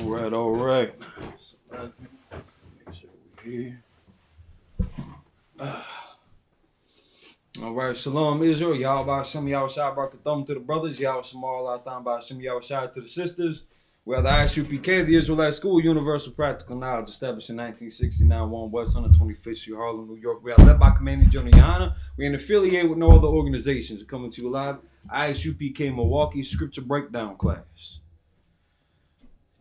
All right. So, make sure we're here. All right, Shalom Israel. Y'all by some y'all shout Barakatham to the brothers. Y'all Shamal Atham by some y'all shout to the sisters. Well, the ISUPK, the Israelite School, Universal Practical Knowledge, established in 1969, 1 West 125th Street, Harlem, New York. We are led by Commander Joniana. We're in affiliate with no other organizations. We're coming to you live. ISUPK Milwaukee Scripture Breakdown class.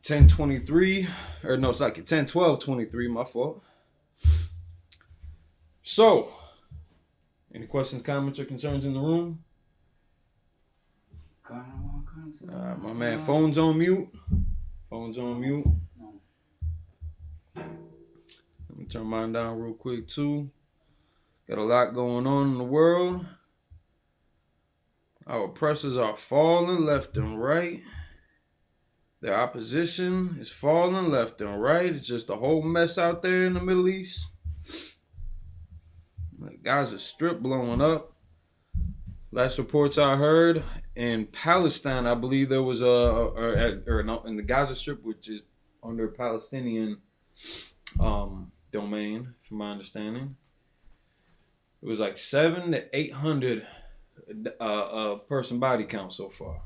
10:23, or no, it's like 10:12:23. My fault. So, any questions, comments, or concerns in the room? My man, phone's on mute. Phone's on mute. Let me turn mine down real quick too. Got a lot going on in the world. Our oppressors are falling left and right. Their opposition is falling left and right. It's just a whole mess out there in the Middle East. Like Gaza Strip blowing up. Last reports I heard in Palestine, I believe there was in the Gaza Strip, which is under Palestinian domain, from my understanding. It was like 700 to 800 person body count so far.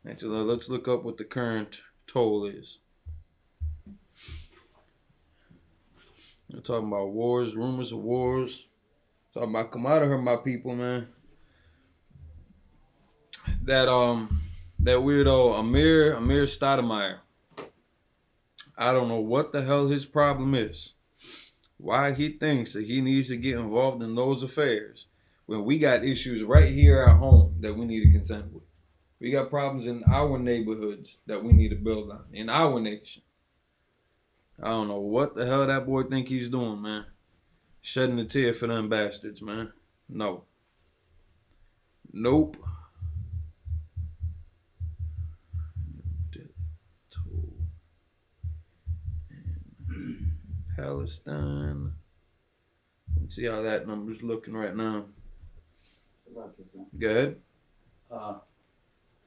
Actually, let's look up what the current toll is. We're talking about wars, rumors of wars. Talking about come out of her, my people, man. That weirdo Amir Stoudemire. I don't know what the hell his problem is. Why he thinks that he needs to get involved in those affairs when we got issues right here at home that we need to contend with. We got problems in our neighborhoods that we need to build on in our nation. I don't know what the hell that boy think he's doing, man. Shedding a tear for them bastards, man. No. Nope. Palestine. Let's see how that number's looking right now. Go ahead.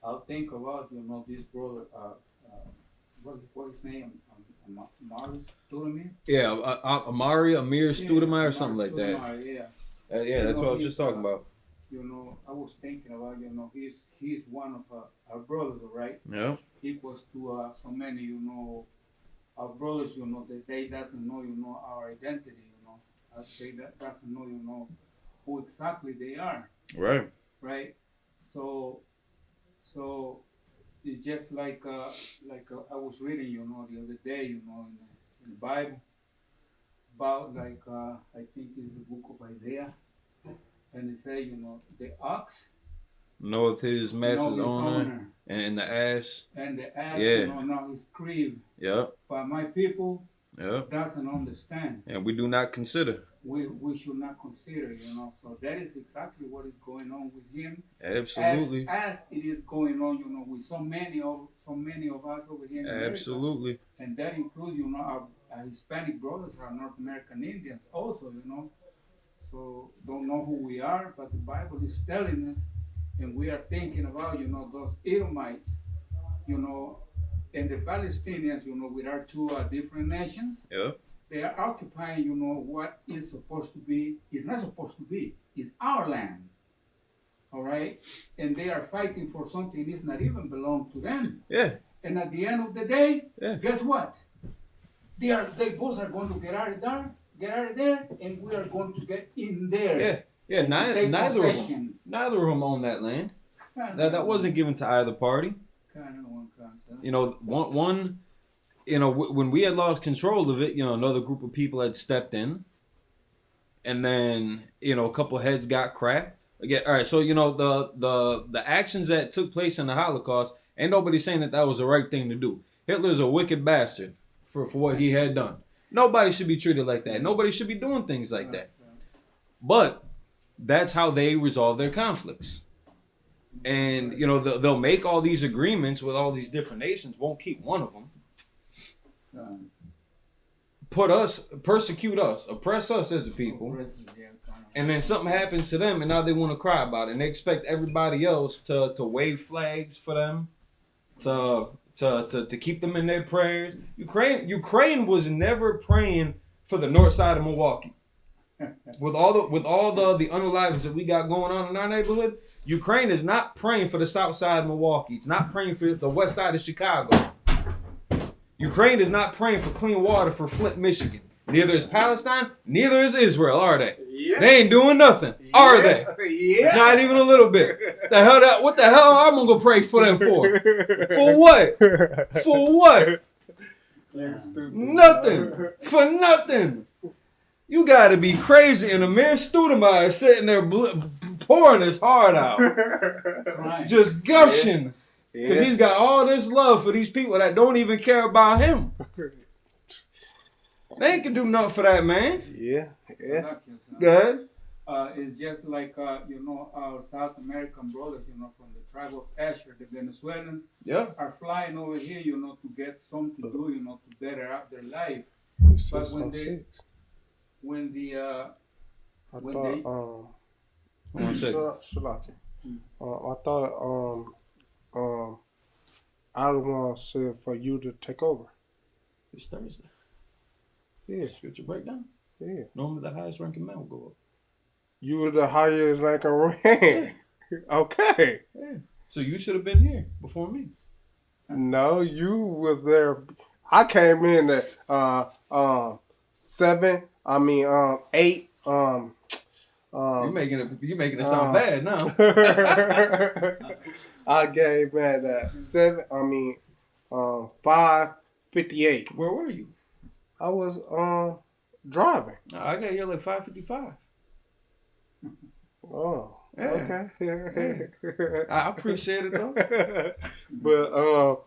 I'll think about, this brother, what's his name? Amari Stoudemire? Yeah, Amir Stoudemire or something like that. Yeah. Yeah, that's what I was just talking about. I was thinking about, he's one of our brothers, right? Yeah. Equals to so many, our brothers, that they doesn't know, our identity, they doesn't know, who exactly they are. Right. Right. So it's just like I was reading, the other day, in the Bible about I think it's the book of Isaiah, and it say, the ox knoweth his master's owner, and the ass. And the ass, yeah. Know his crib. Yeah. But my people, yeah, doesn't understand. And we do not consider. We should not consider, So that is exactly what is going on with him. Absolutely. As it is going on, with so many of us over here in America. Absolutely. And that includes, our Hispanic brothers, our North American Indians also, So don't know who we are, but the Bible is telling us, and we are thinking about, those Edomites, and the Palestinians, with our two different nations. Yeah. They are occupying, what is supposed to be, is not supposed to be, is our land. All right? And they are fighting for something that does not even belong to them. Yeah. And at the end of the day, yeah, guess what? They both are going to get out of there, and we are going to get in there. Yeah. Yeah, neither of them own that land. That wasn't given to either party. Kind of one concept. One when we had lost control of it, another group of people had stepped in, and then a couple heads got cracked. Again, all right. So the actions that took place in the Holocaust, ain't nobody saying that was the right thing to do. Hitler's a wicked bastard for what he had done. Nobody should be treated like that. Nobody should be doing things like that. But that's how they resolve their conflicts. And they'll make all these agreements with all these different nations, won't keep one of them. Persecute us, oppress us as a people, and then something happens to them, and now they want to cry about it, and they expect everybody else to wave flags for them, to to keep them in their prayers. Ukraine was never praying for the north side of Milwaukee. With all the unreliables that we got going on in our neighborhood, Ukraine is not praying for the south side of Milwaukee. It's not praying for the west side of Chicago. Ukraine is not praying for clean water for Flint, Michigan. Neither is Palestine. Neither is Israel, are they? Yeah. They ain't doing nothing, are they? Yeah. Not even a little bit. What the hell am I gonna go pray for them for? For what? For what? Nothing. For nothing. You gotta be crazy. And Amir Stoudemire is sitting there pouring his heart out. Right. Just gushing. Because he's got all this love for these people that don't even care about him. They ain't can do nothing for that, man. Yeah. Go ahead. It's just like, our South American brothers, from the tribe of Asher, the Venezuelans, are flying over here, to get something to do, to better out their life. But when they... I thought Erdogan said for you to take over. It's Thursday. Yeah. Scripture breakdown? Yeah. Normally the highest ranking man will go up. You were the highest ranking rank. Okay. Yeah. So you should have been here before me. No, you was there. I came in at 8. You're making it sound bad now. I came in at 5:58. Where were you? I was driving. I got here like 5:55. Oh, yeah. Okay. Yeah. I appreciate it though. But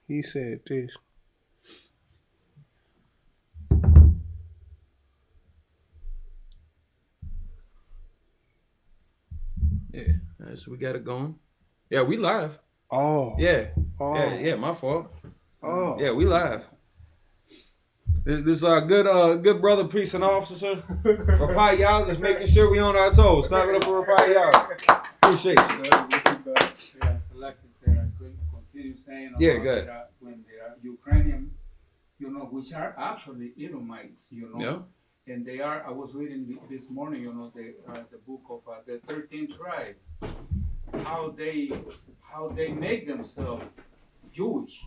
he said this. Yeah. All right, so we got it going. Yeah, we live. Oh. Yeah. Oh. Yeah, my fault. Oh. Yeah, we live. This good brother, priest and officer, Rapai Yal, just making sure we on our toes. Clap it up for Rapai Yal. Appreciate you. Yeah, like I said, I couldn't continue saying go ahead. When the Ukrainian, which are actually Edomites, Yeah. And they are, I was reading this morning, the book of the 13th tribe, how they make themselves Jewish,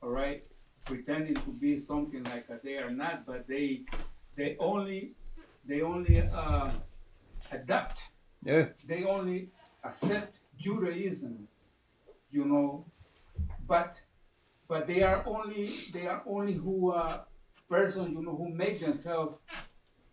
all right, pretending to be something like they are not, but they only adapt. Yeah. They only accept Judaism, but they are only who persons who make themselves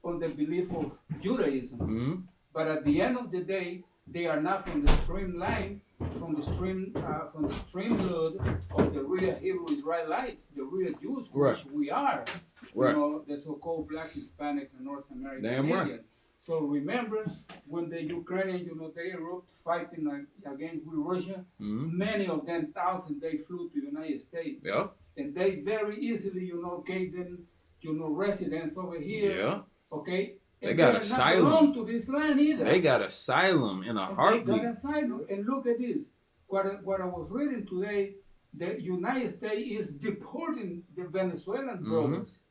on the belief of Judaism. Mm-hmm. But at the end of the day, they are not from the streamline, from the stream blood of the real Hebrew Israelites, the real Jews, which we are. Right. The so-called Black, Hispanic, and North American Damn Indian. right. So remember when the Ukrainians, they erupt fighting against Russia. Mm-hmm. Many of them, thousands, they flew to the United States. Yeah. And they very easily, gave them, residence over here. Yeah. Okay. They got asylum. Not belong to this land either. They got asylum in a heartbeat. They got asylum. And look at this. What I was reading today, the United States is deporting the Venezuelan brothers,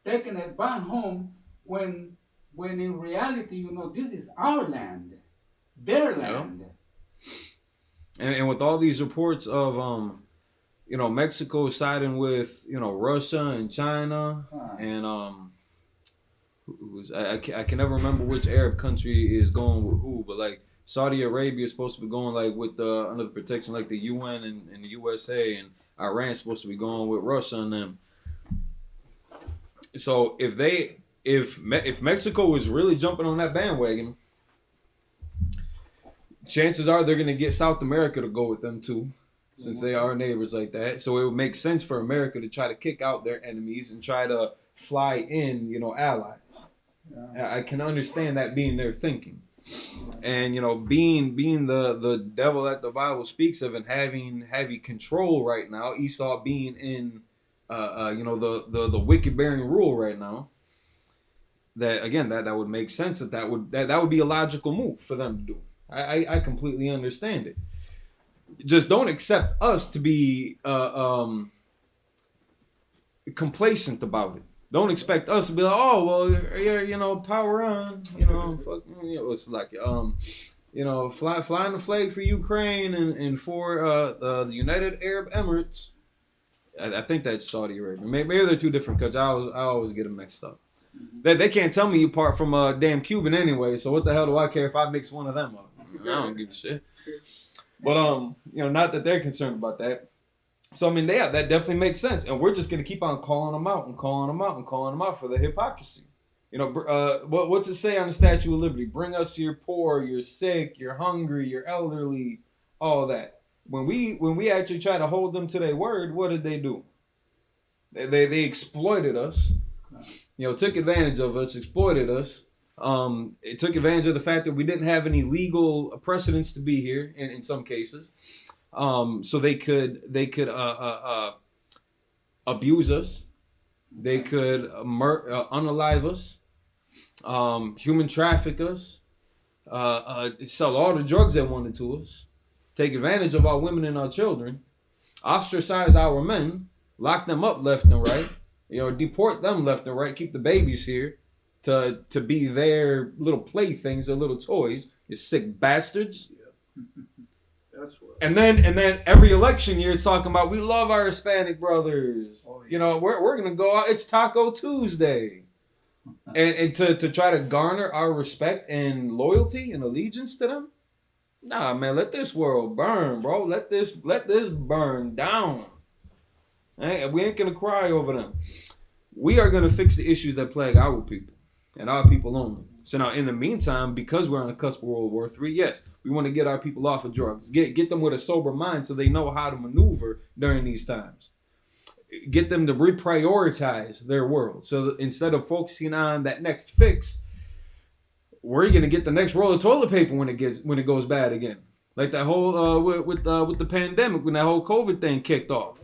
taking it back home when in reality, this is our land, their land. And with all these reports of Mexico siding with Russia and China and I can never remember which Arab country is going with who, but like Saudi Arabia is supposed to be going like with under the protection like the UN and the USA, and Iran's supposed to be going with Russia and them. So if Mexico is really jumping on that bandwagon, chances are they're going to get South America to go with them too, since they are neighbors like that. So it would make sense for America to try to kick out their enemies and try to fly in, allies. Yeah. I can understand that being their thinking. And, being the devil that the Bible speaks of and having control right now, Esau being in, the wicked bearing rule right now, that, again, that would make sense that would be a logical move for them to do. I completely understand it. just don't accept us to be complacent about it. Don't expect us to be like, oh well, yeah, power on, fuck, it's like flying the flag for Ukraine and for the United Arab Emirates. I think that's Saudi Arabia. Maybe they're two different countries. I always get them mixed up. They can't tell me apart from a damn Cuban anyway. So what the hell do I care if I mix one of them up? I don't give a shit. But not that they're concerned about that. So I mean, that definitely makes sense, and we're just gonna keep on calling them out and calling them out and calling them out for the hypocrisy. What's it say on the Statue of Liberty? Bring us your poor, your sick, your hungry, your elderly, all that. When we actually try to hold them to their word, what did they do? They exploited us. Took advantage of us, exploited us. It took advantage of the fact that we didn't have any legal precedents to be here in some cases. So they could abuse us. They could unalive us, human traffic us, sell all the drugs they wanted to us, take advantage of our women and our children, ostracize our men, lock them up left and right, deport them left and right, keep the babies here to be their little playthings, their little toys, you sick bastards. Yeah. That's right. And then every election year, it's talking about we love our Hispanic brothers. Oh, yeah. We're gonna go out. It's Taco Tuesday, and to try to garner our respect and loyalty and allegiance to them. Nah, man, let this world burn, bro. Let this burn down. We ain't gonna cry over them. We are gonna fix the issues that plague our people and our people only. So now, in the meantime, because we're on the cusp of World War III, yes, we want to get our people off of drugs. Get them with a sober mind so they know how to maneuver during these times. Get them to reprioritize their world. So instead of focusing on that next fix, we're going to get the next roll of toilet paper when it goes bad again. Like that whole with the pandemic, when that whole COVID thing kicked off.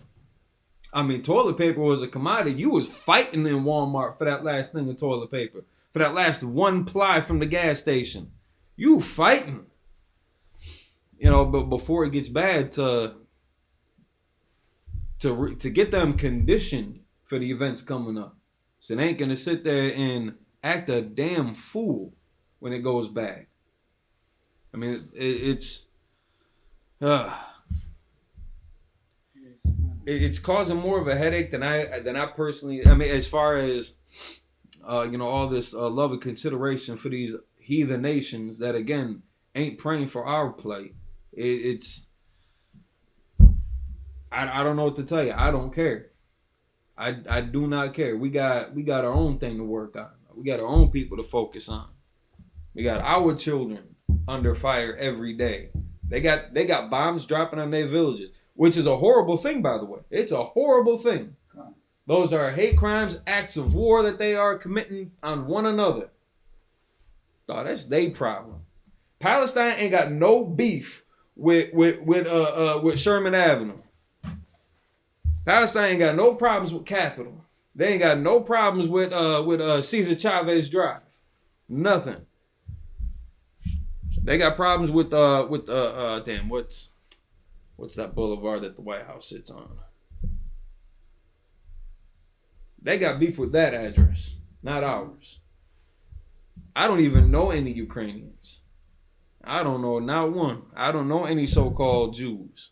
I mean, toilet paper was a commodity. You was fighting in Walmart for that last thing of toilet paper. For that last one ply from the gas station. You fighting. But before it gets bad, to get them conditioned for the events coming up. So they ain't going to sit there and act a damn fool when it goes bad. I mean, it's causing more of a headache than I personally. I mean, as far as all this love and consideration for these heathen nations that again ain't praying for our plight. I don't know what to tell you. I don't care. I do not care. We got our own thing to work on. We got our own people to focus on. We got our children under fire every day. They got bombs dropping on their villages, which is a horrible thing, by the way. It's a horrible thing. Those are hate crimes, acts of war that they are committing on one another. Oh, that's their problem. Palestine ain't got no beef with Sherman Avenue. Palestine ain't got no problems with Capitol. They ain't got no problems with Cesar Chavez Drive. Nothing. They got problems with what's that boulevard that the White House sits on? They got beef with that address, not ours. I don't even know any Ukrainians. I don't know not one. I don't know any so-called Jews.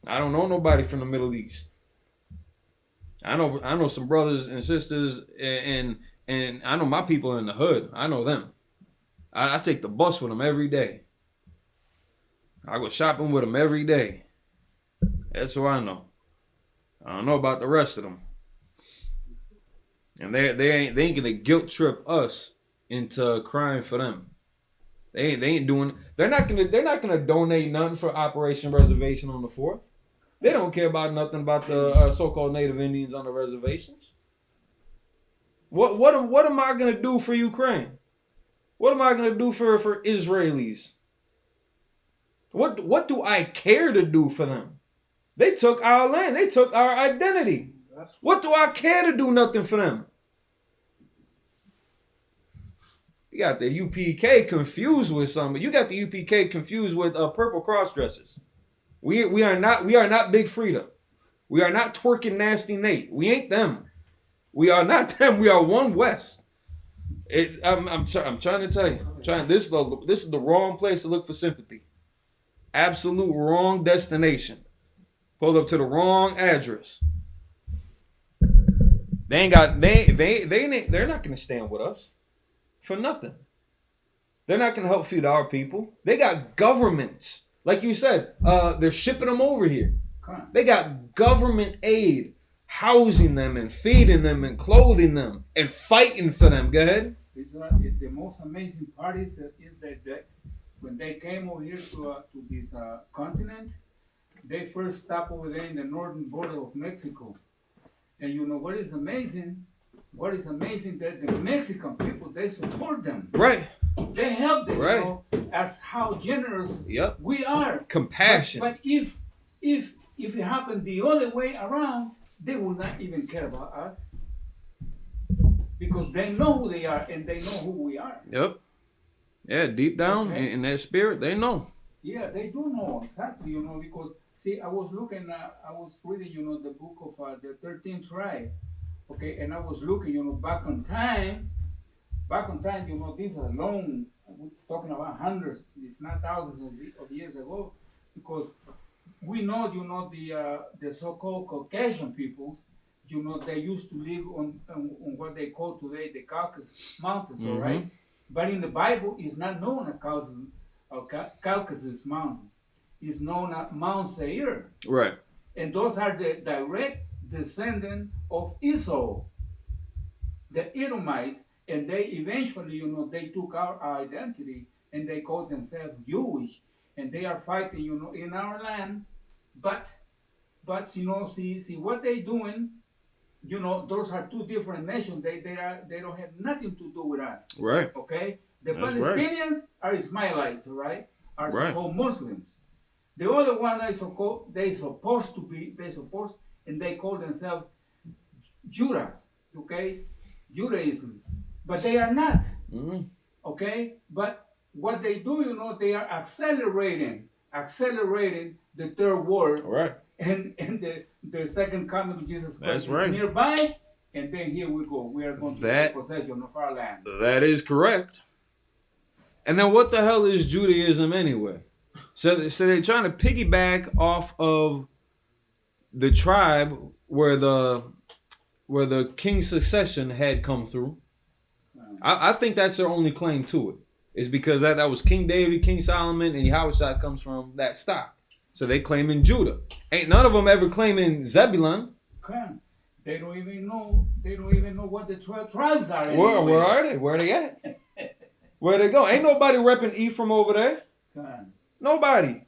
I don't know nobody from the Middle East. I know some brothers and sisters, and I know my people in the hood. I know them. I take the bus with them every day. I go shopping with them every day. That's who I know. I don't know about the rest of them. And they ain't gonna guilt trip us into crying for them. They ain't doing. They're not gonna donate nothing for Operation Reservation on the 4th. They don't care about nothing about the so-called Native Indians on the reservations. What am I gonna do for Ukraine? What am I gonna do for Israelis? What do I care to do for them? They took our land. They took our identity. What do I care to do nothing for them? You got the UPK confused with something. You got the UPK confused with purple cross dressers. We are not Big Frida. We are not twerking nasty Nate. We ain't them. We are not them. We are one West. I'm trying to tell you. This is the wrong place to look for sympathy. Absolute wrong destination. Pulled up to the wrong address. They ain't got they're not gonna stand with us for nothing. They're not gonna help feed our people. They got governments. Like you said, they're shipping them over here. They got government aid housing them and feeding them and clothing them and fighting for them. Go ahead. The most amazing part is that when they came over here to this continent, they first stopped over there in the northern border of Mexico. And you know what is amazing? What is amazing that the Mexican people, they support them. Right. They help them. Right. You know, as how generous Yep. we are. Compassion. But if it happened the other way around, they will not even care about us. Because they know who they are and they know who we are. Yep. Yeah, deep down in their spirit, they know. Yeah, they do know exactly, you know, because see, I was reading, you know, the book of the 13th tribe, okay, and I was looking, you know, back on time, you know, these are long, we're talking about hundreds, if not thousands of years ago, because we know, you know, the so-called Caucasian peoples, you know, they used to live on what they call today the Caucasus Mountains, all right? But in the Bible, it's not known as Caucasus Mountain. It's known as Mount Seir. Right. And those are the direct descendants of Esau, the Edomites, and they eventually, you know, they took our identity and they called themselves Jewish, and they are fighting, you know, in our land. But you know, see what they doing. You know, those are two different nations. They don't have nothing to do with us. Right. Okay? The That's Palestinians are Ismailites, right? Are Right. so-called Muslims. The other one they supposed, and they call themselves Judas, okay? Judaism. But they are not. Okay? But what they do, you know, they are accelerating the third world. Right. And the second coming of Jesus Christ That's right. is nearby, and then here we go. We are going to take possession of our land. That is correct. And then what the hell is Judaism anyway? So they're trying to piggyback off of the tribe where the king's succession had come through. I think that's their only claim to it. Is because that was King David, King Solomon, and Yahushua comes from that stock. So they claiming Judah. Ain't none of them ever claiming Zebulun. They don't even know what the 12 tribes are. Where are they? Where are they at? Where they go? Ain't nobody repping Ephraim over there. Nobody.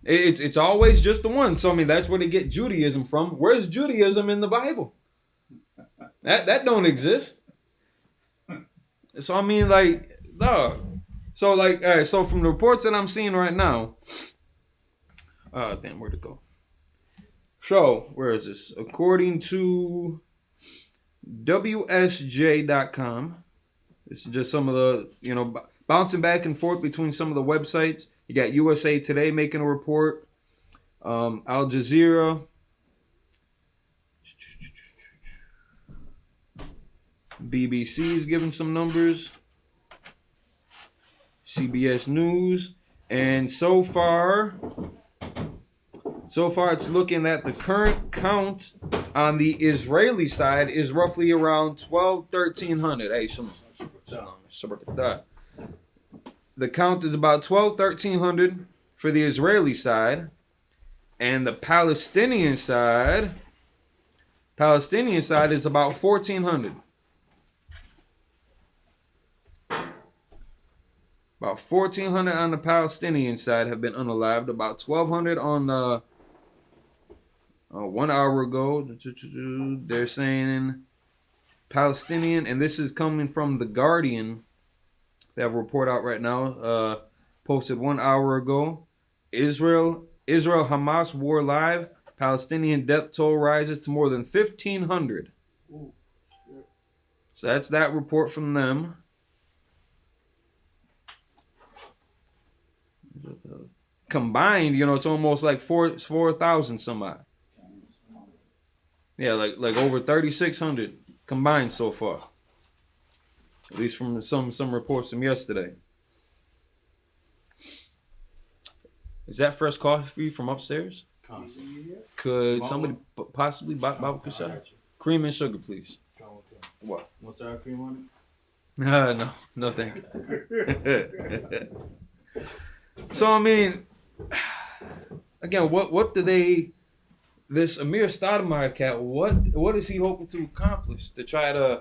It's always just the one. So I mean that's where they get Judaism from. Where's Judaism in the Bible? That don't exist. So I mean like dog. So like all right, so from the reports that I'm seeing right now. Damn, where'd it go? So, where is this? According to WSJ.com, this is just some of the, you know, bouncing back and forth between some of the websites. You got USA Today making a report, Al Jazeera, BBC is giving some numbers, CBS News, and so far it's looking at the current count on the Israeli side is roughly around 1,300. Hey, the count is about 1,300 for the Israeli side, and the Palestinian side is about 1,400. About 1,400 on the Palestinian side have been unalived. About 1,200 on 1 hour ago. They're saying Palestinian, and this is coming from The Guardian. They have a report out right now. Posted 1 hour ago. Israel Hamas war live. Palestinian death toll rises to more than 1,500. So that's that report from them. combined, it's almost like 4,000 some odd. Yeah, like over 3,600 combined so far. At least from some reports from yesterday. Is that fresh coffee from upstairs? Could somebody possibly Baba Kushai? Cream and sugar, please. What? Want sour cream on No, thank you. So I mean, again, what do they? This Amir Stoudemire cat, what is he hoping to accomplish? To try to,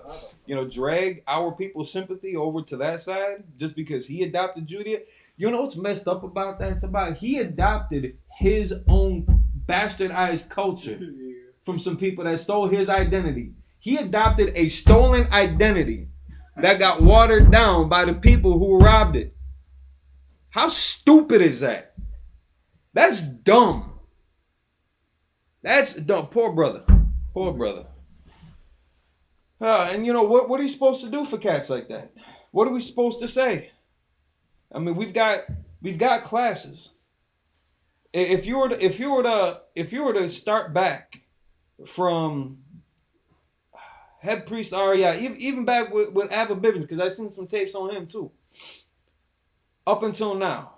drag our people's sympathy over to that side just because he adopted Judaism? You know what's messed up about that? It's about he adopted his own bastardized culture from some people that stole his identity. He adopted a stolen identity that got watered down by the people who robbed it. How stupid is that? That's dumb. That's dumb. Poor brother. And what are you supposed to do for cats like that? What are we supposed to say? I mean, we've got classes. If you were to start back from head priest Arya, even back with Abba Bivens, because I've seen some tapes on him too. Up until now,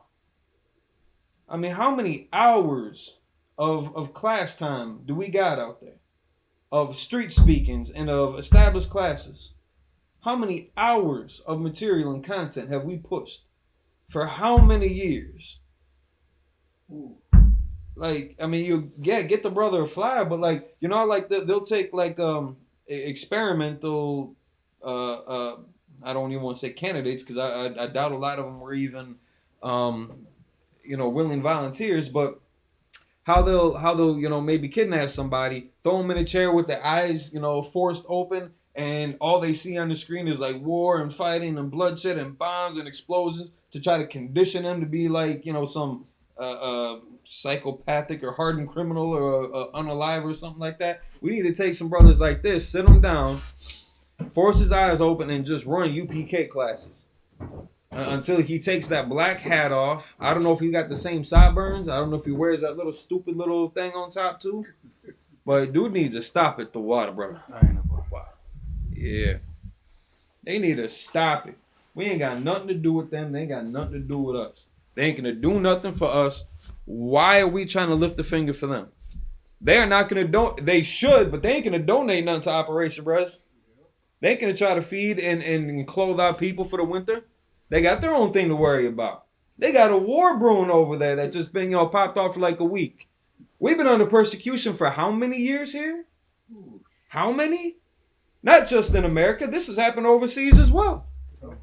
I mean, how many hours of class time do we got out there? Of street speakings and of established classes? How many hours of material and content have we pushed? For how many years? Ooh. Like, I mean, get the brother a flyer, but they'll take experimental I don't even want to say candidates because I doubt a lot of them were even willing volunteers, but how they'll maybe kidnap somebody, throw them in a chair with their eyes forced open, and all they see on the screen is like war and fighting and bloodshed and bombs and explosions to try to condition them to be like some psychopathic or hardened criminal or unalive or something like that. We need to take some brothers like this, sit them down, force his eyes open, and just run UPK classes until he takes that black hat off. I don't know if he got the same sideburns. I don't know if he wears that little stupid little thing on top too. But dude needs to stop at the water, brother. I ain't know about water. Yeah. They need to stop it. We ain't got nothing to do with them. They ain't got nothing to do with us. They ain't gonna do nothing for us. Why are we trying to lift the finger for them? They are not gonna donate. They should, but they ain't gonna donate nothing to Operation Bruh. They ain't gonna try to feed and clothe our people for the winter. They got their own thing to worry about. They got a war brewing over there that just been popped off for like a week. We've been under persecution for how many years here? How many? Not just in America. This has happened overseas as well.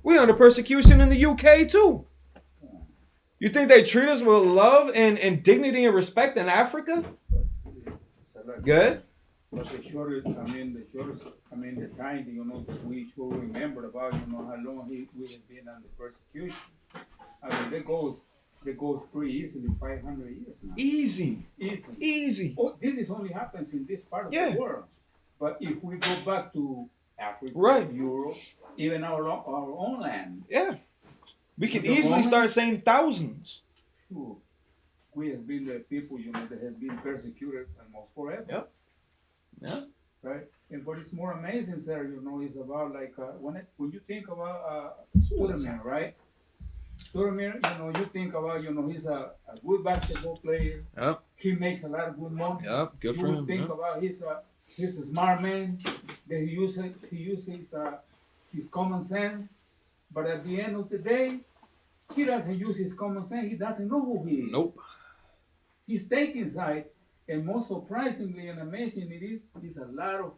We're under persecution in the UK too. You think they treat us with love and dignity and respect in Africa? Good. But the time, we should remember about, how long we have been under persecution. I mean, that goes pretty easily 500 years now. Easy. Oh, this is only happens in this part of the world. But if we go back to Africa, Europe, even our own land. Yeah. We can easily start saying thousands. We have been the people, that has been persecuted almost forever. Yep. Yeah. Right. And what is more amazing, sir, is about when you think about Stoudemire, right? Stoudemire, you think about, he's a good basketball player. Yep. He makes a lot of good money. Yep. Good for him. You think about he's a smart man. That he uses his common sense. But at the end of the day, he doesn't use his common sense. He doesn't know who he is. Nope. He's taking side. And most surprisingly and amazing it is a lot of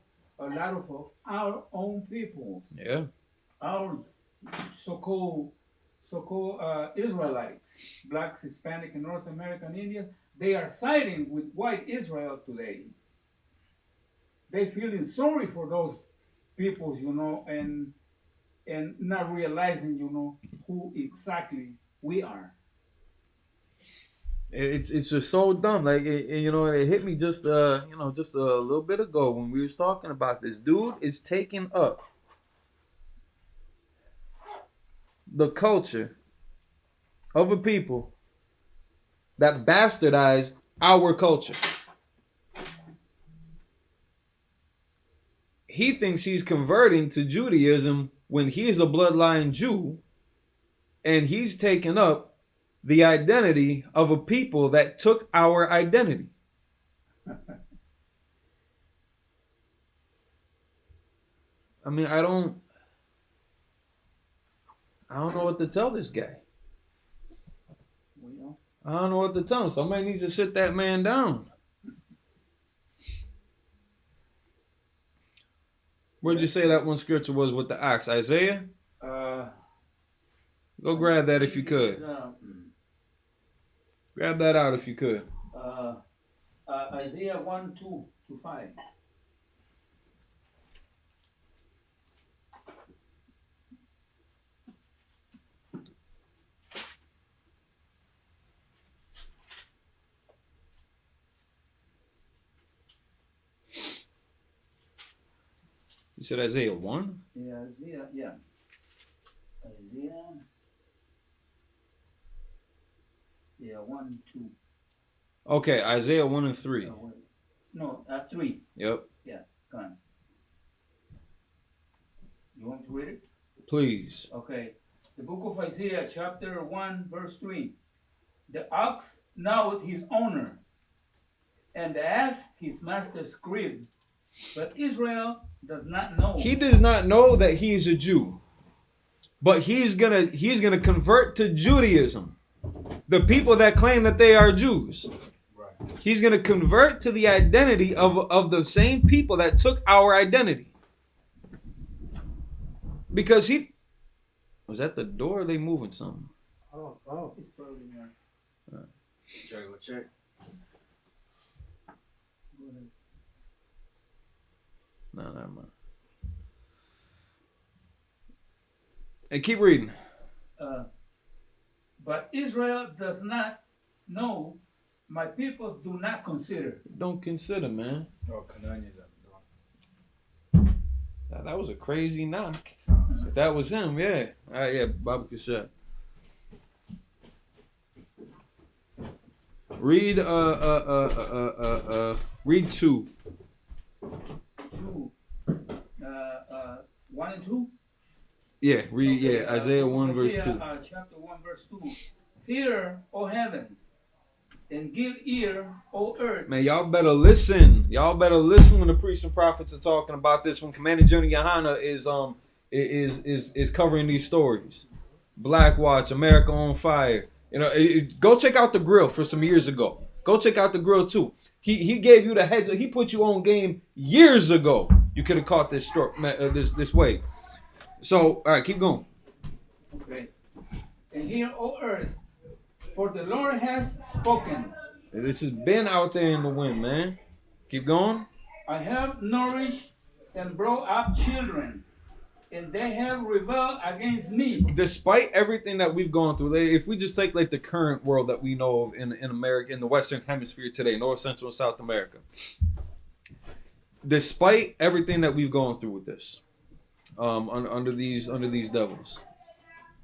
our own peoples. Yeah. Our so-called Israelites, blacks, Hispanic, and North American Indians, they are siding with white Israel today. They feeling sorry for those peoples, and not realizing, who exactly we are. It's just so dumb. Like it hit me just a little bit ago when we was talking about this. Dude is taking up the culture of a people that bastardized our culture. He thinks he's converting to Judaism when he's a bloodline Jew, and he's taken up the identity of a people that took our identity. I mean, I don't know what to tell this guy. I don't know what to tell him. Somebody needs to sit that man down. Where'd you say that one scripture was with the ox? Isaiah? Go grab that if you could. Grab that out if you could. Isaiah 1:2-5. You said Isaiah 1? Yeah, Isaiah, yeah. Isaiah. Yeah, 1, 2. Okay, Isaiah 1 and 3. No, 3. Yep. Yeah, go on. You want to read it? Please. Okay. The book of Isaiah, chapter 1, verse 3. The ox knows his owner, and the ass his master's crib. But Israel does not know. He does not know that he's a Jew. But he's gonna convert to Judaism. The people that claim that they are Jews. Right. He's gonna convert to the identity of the same people that took our identity. Because he was at the door, or they moving something? I don't know. It's probably there. Check. No, never mind. And keep reading. But Israel does not know. My people do not consider. Don't consider, man. Oh, Kananya's at the door. That was a crazy knock. If that was him, yeah. All right, yeah, Baba Kashat. Read read 2. 2. 1 and 2. Yeah, read Okay, Isaiah 1 verse 2. Chapter 1 verse 2. Hear, O heavens, and give ear, O earth. Man, y'all better listen. Y'all better listen when the priests and prophets are talking about this. When Commander General Yohana is covering these stories. Black Watch, America on Fire. You know, go check out the grill for some years ago. Go check out the grill too. He gave you the heads up. He put you on game years ago. You could have caught this stroke, this way. So, all right, keep going. Okay. And hear, O earth, for the Lord has spoken. This has been out there in the wind, man. Keep going. I have nourished and brought up children, and they have rebelled against me. Despite everything that we've gone through, if we just take like the current world that we know of in America, in the Western Hemisphere today, North, Central, and South America, despite everything that we've gone through with this, under these devils,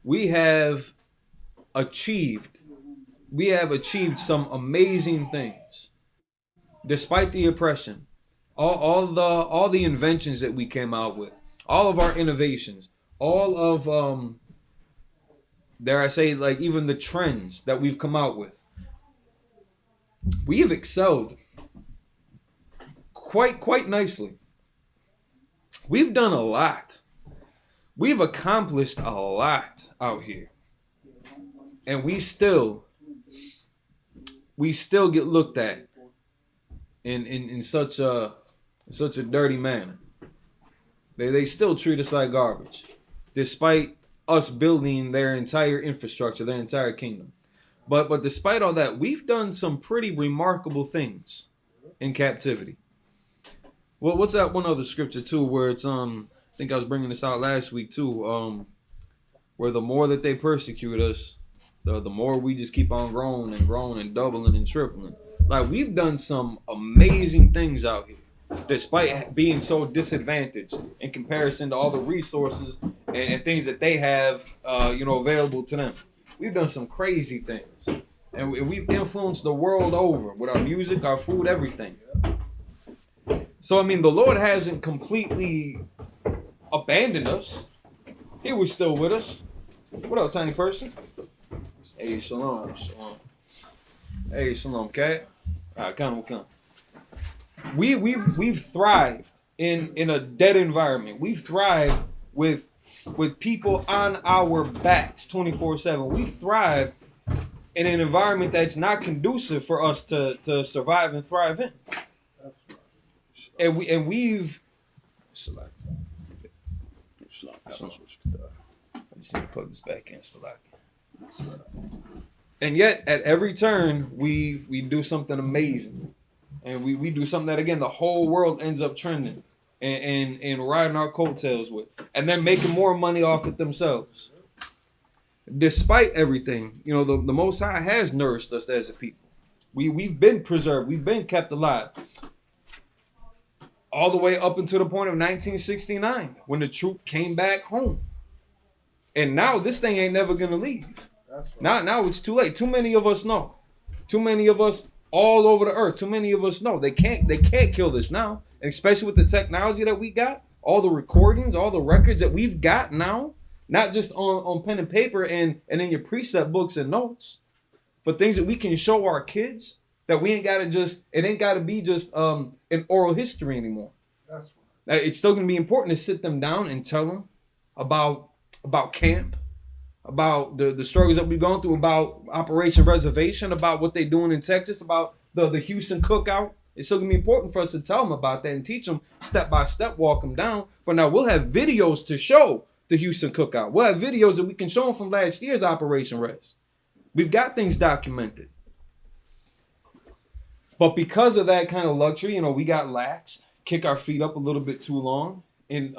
we have achieved some amazing things, despite the oppression, all the inventions that we came out with. All of our innovations, all of, dare I say, like even the trends that we've come out with, we have excelled quite nicely. We've done a lot. We've accomplished a lot out here, and we still get looked at in such a dirty manner. They still treat us like garbage, despite us building their entire infrastructure, their entire kingdom. But despite all that, we've done some pretty remarkable things in captivity. Well, what's that one other scripture too, where it's I think I was bringing this out last week too, where the more that they persecute us, the more we just keep on growing and doubling and tripling. Like, we've done some amazing things out here, despite being so disadvantaged in comparison to all the resources and things that they have, available to them. We've done some crazy things. And we've influenced the world over with our music, our food, everything. So, I mean, the Lord hasn't completely abandoned us. He was still with us. What up, tiny person? Hey, shalom. Shalom. Hey, shalom, cat. Come. We've thrived in a dead environment. We've thrived with people on our backs 24/7. We thrive in an environment that's not conducive for us to survive and thrive in. And we've I just need to plug this back in, and yet at every turn we do something amazing. And we do something that, again, the whole world ends up trending and riding our coattails with. And then making more money off it themselves. Despite everything, you know, the Most High has nourished us as a people. We've been preserved. We've been kept alive. All the way up until the point of 1969, when the troop came back home. And now this thing ain't never going to leave. Now it's too late. Too many of us know. Too many of us all over the earth. Too many of us know they can't kill this now, and especially with the technology that we got, all the recordings, all the records that we've got now, not just on pen and paper and in your precept books and notes, but things that we can show our kids that we ain't gotta just. It ain't gotta be just an oral history anymore. That's right. It's still gonna be important to sit them down and tell them about camp, about the struggles that we've gone through, about Operation Reservation, about what they're doing in Texas, about the Houston cookout. It's still going to be important for us to tell them about that and teach them step by step, walk them down. But now we'll have videos to show the Houston cookout. We'll have videos that we can show them from last year's Operation Res. We've got things documented. But because of that kind of luxury, you know, we got laxed, kick our feet up a little bit too long, and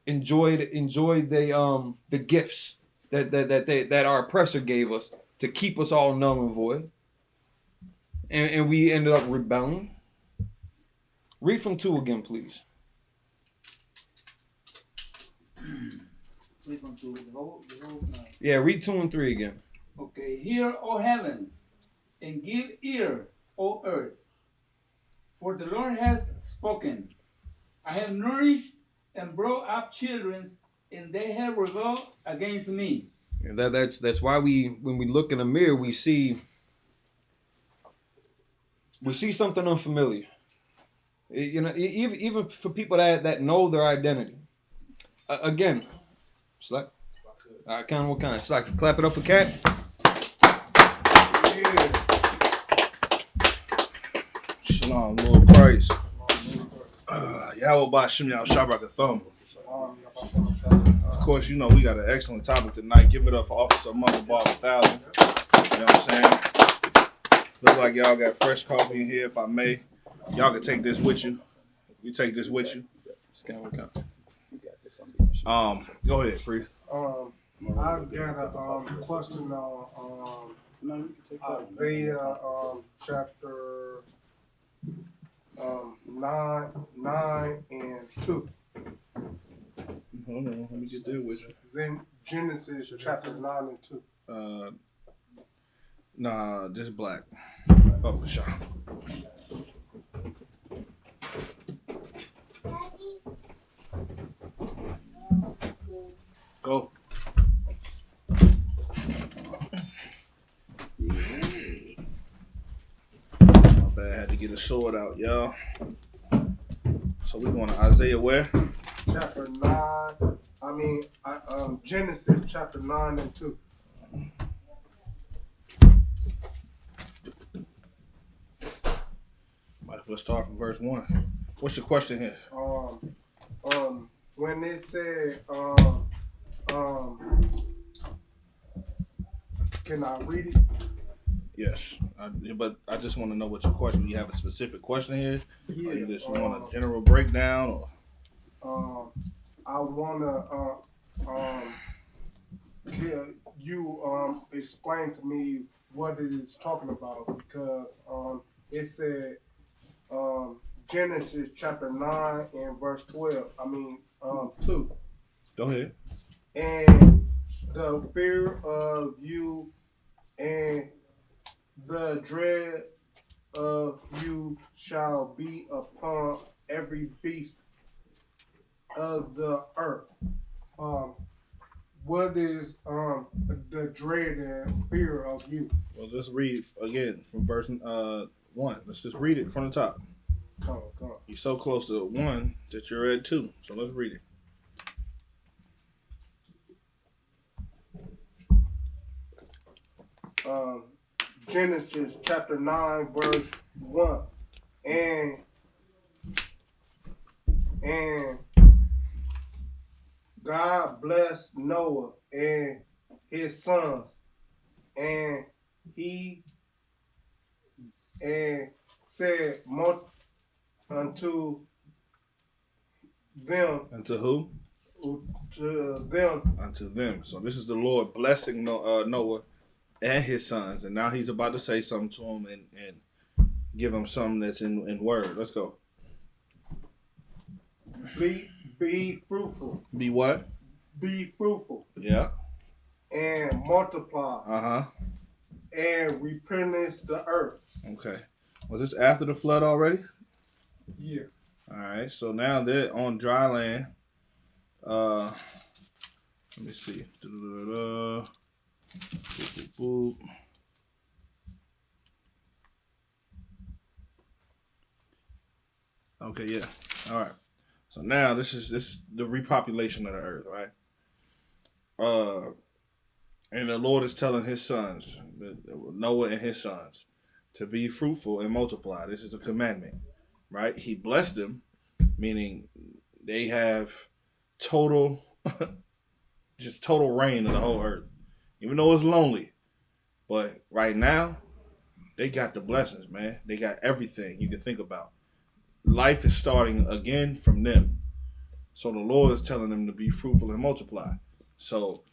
enjoyed the gifts that our oppressor gave us to keep us all null and void. And we ended up rebelling. Read from 2 again, please. Read from 2. Yeah, read 2 and 3 again. Okay. Hear, O heavens, and give ear, O earth. For the Lord has spoken. I have nourished and brought up children, and they have rebelled against me. And that's why when we look in the mirror, we see something unfamiliar. You know, even for people that know their identity. Again, it's like, all right, what kind? It's like, clap it up for Cat. Yeah. Shalom, Lord Christ. Yahweh Bashim Yahweh Shabrak Thumb. Of course, you know, we got an excellent topic tonight. Give it up for Officer Mother Bar 1000. You know what I'm saying? Look like y'all got fresh coffee in here, if I may. Y'all can take this with you. You take this with you. Go ahead, Free. I've got a question on Isaiah chapter 9 and 2. Hold on, let me get there with you. Genesis chapter 9 and 2. Nah, just black. Oh, shot. Go. My bad, I had to get a sword out, y'all. So we going to Isaiah where? Chapter 9. Genesis chapter 9 and 2. Might as well start from verse 1. What's your question here? When they said, can I read it? Yes, but I just want to know what your question. You have a specific question here? Yeah. Or you just want a general breakdown? Or? I want to can you explain to me what it is talking about, because it said Genesis chapter 9 and verse 12. 2. Go ahead. And the fear of you and the dread of you shall be upon every beast of the earth. Um, what is the dread and fear of you? Well, let's read again from verse 1. Let's just read it from the top. Come on, come on. You're so close to 1 that you're at 2. So let's read it. Genesis chapter 9, verse 1. And God blessed Noah and his sons, and he and said unto them, Unto who? to them, Unto them. So this is the Lord blessing Noah and his sons. And now he's about to say something to them and give them something that's in word. Let's go. be fruitful. Be what? Be fruitful. Yeah. And multiply. Uh-huh. And replenish the earth. Okay. Was this after the flood already? Yeah. All right. So now they're on dry land. Let me see. Boop, boop, boop. Okay, yeah. All right. So now this is the repopulation of the earth, right? And the Lord is telling his sons, Noah and his sons, to be fruitful and multiply. This is a commandment, right? He blessed them, meaning they have total, just total reign of the whole earth. Even though it's lonely, but right now, they got the blessings, man. They got everything you can think about. Life is starting again from them. So the Lord is telling them to be fruitful and multiply. So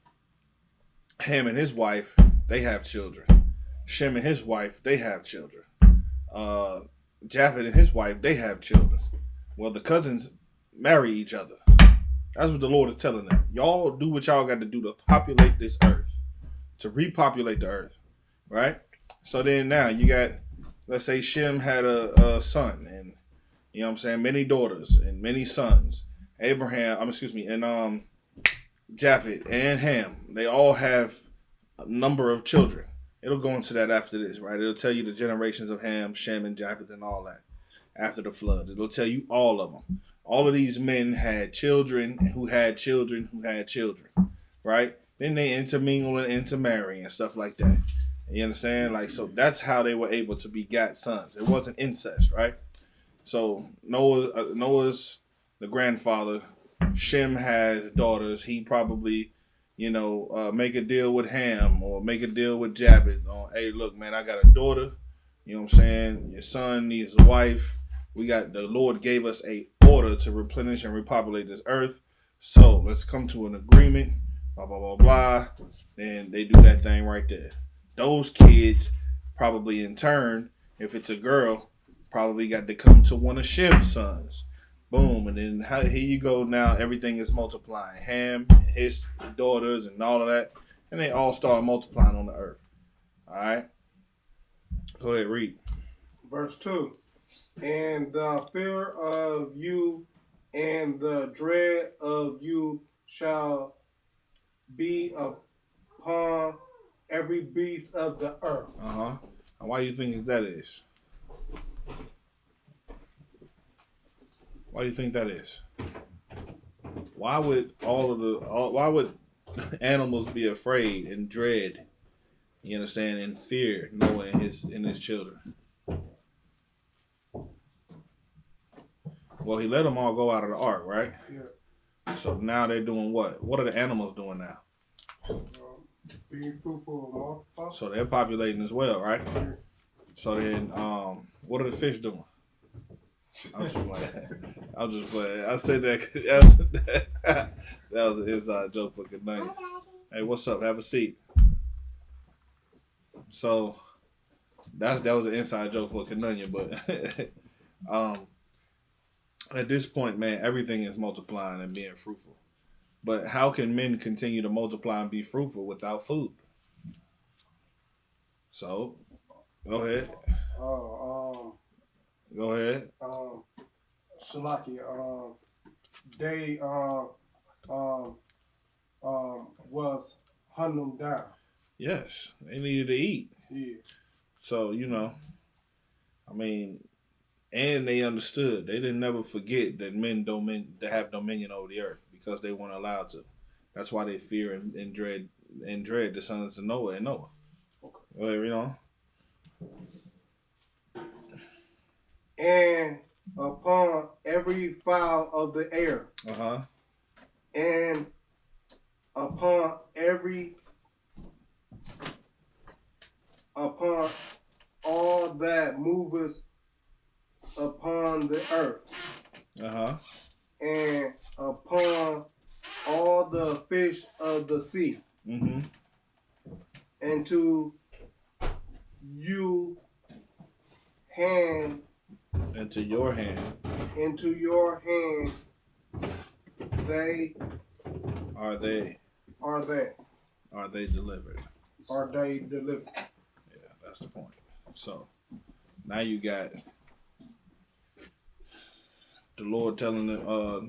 Ham and his wife, they have children. Shem and his wife, they have children. Japheth and his wife, they have children. Well, the cousins marry each other. That's what the Lord is telling them. Y'all do what y'all got to do to populate this earth, to repopulate the earth, right? So then now you got, let's say Shem had a son, and you know what I'm saying, many daughters and many sons. And Japheth and Ham, they all have a number of children. It'll go into that after this, right? It'll tell you the generations of Ham, Shem, and Japheth and all that after the flood. It'll tell you all of them. All of these men had children who had children who had children, right? Then they intermingle and intermarry and stuff like that. You understand? Like, so that's how they were able to begat sons. It wasn't incest, right? So Noah's the grandfather. Shem has daughters. He probably, make a deal with Ham or make a deal with Japheth. Hey, look, man, I got a daughter. You know what I'm saying? Your son needs a wife. The Lord gave us a order to replenish and repopulate this earth. So let's come to an agreement. Blah, blah, blah, blah. Then they do that thing right there. Those kids probably in turn, if it's a girl, probably got to come to one of Shem's sons. Boom. And then here you go now. Everything is multiplying. Ham, his daughters, and all of that. And they all start multiplying on the earth. All right. Go ahead, read. Verse 2. And the fear of you and the dread of you shall be upon every beast of the earth. Uh-huh. And why do you think that is? Why do you think that is? Why would why would animals be afraid and dread, you understand, and fear Noah and his children? Well, he let them all go out of the ark, right? Yeah. So now they're doing what? What are the animals doing now? Being fruitful and multiply. So they're populating as well, right? Yeah. So then, what are the fish doing? I'm just playing. I said that that was an inside joke for good night. Hey, what's up? Have a seat. So that was an inside joke for Canunya, but at this point, man, everything is multiplying and being fruitful. But how can men continue to multiply and be fruitful without food? So Go ahead. Go ahead. Shalaki, they was hunting them down. Yes, they needed to eat. Yeah. So, I mean, and they understood. They didn't never forget that men to have dominion over the earth because they weren't allowed to. That's why they fear and dread the sons of Noah and Noah. Okay. Well, And upon every fowl of the air. And upon all that moveth upon the earth. And upon all the fish of the sea. And to you hand. Into your hand. Into your hands. They. Are they? Are they? Are they delivered? Are they delivered? Yeah, that's the point. So now you got the Lord telling Noah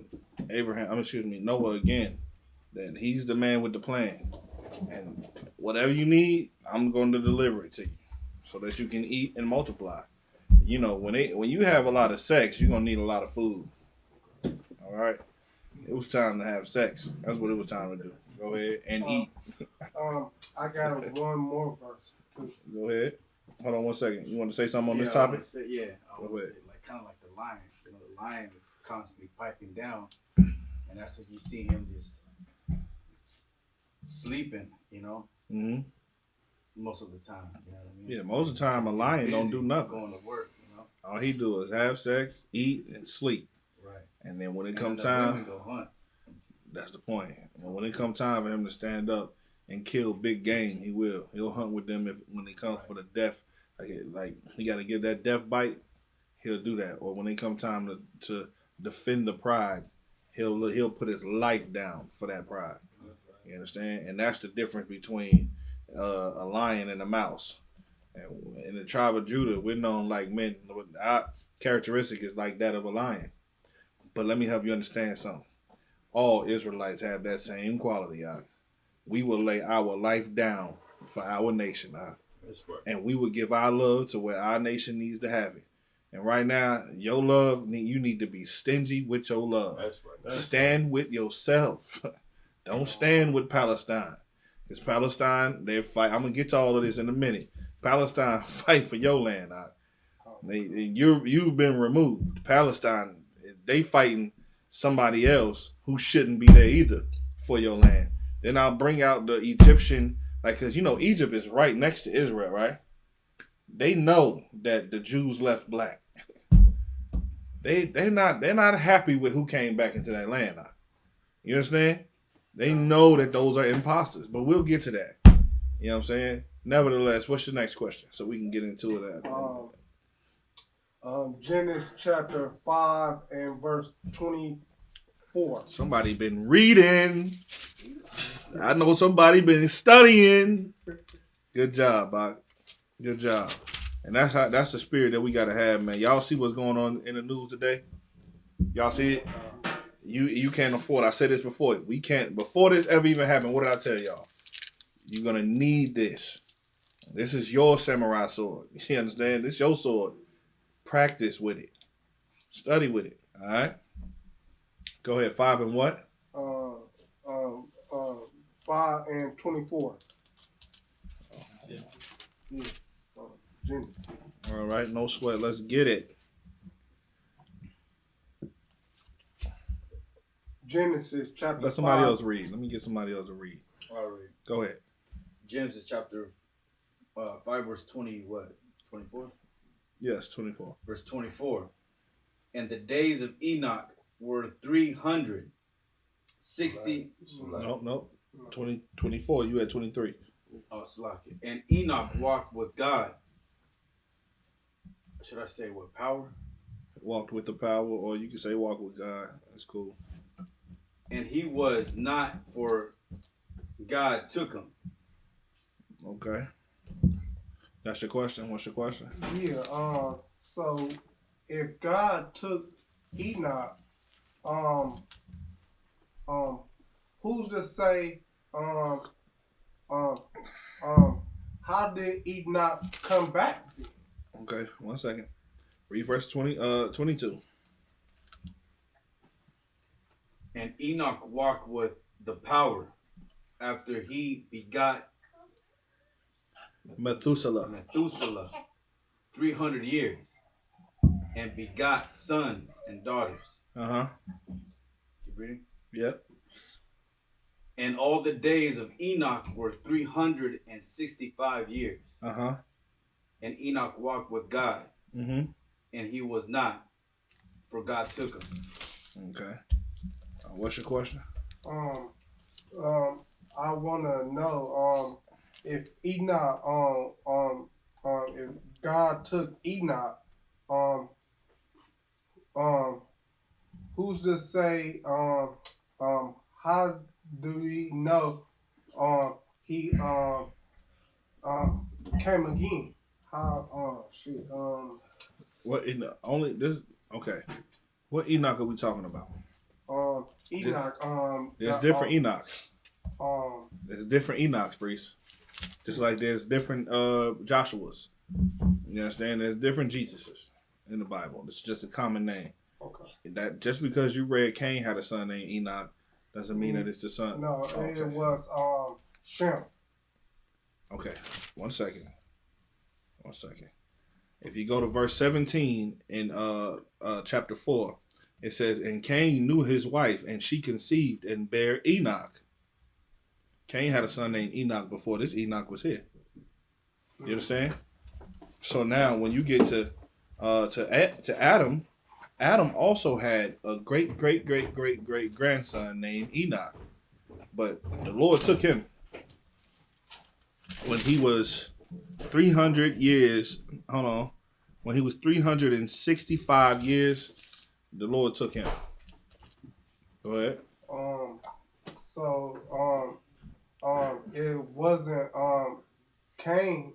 again that he's the man with the plan, and whatever you need, I'm going to deliver it to you, so that you can eat and multiply. When you have a lot of sex, you're gonna need a lot of food. All right, it was time to have sex. That's what it was time to do. Go ahead and eat. I got one more verse too. Go ahead. Hold on one second. You want to say something on this I topic? Say, I Go ahead. Say, kind of like the lion. The lion is constantly piping down, and that's what you see him just sleeping. Mm-hmm. Most of the time. You know what I mean? Yeah, most of the time a lion don't do nothing. Going to work. All he do is have sex, eat, and sleep. Right. And then when it comes time, go hunt. That's the point. And when it comes time for him to stand up and kill big game, he will. He'll hunt with them when they come for the death. Like he got to give that death bite. He'll do that. Or when it come time to defend the pride, he'll put his life down for that pride. You understand? And that's the difference between a lion and a mouse. And in the tribe of Judah, we're known like men. Our characteristic is like that of a lion. But let me help you understand something. All Israelites have that same quality. We will lay our life down for our nation. That's right. And we will give our love to where our nation needs to have it. And right now, your love, you need to be stingy with your love. That's right. Stand with yourself. Don't stand with Palestine. Because Palestine, they fight. I'm going to get to all of this in a minute. Palestine fight for your land. You've been removed. Palestine, they fighting somebody else who shouldn't be there either for your land. Then I'll bring out the Egyptian, because Egypt is right next to Israel, right? They know that the Jews left black. They're not happy with who came back into that land. You understand? They know that those are imposters, but we'll get to that. You know what I'm saying? Nevertheless, what's your next question so we can get into it? Genesis chapter 5 and verse 24. Somebody been reading. I know somebody been studying. Good job, Bach. Good job. And that's the spirit that we gotta have, man. Y'all see what's going on in the news today? Y'all see it? You can't afford. I said this before. We can't. Before this ever even happened, what did I tell y'all? You're gonna need this. This is your samurai sword. You understand? This is your sword. Practice with it. Study with it. All right. Go ahead. 5 and what? 5 and 24. Genesis. All right. No sweat. Let's get it. Genesis chapter. Let somebody else read. Let me get somebody else to read. All right. Go ahead. Genesis chapter 5 verse 20 what? 24? Yes, 24. Verse 24. And the days of Enoch were 360. No. 24. You had 23. Oh, Salaki. And Enoch walked with God. Should I say with power? Walked with the power, or you can say walk with God. That's cool. And he was not, for God took him. Okay. That's your question. What's your question? Yeah. So if God took Enoch, um, who's to say, um, how did Enoch come back? Okay, 1 second. Read verse 22. And Enoch walked with the power after he begot Methuselah. 300 years, and begot sons and daughters. Keep reading. Yep. And all the days of Enoch were 365 years. And Enoch walked with God, and he was not, for God took him. Okay. What's your question? I want to know if Enoch, if God took Enoch, who's to say, how do we know, he, came again? How, What Enoch? Only this? Okay. What Enoch are we talking about? Enoch, There's different Enochs. There's different Enochs, priest. Just like there's different Joshuas. You understand? There's different Jesuses in the Bible. It's just a common name. Okay. That just because you read Cain had a son named Enoch doesn't mean that it's the son. No, okay. It was Shem. Okay. 1 second. 1 second. If you go to verse 17 in chapter 4, it says, and Cain knew his wife, and she conceived and bare Enoch. Cain had a son named Enoch before this Enoch was here. You understand? So now when you get to Adam, Adam also had a great grandson named Enoch. But the Lord took him when he was 300 years. Hold on. When he was 365 years, the Lord took him. Go ahead. It wasn't Cain.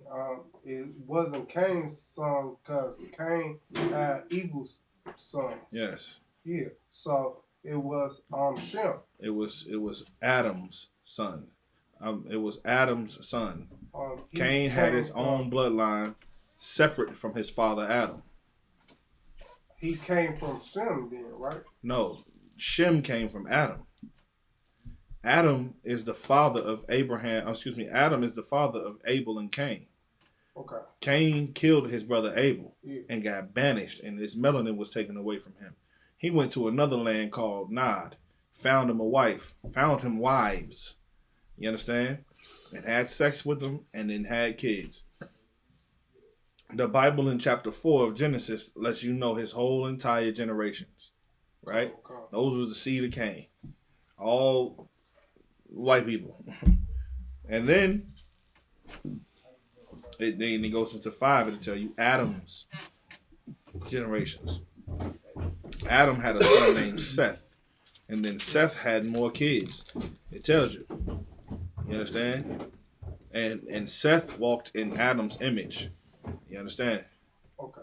It wasn't Cain's son because Cain had Evil's son. Yes. Yeah. So it was Shem. It was Adam's son. It was Adam's son. Cain had his own bloodline separate from his father Adam. He came from Shem then, right? No, Shem came from Adam. Adam is the father of Abraham. Adam is the father of Abel and Cain. Okay. Cain killed his brother Abel and got banished, and his melanin was taken away from him. He went to another land called Nod, found him a wife, found him wives. You understand? And had sex with them, and then had kids. The Bible in chapter 4 of Genesis lets you know his whole entire generations, right? Okay. Those were the seed of Cain. All white people. And then it goes into 5 and it tell you Adam's generations. Adam had a son named Seth. And then Seth had more kids. It tells you. You understand? And Seth walked in Adam's image. You understand? Okay.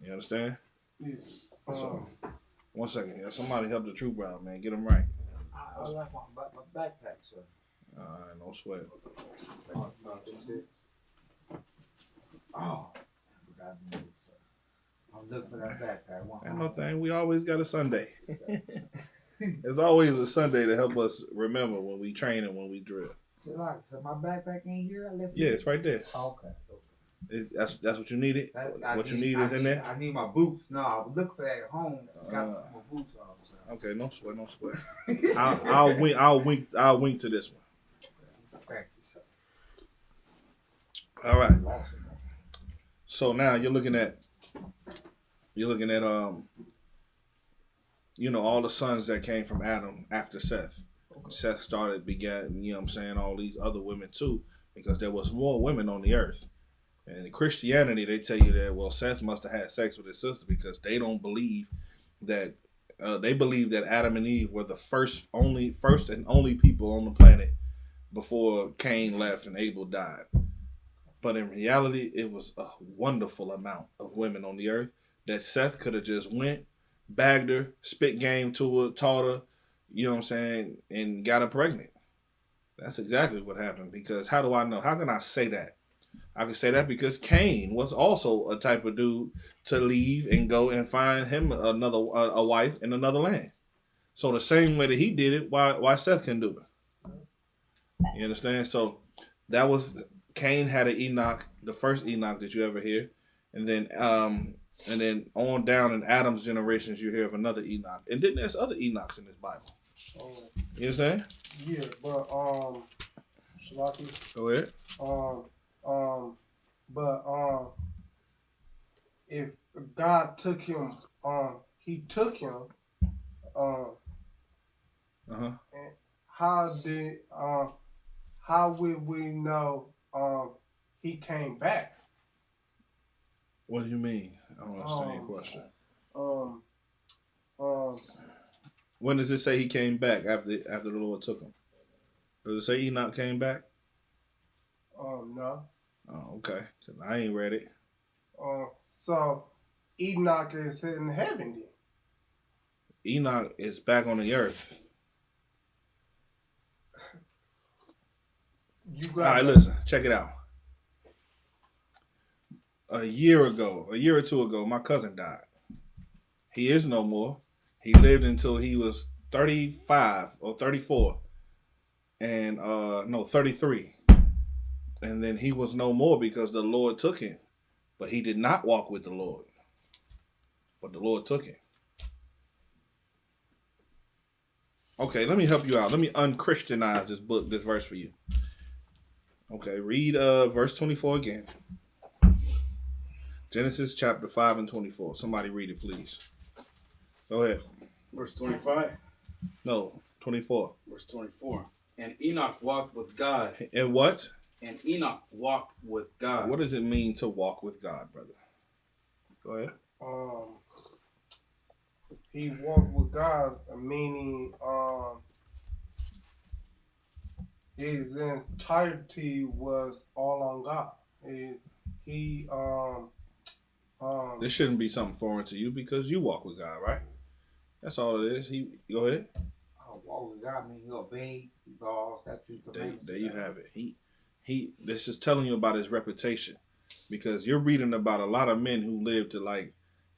You understand? Yeah. So, 1 second. Yeah, somebody help the trooper out, man. Get him right. I like my backpack, sir. All right, no sweat. Oh, no, that's it. Oh, I forgot to move, sir. I was looking for that backpack. Ain't no thing. We always got a Sunday. There's always a Sunday to help us remember when we train and when we drill. So my backpack ain't here. I left it. Yeah, it's right there. Oh, okay. That's what you needed. What you need is in there. I need my boots. No, I was looking for that at home. I got my boots on. So. Okay, no sweat, no sweat. I'll wink to this one. Thank you, sir. All right. So now you're looking at all the sons that came from Adam after Seth. Okay. Seth started begetting, all these other women too, because there was more women on the earth. And in Christianity, they tell you that, well, Seth must have had sex with his sister because they don't believe that, they believe that Adam and Eve were the first and only people on the planet before Cain left and Abel died. But in reality, it was a wonderful amount of women on the earth that Seth could have just went, bagged her, spit game to her, taught her, you know what I'm saying, and got her pregnant. That's exactly what happened. Because how do I know? How can I say that? I can say that because Cain was also a type of dude to leave and go and find him a wife in another land. So the same way that he did it, why Seth can do it? You understand? So that was Cain had an Enoch, the first Enoch that you ever hear, and then on down in Adam's generations you hear of another Enoch, and then there's other Enochs in this Bible. You understand? Yeah, but Shalaki. Go ahead. But if God took him, he took him. And how would we know he came back? What do you mean? I don't understand your question. When does it say he came back after the Lord took him? Does it say Enoch came back? No. Oh, okay. So I ain't read it. So Enoch is in heaven then. Enoch is back on the earth. All right, listen. Check it out. A year or two ago, my cousin died. He is no more. He lived until he was 35 or 34. And 33. And then he was no more because the Lord took him. But he did not walk with the Lord. But the Lord took him. Okay, let me help you out. Let me unchristianize this verse for you. Okay, read verse 24 again. Genesis chapter 5 and 24. Somebody read it, please. Go ahead. Verse 25? No, 24. Verse 24. And Enoch walked with God. And what? And Enoch walked with God. What does it mean to walk with God, brother? Go ahead. He walked with God, meaning his entirety was all on God. This shouldn't be something foreign to you because you walk with God, right? That's all it is. Go ahead. Walk with God means he obeyed all statutes, commandments. There you have it. This is telling you about his reputation, because you're reading about a lot of men who lived to like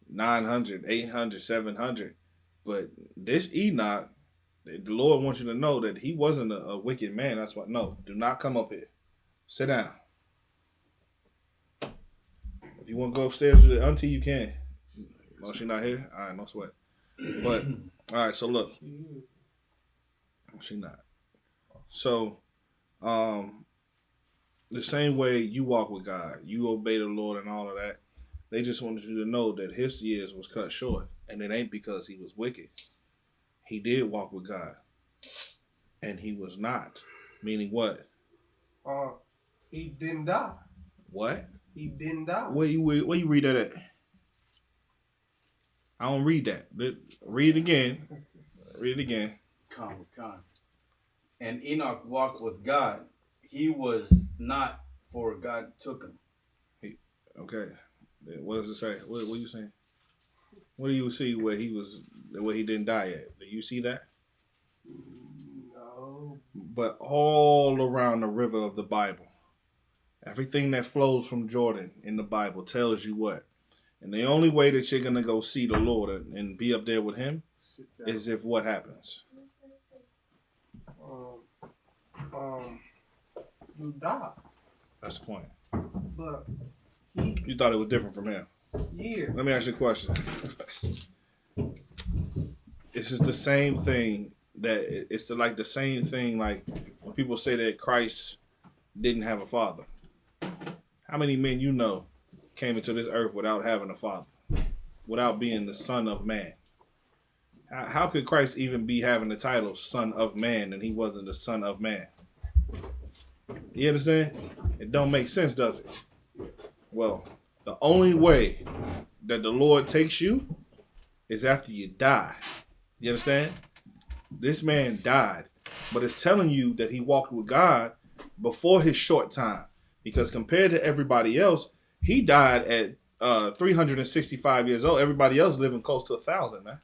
900, 800, 700. But this Enoch, the Lord wants you to know that he wasn't a wicked man. That's why. No, do not come up here. Sit down. If you want to go upstairs with the auntie, you can. Oh, she not here? All right, no sweat. But, all right, so look. She not. So, the same way you walk with God, you obey the Lord and all of that, they just wanted you to know that his years was cut short. And it ain't because he was wicked. He did walk with God. And he was not. Meaning what? He didn't die. What? He didn't die. Where you read that at? I don't read that. Read it again. Read it again. Come. And Enoch walked with God. He was not, for God took him. Okay. What does it say? What are you saying? What do you see where he didn't die yet? Do you see that? No. But all around the river of the Bible, everything that flows from Jordan in the Bible tells you what? And the only way that you're going to go see the Lord and be up there with him is if what happens? You die. That's the point. But you thought it was different from him. Yeah. Let me ask you a question. This is the same thing the same thing like when people say that Christ didn't have a father. How many men you know came into this earth without having a father, without being the Son of Man? How could Christ even be having the title Son of Man and he wasn't the Son of Man? You understand? It don't make sense, does it? Well, the only way that the Lord takes you is after you die. You understand? This man died. but it's telling you that he walked with God before his short time. Because compared to everybody else, he died at 365 years old. Everybody else living close to 1,000, man.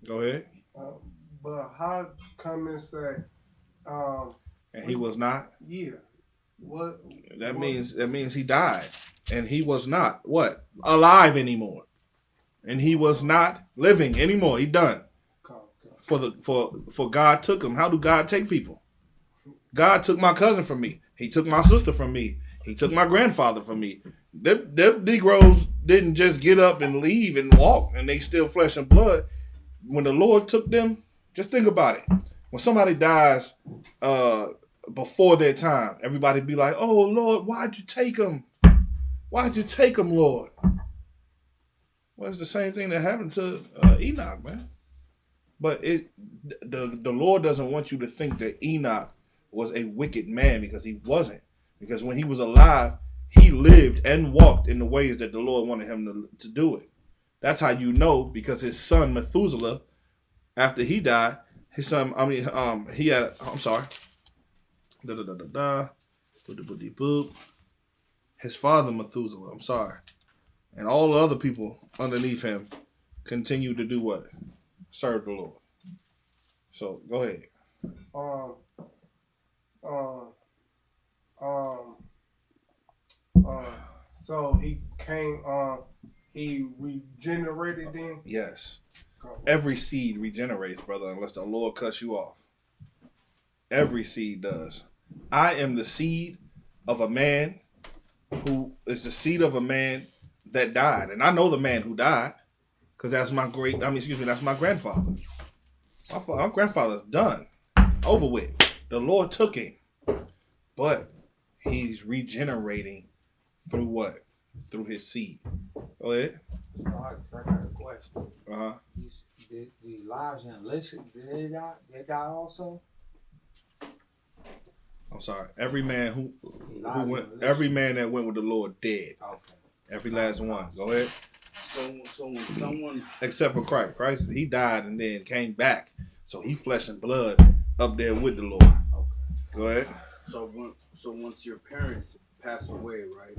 Go ahead. But how come and say, and he was not? Yeah. What? That means he died, and he was not what alive anymore, and he was not living anymore. He done. For God took him. How do God take people? God took my cousin from me. He took my sister from me. He took my grandfather from me. Them Negroes didn't just get up and leave and walk, and they still flesh and blood. When the Lord took them, just think about it. When somebody dies before their time, everybody be like, "Oh Lord, why'd you take them? Why'd you take them, Lord?" Well, it's the same thing that happened to Enoch, man. But the Lord doesn't want you to think that Enoch was a wicked man, because he wasn't. Because when he was alive, he lived and walked in the ways that the Lord wanted him to do it. That's how you know, because his son Methuselah, after he died, his son, he had, I'm sorry, his father Methuselah, I'm sorry, and all the other people underneath him continued to do what? Serve the Lord. So go ahead. So he came. He regenerated then. Yes. Every seed regenerates, brother, unless the Lord cuts you off. Every seed does. I am the seed of a man who is the seed of a man that died, and I know the man who died, because that's my that's my grandfather. My grandfather's done, over with. The Lord took him, but he's regenerating through what? Through his seed. Go ahead. I got a question. Did Elijah and Elisha, did they die also? I'm sorry. Every man who went, every man that went with the Lord dead. Okay. Every last one. Go ahead. So when someone, except for Christ. Christ, he died and then came back. So he flesh and blood up there with the Lord. Okay. Go ahead. So once your parents pass away, right?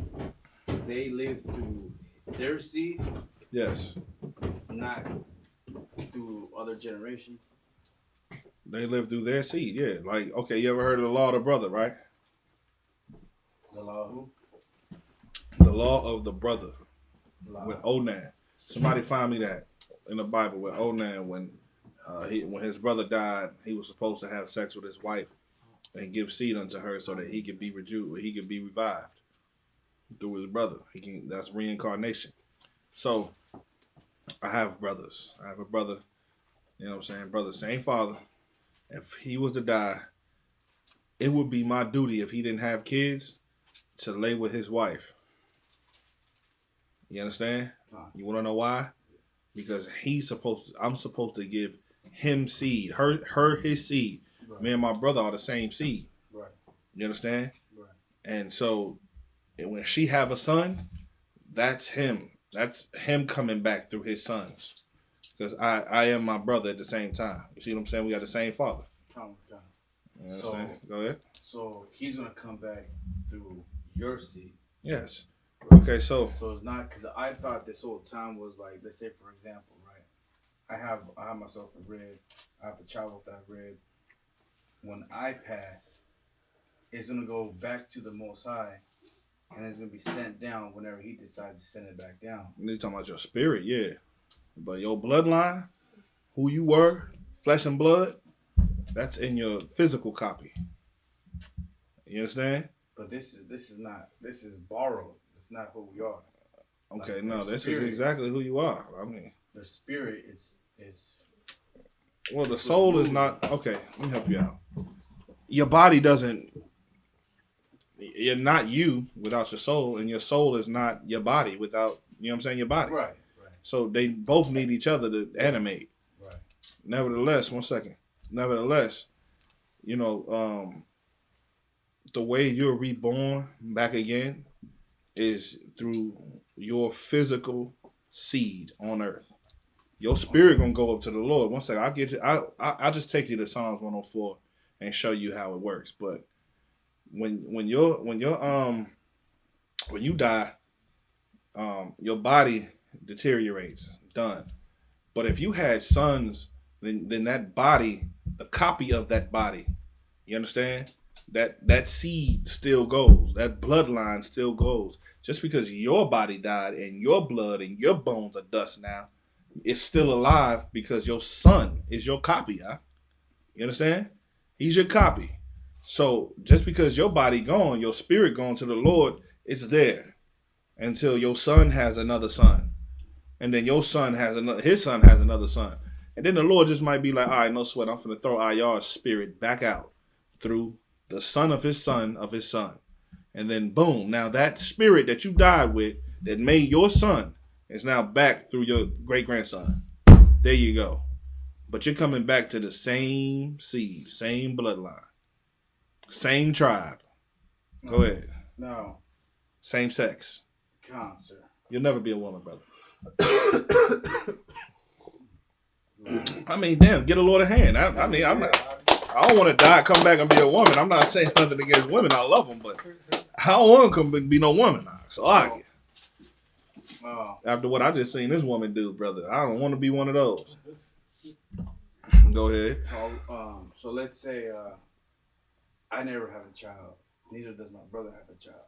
They live through their seed. Yes. Not through other generations. They live through their seed, yeah. Like, okay, you ever heard of the law of the brother, right? The law of who? The law of the brother. With Onan. Somebody find me that in the Bible with Onan, when his brother died, he was supposed to have sex with his wife and give seed unto her so that he could be revived through his brother. That's reincarnation. So I have brothers. I have a brother, you know what I'm saying? Brother, same father. If he was to die, it would be my duty, if he didn't have kids, to lay with his wife. You understand? You want to know why? Because I'm supposed to give him seed, his seed. Right. Me and my brother are the same seed. Right. You understand? Right. And so when she have a son, that's him. That's him coming back through his sons. Because I am my brother at the same time. You see what I'm saying? We got the same father. You understand? Go ahead. So he's going to come back through your seed. Yes. Okay, so it's not, because I thought this whole time was like, let's say for example, right? I have myself a rib. I have a child with that rib. When I pass, it's going to go back to the Most High, and it's going to be sent down whenever he decides to send it back down. You're talking about your spirit, yeah. But your bloodline, who you were, flesh and blood, that's in your physical copy. You understand? But this is borrowed. It's not who we are. Okay, like, no, this is exactly who you are. I mean, the spirit is. Well, the soul is not. Okay, let me help you out. Your body doesn't. You're not you without your soul, and your soul is not your body without. You know what I'm saying? Your body. Right. So they both need each other to animate. Right. Nevertheless, you know, the way you're reborn back again is through your physical seed on earth. your spirit gonna go up to the Lord. One second, I'll get you. I'll just take you to Psalms 104 and show you how it works. But when you die, your body deteriorates. Done. But if you had sons, then that body, the copy of that body, you understand? That seed still goes. That bloodline still goes. Just because your body died and your blood and your bones are dust now, it's still alive because your son is your copy. Huh? You understand? He's your copy. So just because your body gone, your spirit gone to the Lord, it's there until your son has another son. And then your son has another, his son has another son. And then the Lord just might be like, all right, no sweat. I'm going to throw Ayar's spirit back out through the son of his son of his son. And then boom. Now that spirit that you died with that made your son is now back through your great grandson. There you go. But you're coming back to the same seed, same bloodline, same tribe. Go ahead. No. Same sex. Cancer. You'll never be a woman, brother. I mean, damn, get a Lord a hand. I don't want to die, come back and be a woman. I'm not saying nothing against women. I love them, but I don't want to come and be no woman. So after what I just seen this woman do, brother, I don't want to be one of those. Go ahead. So let's say I never have a child. Neither does my brother have a child.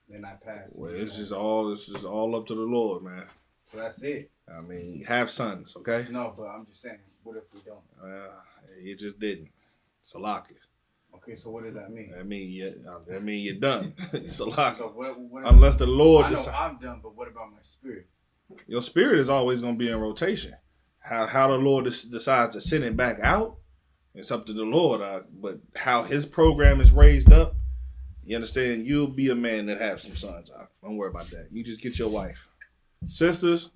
Then I pass. Well, it's just all up to the Lord, man. So that's it. I mean, have sons, okay? No, but I'm just saying, what if we don't? You just didn't. Salaka. Okay, so what does that mean? I mean, you're done. Salaka. So what unless the Lord I know I'm done, but what about my spirit? Your spirit is always going to be in rotation. How the Lord decides to send it back out, it's up to the Lord. But how his program is raised up, you understand? You'll be a man that have some sons. Don't worry about that. You just get your wife. Sisters,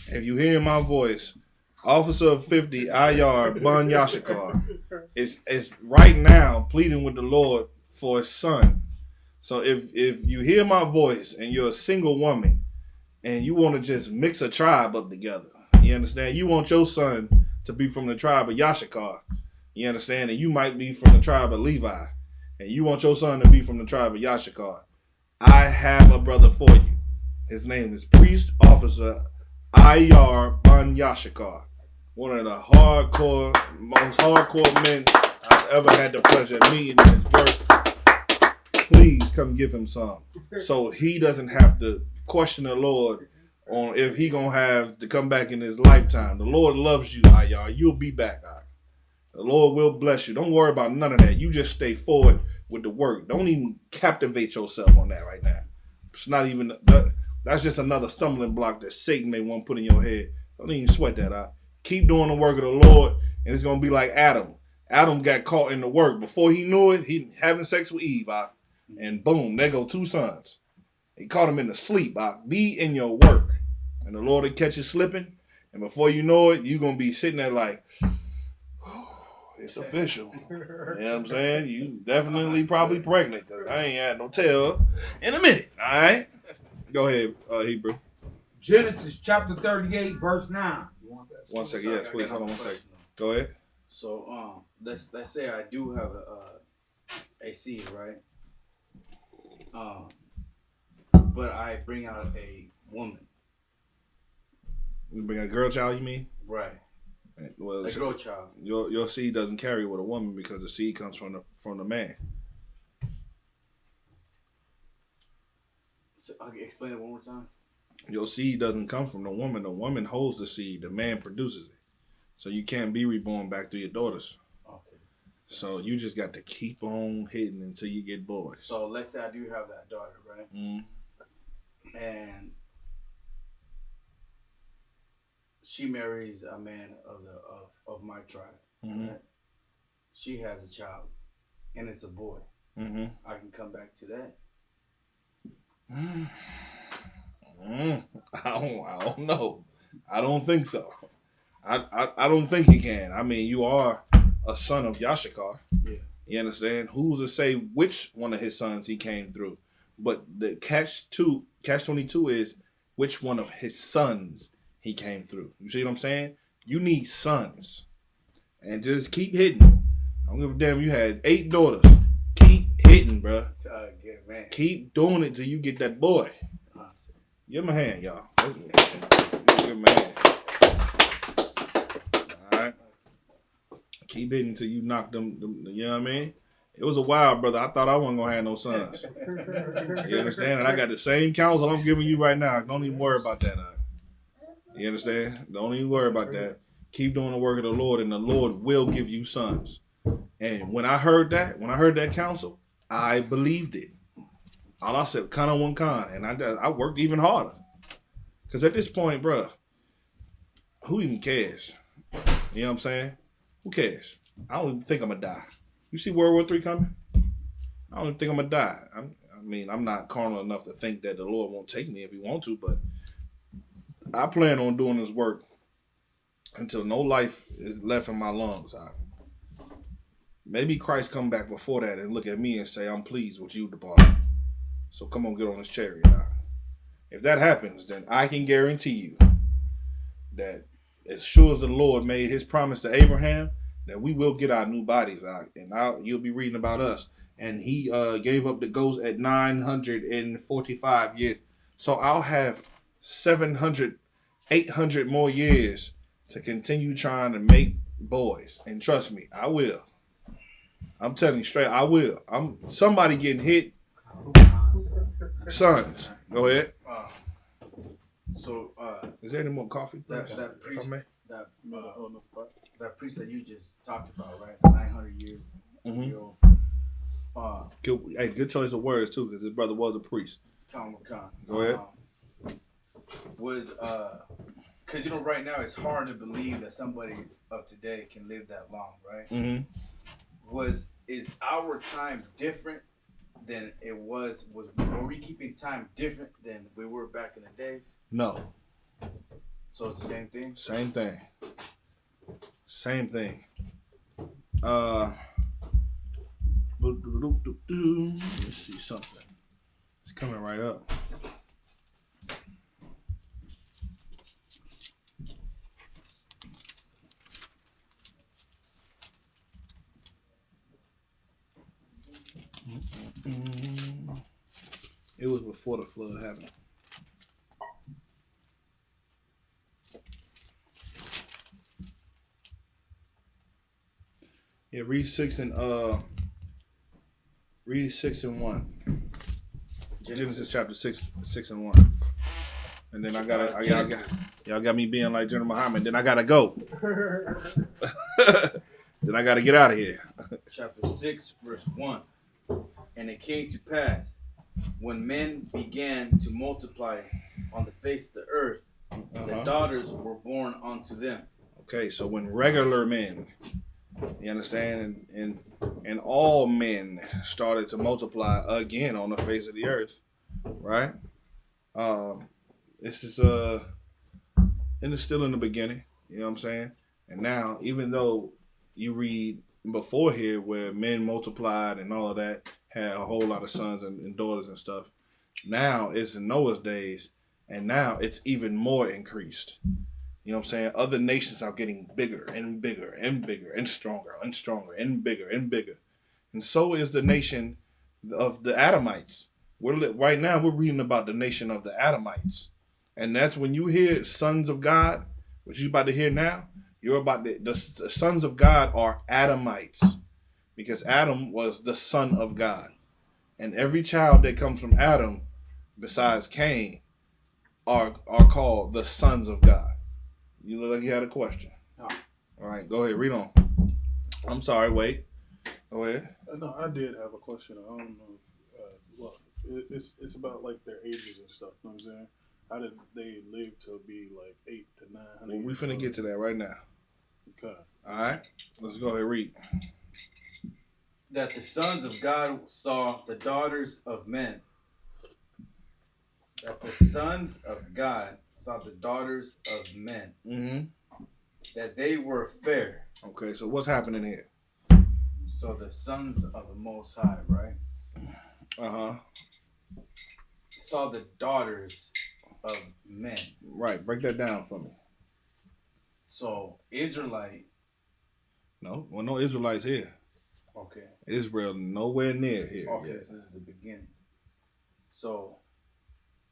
if you hear my voice, Officer of 50 Ayar Bun Yashikar is right now pleading with the Lord for his son. So if you hear my voice and you're a single woman and you want to just mix a tribe up together, you understand? You want your son to be from the tribe of Yashikar, you understand? And you might be from the tribe of Levi, and you want your son to be from the tribe of Yashikar. I have a brother for you. His name is Priest Officer Ayar Bun Yashikar. One of the most hardcore men I've ever had the pleasure of meeting in his work. Please come give him some. So he doesn't have to question the Lord on if he gonna have to come back in his lifetime. The Lord loves you, Ayar. You'll be back, Ayar. The Lord will bless you. Don't worry about none of that. You just stay forward with the work. Don't even captivate yourself on that right now. It's not even, that's just another stumbling block that Satan may want to put in your head. Don't even sweat that out. Keep doing the work of the Lord, and it's going to be like Adam. Adam got caught in the work. Before he knew it, he having sex with Eve, and boom, there go two sons. He caught him in the sleep. Be in your work, and the Lord will catch you slipping, and before you know it, you're going to be sitting there like, it's official. You know what I'm saying? You definitely probably pregnant, because I ain't had no tell in a minute. All right? Go ahead, Hebrew. Genesis chapter 38, verse 9. 1 second, yes, please. Hold on 1 second. Go ahead. So, let's say I do have a seed, right? But I bring out a woman. You bring a girl child, you mean? Right. Well, a girl child. Your seed doesn't carry with a woman because the seed comes from the man. So, explain it one more time. Your seed doesn't come from the woman. The woman holds the seed. The man produces it. So you can't be reborn back through your daughters. Okay. So you just got to keep on hitting until you get boys. So let's say I do have that daughter, right? Mm. And she marries a man of my tribe. Mm-hmm. Right? She has a child, and it's a boy. Mm-hmm. I can come back to that. I don't know. I don't think so. I don't think he can. I mean, you are a son of Yashikar. Yeah. You understand? Who's to say which one of his sons he came through? But the catch 22 is which one of his sons he came through. You see what I'm saying? You need sons. And just keep hitting. I don't give a damn you had 8 daughters. Keep hitting, bro. Keep doing it till you get that boy. Give him a hand, y'all. Give him a hand. All right. Keep hitting until you knock them, you know what I mean? It was a while, brother. I thought I wasn't going to have no sons. You understand? And I got the same counsel I'm giving you right now. Don't even worry about that. You understand? Don't even worry about that. Keep doing the work of the Lord, and the Lord will give you sons. And when I heard that counsel, I believed it. All I said, kind of one kind. And I worked even harder. Because at this point, bro, who even cares? You know what I'm saying? Who cares? I don't even think I'm going to die. You see World War III coming? I don't even think I'm going to die. I'm not carnal enough to think that the Lord won't take me if he wants to, but I plan on doing this work until no life is left in my lungs. Maybe Christ come back before that and look at me and say, I'm pleased with you, departed. So come on, get on this chariot now. If that happens, then I can guarantee you that as sure as the Lord made his promise to Abraham, that we will get our new bodies out. And you'll be reading about us. And he gave up the ghost at 945 years. So I'll have 700, 800 more years to continue trying to make boys. And trust me, I will. I'm telling you straight, I will. Somebody getting hit. Sons. Go ahead. Is there any more coffee? That priest that you just talked about, right? 900 years. Mm-hmm. Hey, good choice of words too, because his brother was a priest. Khan. Go ahead. Because right now it's hard to believe that somebody of today can live that long, right? Mm-hmm. Is our time different than it was? Were we keeping time different than we were back in the days? No. So it's the same thing? Same thing. Let's see something. It's coming right up. It was before the flood happened. Yeah, read 6 and 1. Genesis chapter 6 and 1. And then y'all got me being like General Muhammad. Then I gotta go. Then I gotta get out of here. Chapter 6, verse 1. And it came to pass, when men began to multiply on the face of the earth, the daughters were born unto them. Okay, so when regular men, you understand, and all men started to multiply again on the face of the earth, right? This is and it's still in the beginning, you know what I'm saying? And now, even though you read before here where men multiplied and all of that, had a whole lot of sons and daughters and stuff, now it's in Noah's days, and now it's even more increased. You know what I'm saying? Other nations are getting bigger and bigger and bigger and stronger and stronger and bigger and bigger. And so is the nation of the Adamites. Right now we're reading about the nation of the Adamites. And that's when you hear sons of God, which you're about to hear now, you're about the sons of God are Adamites. Because Adam was the son of God. And every child that comes from Adam, besides Cain, are called the sons of God. You look like you had a question. No. All right, go ahead. Read on. I'm sorry, wait. Go ahead. No, I did have a question. I don't know. It's about like their ages and stuff. You know what I'm saying? How did they live to be like 800 to 900? Well, we finna get to that right now. Okay. All right. Let's go ahead. Read. That the sons of God saw the daughters of men. That the sons of God saw the daughters of men. Mm-hmm. That they were fair. Okay, so what's happening here? So the sons of the Most High, right? Uh-huh. Saw the daughters of men. Right. Break that down for me. So Israelite. No, well, no Israelites here. Okay. Israel nowhere near here. Okay, yet. this is the beginning. So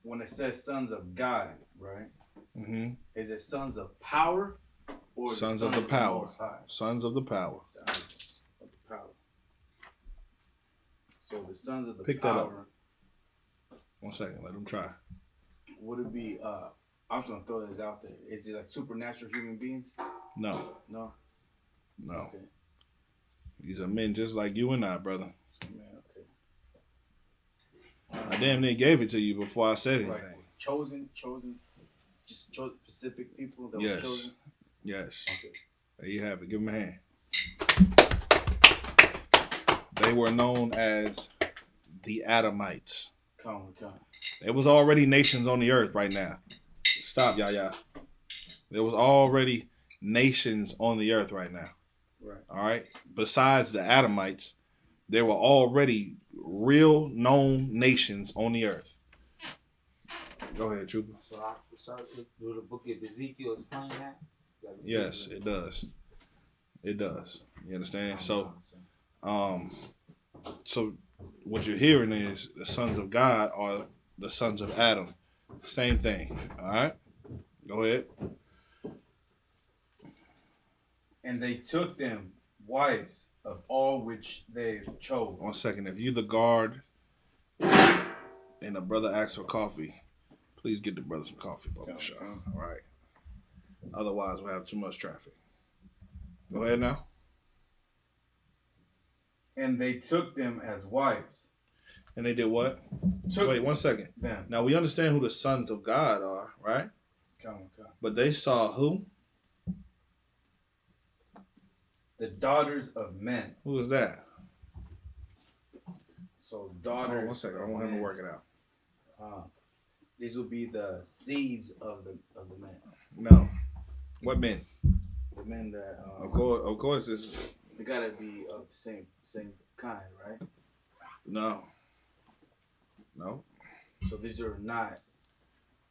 when it says sons of God, right? Mm-hmm. Is it sons of power or Sons of the power? Sons of the power. Sons of the power. So the sons of the Pick power. that up. 1 second, let them try. Would it be? I'm just gonna throw this out there. Is it like supernatural human beings? No. No. No. Okay. These are men just like you and I, brother. Man, okay. I damn near gave it to you before I said anything. Like chosen, just specific people that were chosen. Yes. Okay. There you have it. Give them a hand. They were known as the Adamites. Come. There was already nations on the earth right now. Stop, Yaya. There was already nations on the earth right now. Right. All right. Besides the Adamites, there were already real known nations on the earth. Go ahead, Trooper. So do the book of Ezekiel explain that? Yes, it does. It does. You understand? So what you're hearing is the sons of God are the sons of Adam. Same thing. All right? Go ahead. And they took them wives of all which they chose. 1 second. If you the guard and a brother asks for coffee, please get the brother some coffee, Bubba Shaw. All right. Otherwise, we'll have too much traffic. Go ahead now. And they took them as wives. And they did what? Wait 1 second. Them. Now, we understand who the sons of God are, right? Come. But they saw who? The daughters of men. Who is that? So daughters. 1 second. I want him to work it out. These will be the seeds of the men. No. What men? The men that. Of course, it's. They gotta be of the same kind, right? No. So these are not.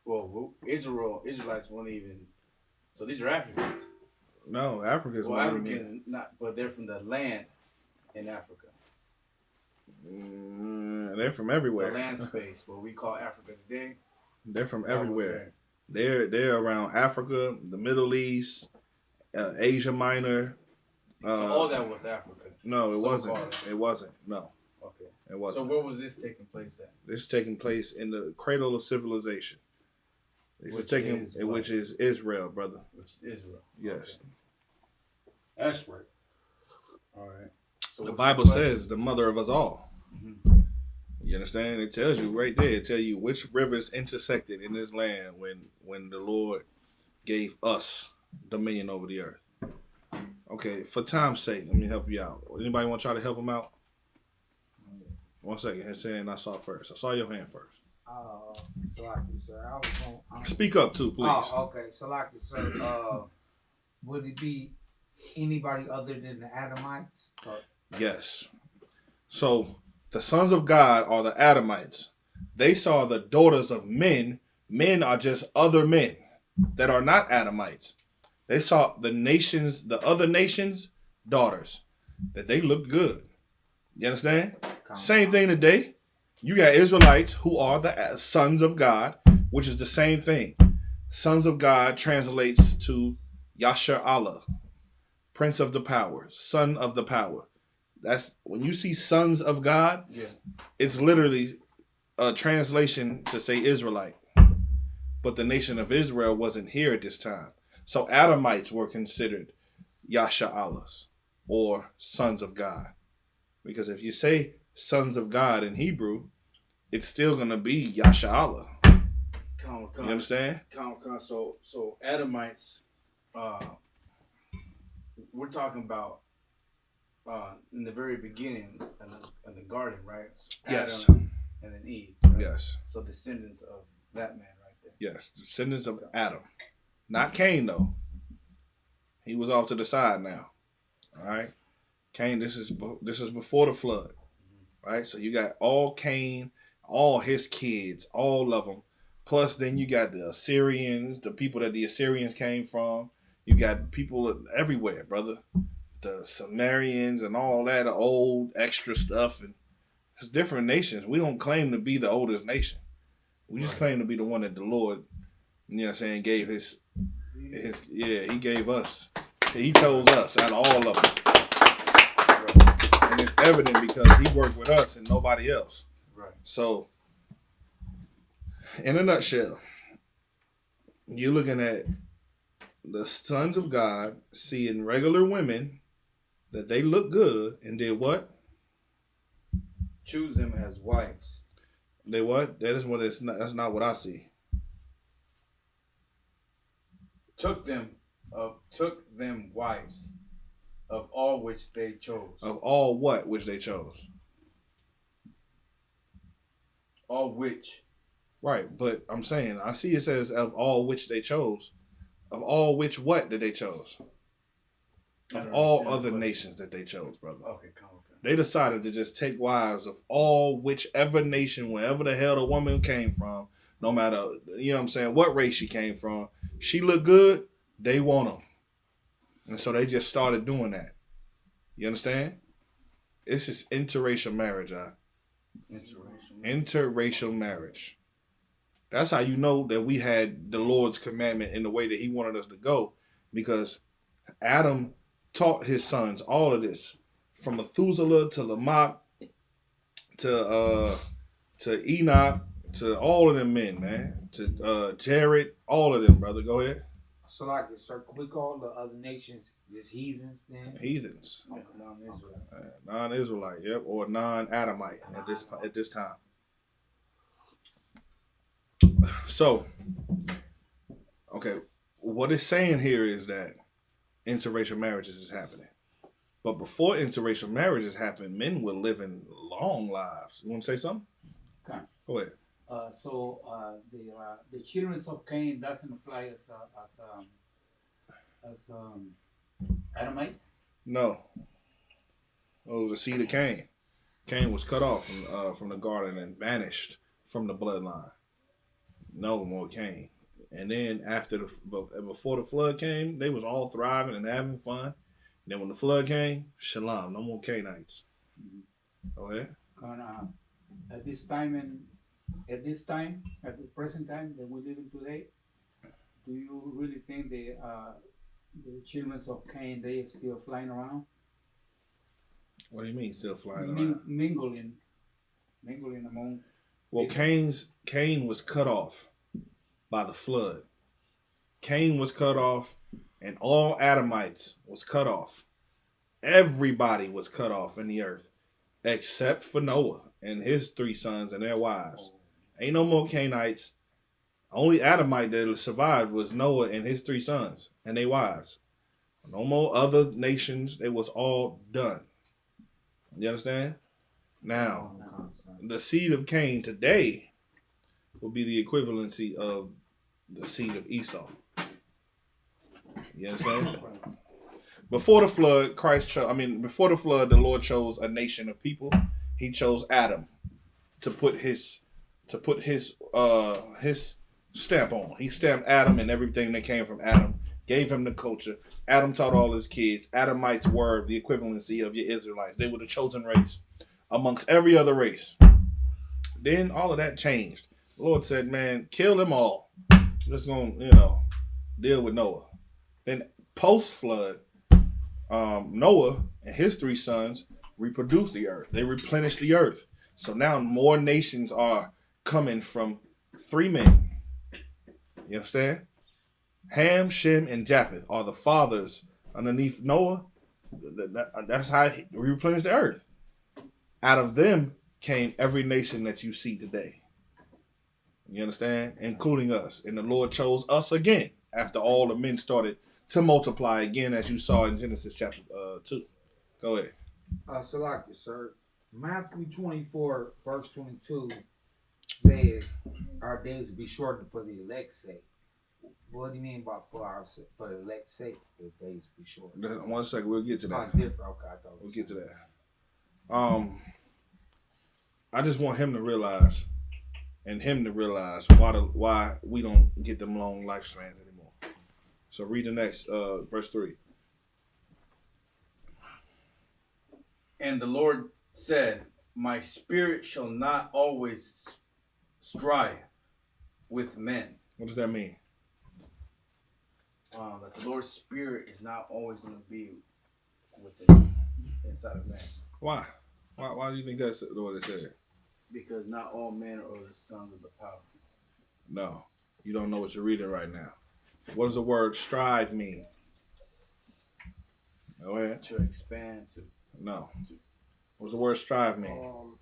Well, Israelites won't even. So these are Africans. No, Africans. Well, Africans not, but they're from the land in Africa. They're from everywhere. The land space, what we call Africa today. They're from everywhere. They're around Africa, the Middle East, Asia Minor. So all that was Africa. No, it wasn't. It wasn't. No. Okay. It wasn't. So where was this taking place at? This is taking place in the cradle of civilization. Which is Israel, brother. Which is Israel. Yes. Okay. That's right. All right. So the Bible says the mother of us all. Mm-hmm. You understand? It tells you right there. It tells you which rivers intersected in this land when the Lord gave us dominion over the earth. Okay, for time's sake, let me help you out. Anybody want to try to help him out? 1 second. His hand I saw first. I saw your hand first. Salaki, sir. I was going. Speak up too, please. Oh, okay. Salaki, sir. Would it be anybody other than the Adamites? Yes. So the sons of God are the Adamites. They saw the daughters of men. Men are just other men that are not Adamites. They saw the other nations' daughters, that they looked good. You understand? Same thing today. You got Israelites who are the sons of God, which is the same thing. Sons of God translates to Yasher Allah, Prince of the Power, Son of the Power. That's when you see sons of God, it's literally a translation to say Israelite. But the nation of Israel wasn't here at this time. So Adamites were considered Yasha Allahs or sons of God. Because if you say sons of God in Hebrew, it's still going to be Yasha Allah. You understand? So Adamites, we're talking about in the very beginning in the garden, right? So Yes. Adam and then Eve. Right? Yes. So descendants of that man right there. Yes, descendants of Adam. Not Cain, though. He was off to the side now. All right? Cain, this is before the flood. Right? So you got all Cain, all his kids, all of them Plus, then you got the Assyrians, the people that the Assyrians came from. You got people everywhere, brother. The Sumerians and all that old extra stuff. And it's different nations. We don't claim to be the oldest nation. We just claim to be the one that the Lord, you know what I'm saying, gave he gave us. He chose us out of all of them. And it's evident because he worked with us and nobody else. Right. So, in a nutshell, you're looking at the sons of God seeing regular women that they look good and did what? Choose them as wives. They what? That is what it's not. That's not what I see. Took them wives of all which they chose. Of all what which they chose. All which. Right, but I'm saying I see it says of all which they chose. Of all which what did they chose? Of all other nations that they chose, brother. Okay. They decided to just take wives of all whichever nation, wherever the hell the woman came from, no matter, you know what I'm saying, what race she came from. She looked good, they want them. And so they just started doing that. You understand? This is interracial marriage, Interracial marriage. That's how you know that we had the Lord's commandment in the way that he wanted us to go. Because Adam taught his sons all of this. From Methuselah to Lamech to Enoch to all of them men, man. To Jared, all of them, brother. Go ahead. So like, sir, can we call the other nations just heathens then? Heathens. Okay, non-Israelite. Non-Israelite, yep, or non-Adamite at this time. So, okay, what it's saying here is that interracial marriages is happening. But before interracial marriages happened, men were living long lives. You want to say something? Okay. Go ahead. The children of Cain doesn't apply as Adamites. No. It was the seed of Cain. Cain was cut off from the garden and banished from the bloodline. No more Cain. And then before the flood came, they was all thriving and having fun. And then when the flood came, shalom, no more Canaanites. Go ahead. At the present time that we live in today, do you really think the children of Cain, they are still flying around? What do you mean still flying around? Mingling among. Well, Cain was cut off by the flood. Cain was cut off, and all Adamites was cut off. Everybody was cut off in the earth, except for Noah and his 3 sons and their wives. Ain't no more Canaanites. Only Adamite that survived was Noah and his 3 sons and their wives. No more other nations. It was all done. You understand? Now, the seed of Cain today will be the equivalency of the seed of Esau. You understand? Before the flood, before the flood, the Lord chose a nation of people. He chose Adam to put his stamp on. He stamped Adam and everything that came from Adam, gave him the culture. Adam taught all his kids. Adamites were the equivalency of your Israelites. They were the chosen race amongst every other race. Then all of that changed. The Lord said, man, kill them all. I'm just going to, deal with Noah. Then post-flood, Noah and his 3 sons reproduced the earth. They replenished the earth. So now more nations are coming from 3 men. You understand? Ham, Shem, and Japheth are the fathers underneath Noah. That's how he replenished the earth. Out of them came every nation that you see today. You understand? Including us. And the Lord chose us again after all the men started to multiply again, as you saw in Genesis chapter 2. Go ahead. Salaki, sir. Matthew 24, verse 22 says, our days will be shortened for the elect's sake. What do you mean by for the elect's sake, the days will be shortened? 1 second, we'll get to that. Oh, it's different. Okay, I thought we'll get to that. I just want him to realize and him to realize why we don't get them long lifespans anymore. So read the next verse 3. And the Lord said, my spirit shall not always strive with men. What does that mean? That the Lord's spirit is not always going to be within inside of man. Why? Why do you think that's what it said? Because not all men are the sons of the power. No, you don't know what you're reading right now. What does the word strive mean? Go ahead. To expand, to... No. What does the word strive mean?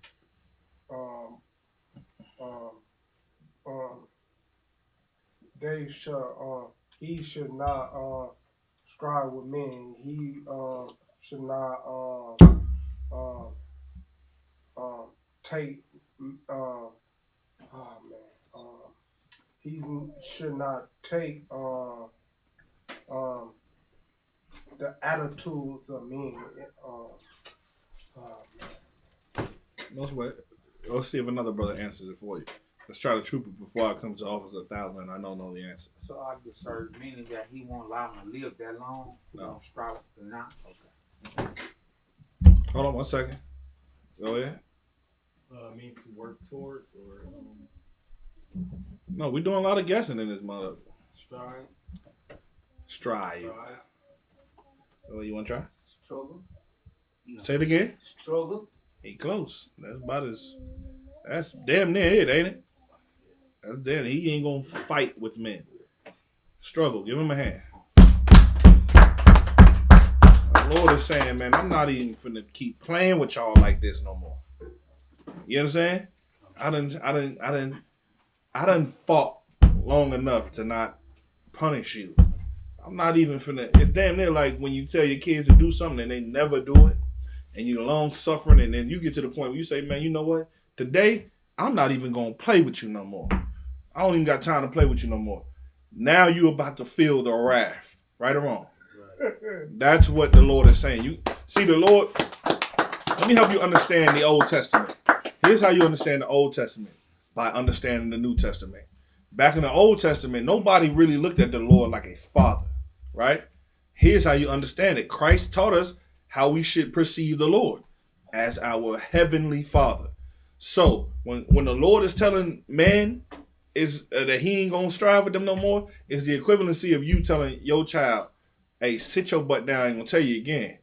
They shall, he should not strive with men. He should not take, he should not take the attitudes of men. No sweat. Let's see if another brother answers it for you. Let's try to troop it before I come to office 1,000 and I don't know the answer. So I discern meaning that he won't allow him to live that long. He No. won't strive to not. Okay. Hold on 1 second. Go ahead. Means to work towards or No, we're doing a lot of guessing in this mother. strive. Strive. Oh, you want to try? Struggle. No. Say it again. Struggle. He close. That's damn near it, ain't it? That's damn. He ain't gonna fight with men. Struggle. Give him a hand. The Lord is saying, man, I'm not even finna keep playing with y'all like this no more. You understand? I done fought long enough to not punish you. I'm not even finna. It's damn near like when you tell your kids to do something and they never do it, and you're long suffering, and then you get to the point where you say, man, you know what? Today, I'm not even gonna play with you no more. I don't even got time to play with you no more. Now you about to feel the wrath. Right or wrong? Right. That's what the Lord is saying. You see the Lord. Let me help you understand the Old Testament. Here's how you understand the Old Testament, by understanding the New Testament. Back in the Old Testament, nobody really looked at the Lord like a father, right? Here's how you understand it. Christ taught us how we should perceive the Lord as our heavenly Father. So when the Lord is telling man is that he ain't gonna strive with them no more, is the equivalency of you telling your child, hey, sit your butt down, I ain't gonna tell you again.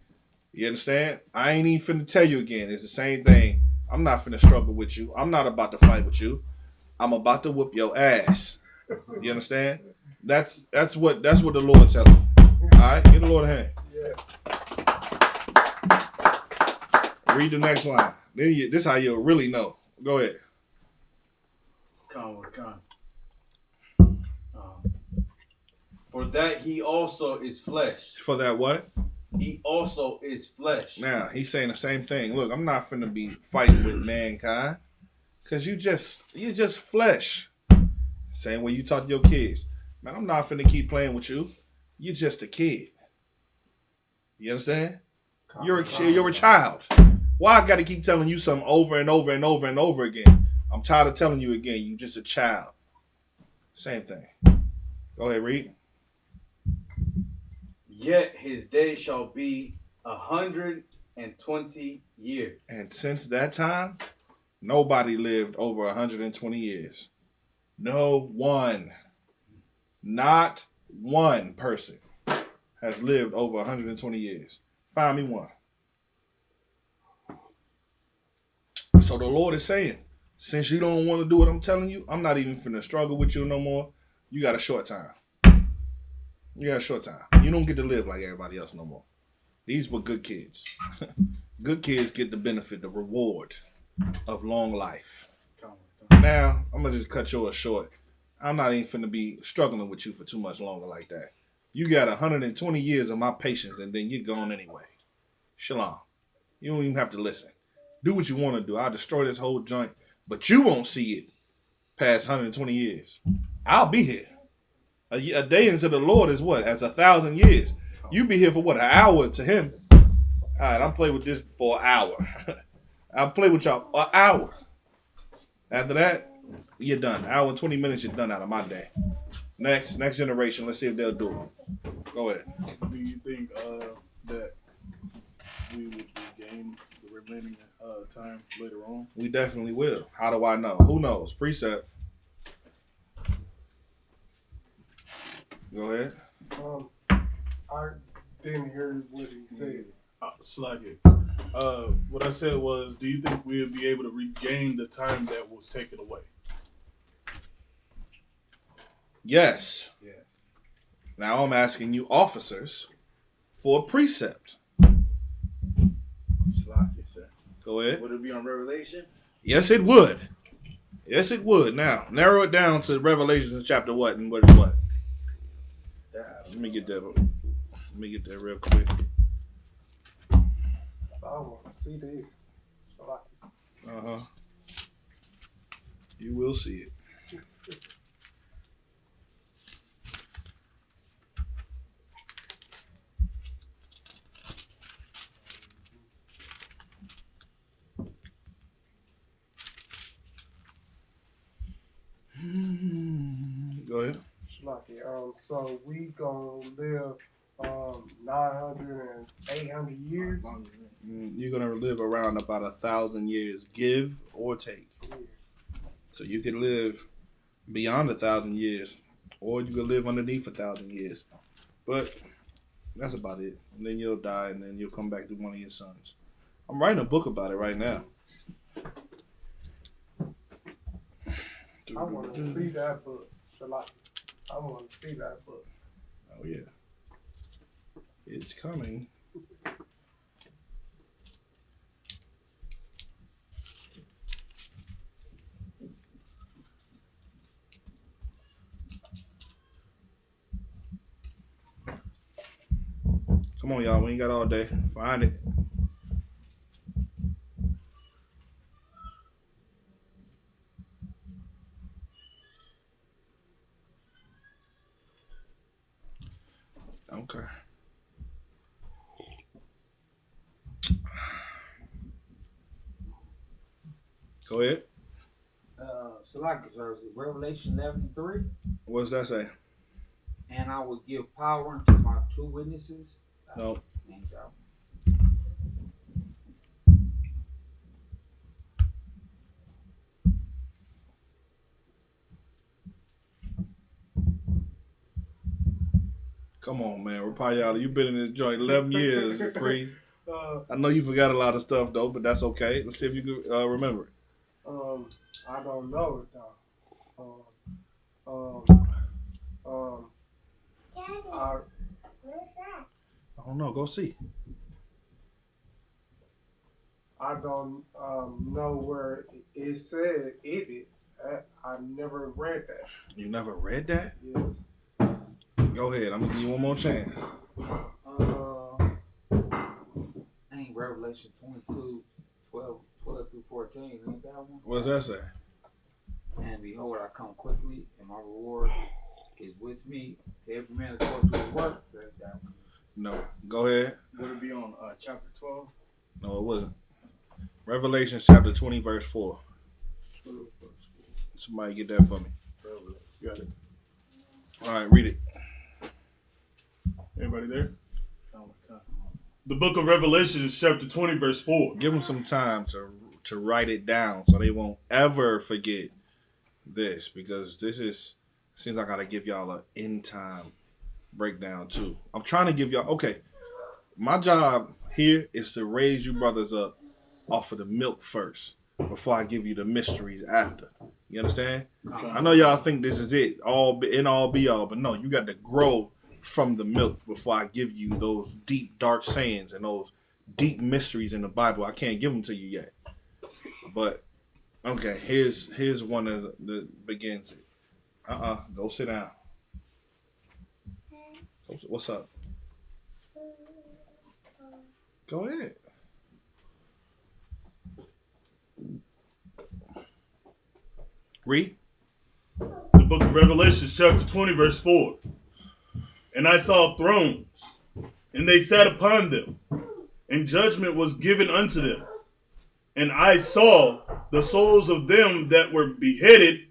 You understand? I ain't even finna tell you again. It's the same thing. I'm not finna struggle with you. I'm not about to fight with you. I'm about to whoop your ass. You understand? That's what the Lord telling me. All right, give the Lord a hand. Yes. Read the next line. This is how you'll really know. Go ahead. For that he also is flesh. For that what? He also is flesh. Now, he's saying the same thing. Look, I'm not finna be fighting with mankind. Cause you just flesh. Same way you talk to your kids. Man, I'm not finna keep playing with you. You're just a kid. You understand? You're a child. Why I gotta keep telling you something over and over and over and over again? I'm tired of telling you again. You just a child. Same thing. Go ahead, read. Yet his day shall be 120 years. And since that time, nobody lived over 120 years. No one. Not one person has lived over 120 years. Find me one. So the Lord is saying, since you don't want to do what I'm telling you, I'm not even finna struggle with you no more. You got a short time. You got a short time. You don't get to live like everybody else no more. These were good kids. Good kids get the benefit, the reward of long life. Now, I'm going to just cut yours short. I'm not even finna be struggling with you for too much longer like that. You got 120 years of my patience and then you're gone anyway. Shalom. You don't even have to listen. Do what you want to do. I'll destroy this whole joint, but you won't see it past 120 years. I'll be here. A day into the Lord is what? As 1,000 years. You be here for what? An hour to him. All right, I'll play with this for an hour. I'll play with y'all an hour. After that, You're done. Hour and 20 minutes, you're done out of my day. Next generation, let's see if they'll do it. Go ahead. Do you think that we would regain the remaining time later on? We definitely will. How do I know? Who knows? Precept. Go ahead. I didn't hear what he said. Slag it. What I said was, do you think we'll be able to regain the time that was taken away? Yes. Yes. Now I'm asking you officers for a precept. Slag it, sir. Go ahead. Would it be on Revelation? Yes, it would. Yes, it would. Now, narrow it down to Revelations chapter what and what is what. Let me get that. Let me get that real quick. I want to see this. You will see it. Go ahead. So we gonna live 900 and 800 years. You're gonna live around about 1,000 years, give or take. So you can live beyond 1,000 years, or you can live underneath 1,000 years. But that's about it. And then you'll die, and then you'll come back to one of your sons. I'm writing a book about it right now. I want to see that book. I want to see that book. Oh yeah, it's coming. Come on, y'all. We ain't got all day. Find it. Okay. Go ahead. Salaki, sir, is it Revelation 11:3? What does that say? And I will give power unto my two witnesses. No. Names out. Come on, man. Rapayala, you've been in this joint 11 years, priest. I know you forgot a lot of stuff, though, but that's okay. Let's see if you can remember it. I don't know it, though. Daddy, where's that? I don't know. Go see. I don't know where it said it. I never read that. You never read that? Yes. Go ahead. I'm going to give you one more chance. Ain't Revelation 22, 12 through 14. Ain't that one? What does that say? And behold, I come quickly, and my reward is with me. To every man according to his work. That one. No. Go ahead. Would it be on chapter 12? No, it wasn't. Revelation chapter 20, verse 4. Somebody get that for me. Got it. All right, read it. Everybody there? The book of Revelation is chapter 20, verse 4. Give them some time to write it down so they won't ever forget this, because this seems like I gotta give y'all an end time breakdown too. I'm trying to give y'all, okay, my job here is to raise you brothers up off of the milk first before I give you the mysteries after. You understand? I know y'all think this is it, all be all, but no, you got to grow from the milk before I give you those deep, dark sayings and those deep mysteries in the Bible. I can't give them to you yet. But, okay, here's one that begins it. Go sit down. What's up? Go ahead. Read. The book of Revelation, chapter 20, verse 4. And I saw thrones, and they sat upon them, and judgment was given unto them. And I saw the souls of them that were beheaded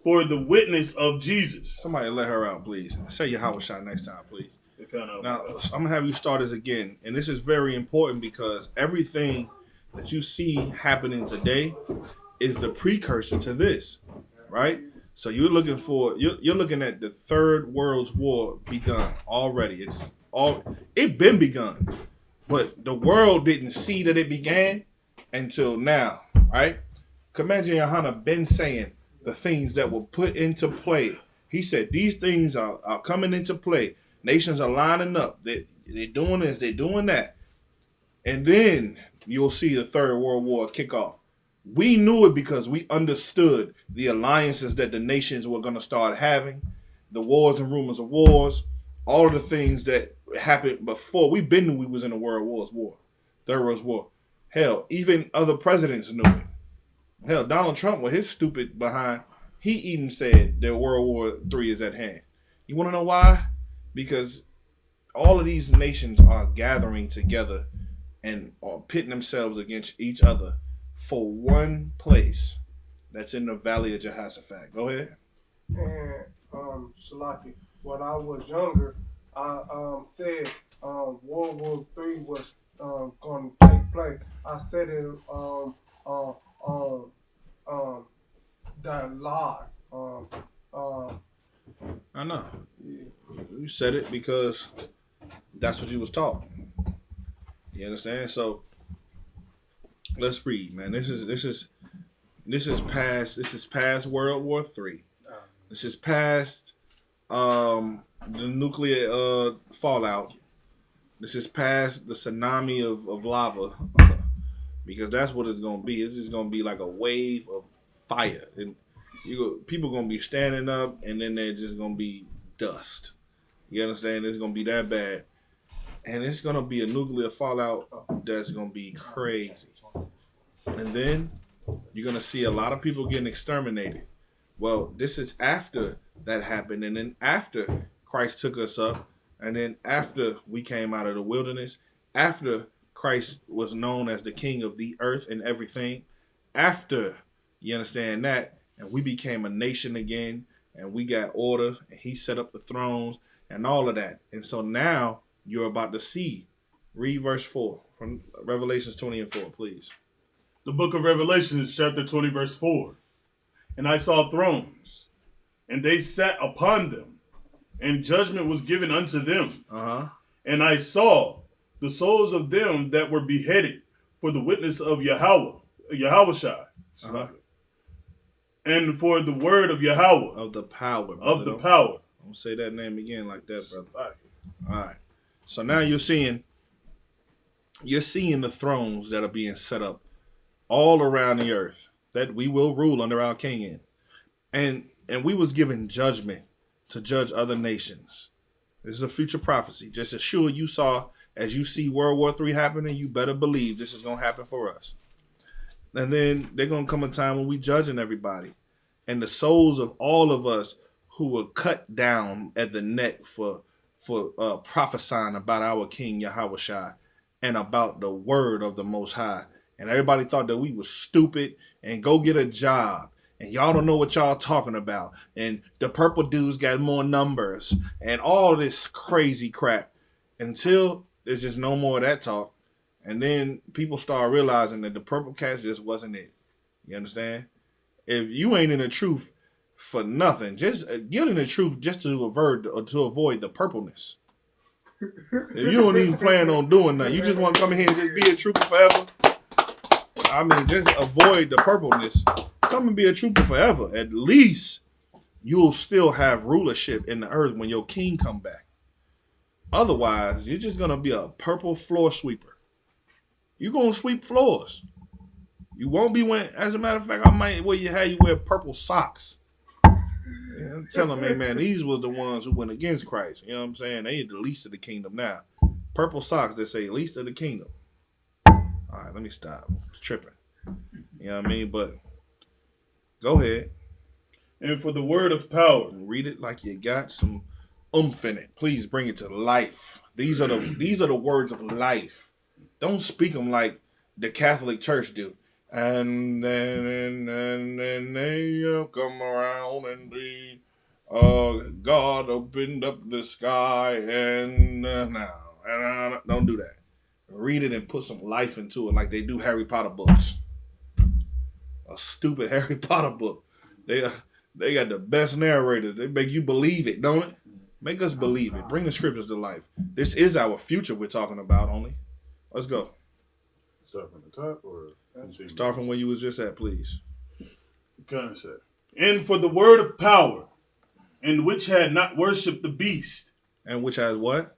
for the witness of Jesus. Somebody let her out, please. Say your house shot next time, please. Now, I'm going to have you start this again. And this is very important because everything that you see happening today is the precursor to this, right? So you're looking at the Third World War begun already. It been begun, but the world didn't see that it began until now, right? Commander Yohana been saying the things that were put into play. He said these things are coming into play. Nations are lining up. They're doing this, they're doing that. And then you'll see the Third World War kick off. We knew it because we understood the alliances that the nations were going to start having, the wars and rumors of wars, all of the things that happened before. We been knew we was in the Third World War. Hell, even other presidents knew it. Hell, Donald Trump, with his stupid behind, he even said that World War III is at hand. You want to know why? Because all of these nations are gathering together and are pitting themselves against each other for one place that's in the Valley of Jehoshaphat. Go ahead. And Shalaki, when I was younger, I said World War III was going to take place. I said it that live. I know. You said it because that's what you was taught. You understand? So let's read, man. This is past World War III. This is past the nuclear fallout. This is past the tsunami of lava. Because that's what it's gonna be. This is gonna be like a wave of fire. And people gonna be standing up and then they're just gonna be dust. You understand? It's gonna be that bad. And it's gonna be a nuclear fallout that's gonna be crazy. And then you're gonna see a lot of people getting exterminated. Well, this is after that happened, and then after Christ took us up, and then after we came out of the wilderness, after Christ was known as the king of the earth and everything, after, you understand that, and we became a nation again, and we got order, and he set up the thrones, and all of that. And so now you're about to see. Read verse 4 from Revelations 20 and 4, please. The book of Revelations, chapter 20, verse 4. And I saw thrones, and they sat upon them, and judgment was given unto them. And I saw the souls of them that were beheaded for the witness of Yahushua, and for the word of Yahweh. Of the power. Of the power. Don't say that name again like that, brother. All right. So now you're seeing the thrones that are being set up all around the earth that we will rule under our king in. And we was given judgment to judge other nations. This is a future prophecy. Just as sure you saw, as you see World War III happening, you better believe this is going to happen for us. And then there's going to come a time when we judging everybody. And the souls of all of us who were cut down at the neck for prophesying about our King Yahushua and about the word of the Most High. And everybody thought that we was stupid and go get a job. And y'all don't know what y'all talking about. And the purple dudes got more numbers and all this crazy crap until there's just no more of that talk. And then people start realizing that the purple cats just wasn't it. You understand? If you ain't in the truth for nothing, just get in the truth just to avoid the purpleness. If you don't even plan on doing nothing, you just want to come in here and just be a trooper forever. I mean, just avoid the purpleness. Come and be a trooper forever. At least you'll still have rulership in the earth when your king come back. Otherwise, you're just going to be a purple floor sweeper. You're going to sweep floors. You won't be wearing, as a matter of fact, I might have you wear purple socks. Yeah, I'm telling me, man, these was the ones who went against Christ. You know what I'm saying? They are the least of the kingdom now. Purple socks that say least of the kingdom. All right, let me stop. I'm tripping. You know what I mean? But go ahead. And for the word of power. Read it like you got some oomph in it. Please bring it to life. These are the words of life. Don't speak them like the Catholic Church do. and then they come around and be God opened up the sky and don't do that. Read it and put some life into it like they do Harry Potter books. A stupid Harry Potter book. They got the best narrators. They make you believe it, don't it? Make us believe it. Bring the scriptures to life. This is our future we're talking about only. Let's go. Start from the top or continue? Start from where you was just at, please. Concept. And for the word of power, and which had not worshipped the beast. And which has what?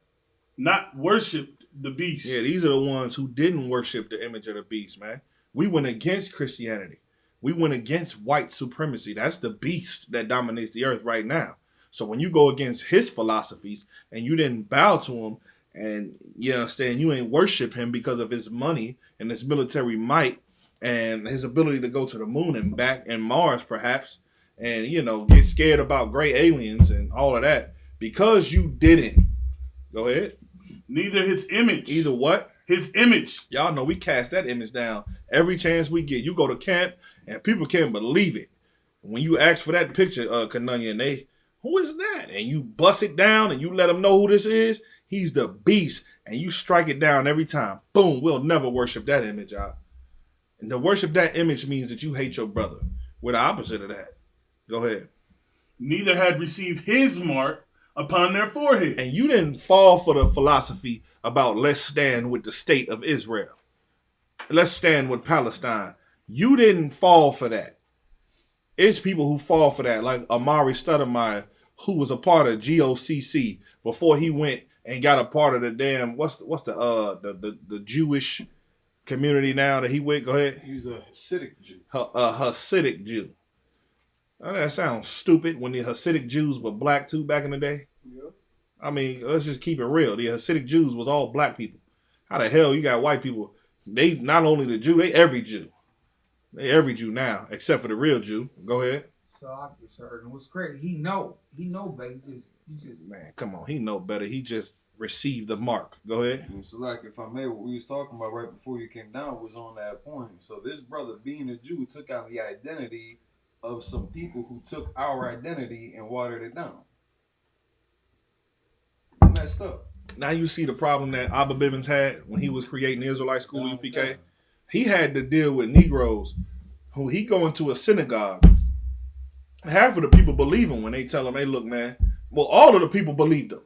Not worshipped the beast. Yeah, these are the ones who didn't worship the image of the beast, man. We went against Christianity. We went against white supremacy. That's the beast that dominates the earth right now. So when you go against his philosophies and you didn't bow to him and you understand you ain't worship him because of his money and his military might and his ability to go to the moon and back and Mars perhaps and, get scared about gray aliens and all of that because you didn't. Go ahead. Neither his image. Either what? His image. Y'all know we cast that image down every chance we get. You go to camp and people can't believe it. When you ask for that picture, Kanunyan, who is that? And you bust it down and you let them know who this is. He's the beast. And you strike it down every time. Boom. We'll never worship that image, y'all. And to worship that image means that you hate your brother. We're the opposite of that. Go ahead. Neither had received his mark upon their forehead. And you didn't fall for the philosophy about let's stand with the state of Israel. Let's stand with Palestine. You didn't fall for that. It's people who fall for that, like Amari Stoudemire, who was a part of GOCC before he went and got a part of the damn what's the Jewish community now that he went. Go ahead. He was a Hasidic Jew. A Hasidic Jew. Now, that sounds stupid when the Hasidic Jews were black too back in the day. Yeah. I mean, let's just keep it real. The Hasidic Jews was all black people. How the hell you got white people? They not only the Jew, they every Jew. They every Jew now, except for the real Jew. Go ahead. So I heard it was crazy. He know better. He just Man, come on. He know better. He just received the mark. Go ahead. And so, like, if I may, what we was talking about right before you came down was on that point. So this brother, being a Jew, took out the identity of some people who took our identity and watered it down. Messed up. Now you see the problem that Abba Bivens had when he was creating the Israelite School UPK. He had to deal with Negroes who he go into a synagogue. Half of the people believe him when they tell him, hey, look, man. Well, all of the people believed him.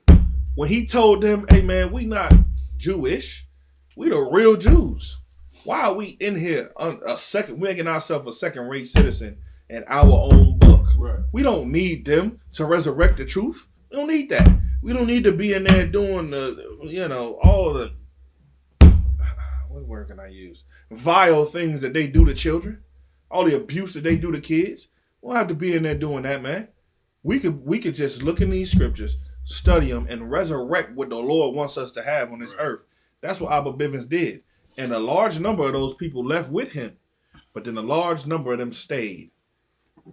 When he told them, hey, man, we not Jewish. We the real Jews. Why are we in here making ourselves a second-rate citizen in our own book? Right. We don't need them to resurrect the truth. We don't need that. We don't need to be in there doing all of the, what word can I use? Vile things that they do to children. All the abuse that they do to kids. We don't have to be in there doing that, man. We could just look in these scriptures, study them, and resurrect what the Lord wants us to have on this earth. That's what Abba Bivens did. And a large number of those people left with him. But then a large number of them stayed.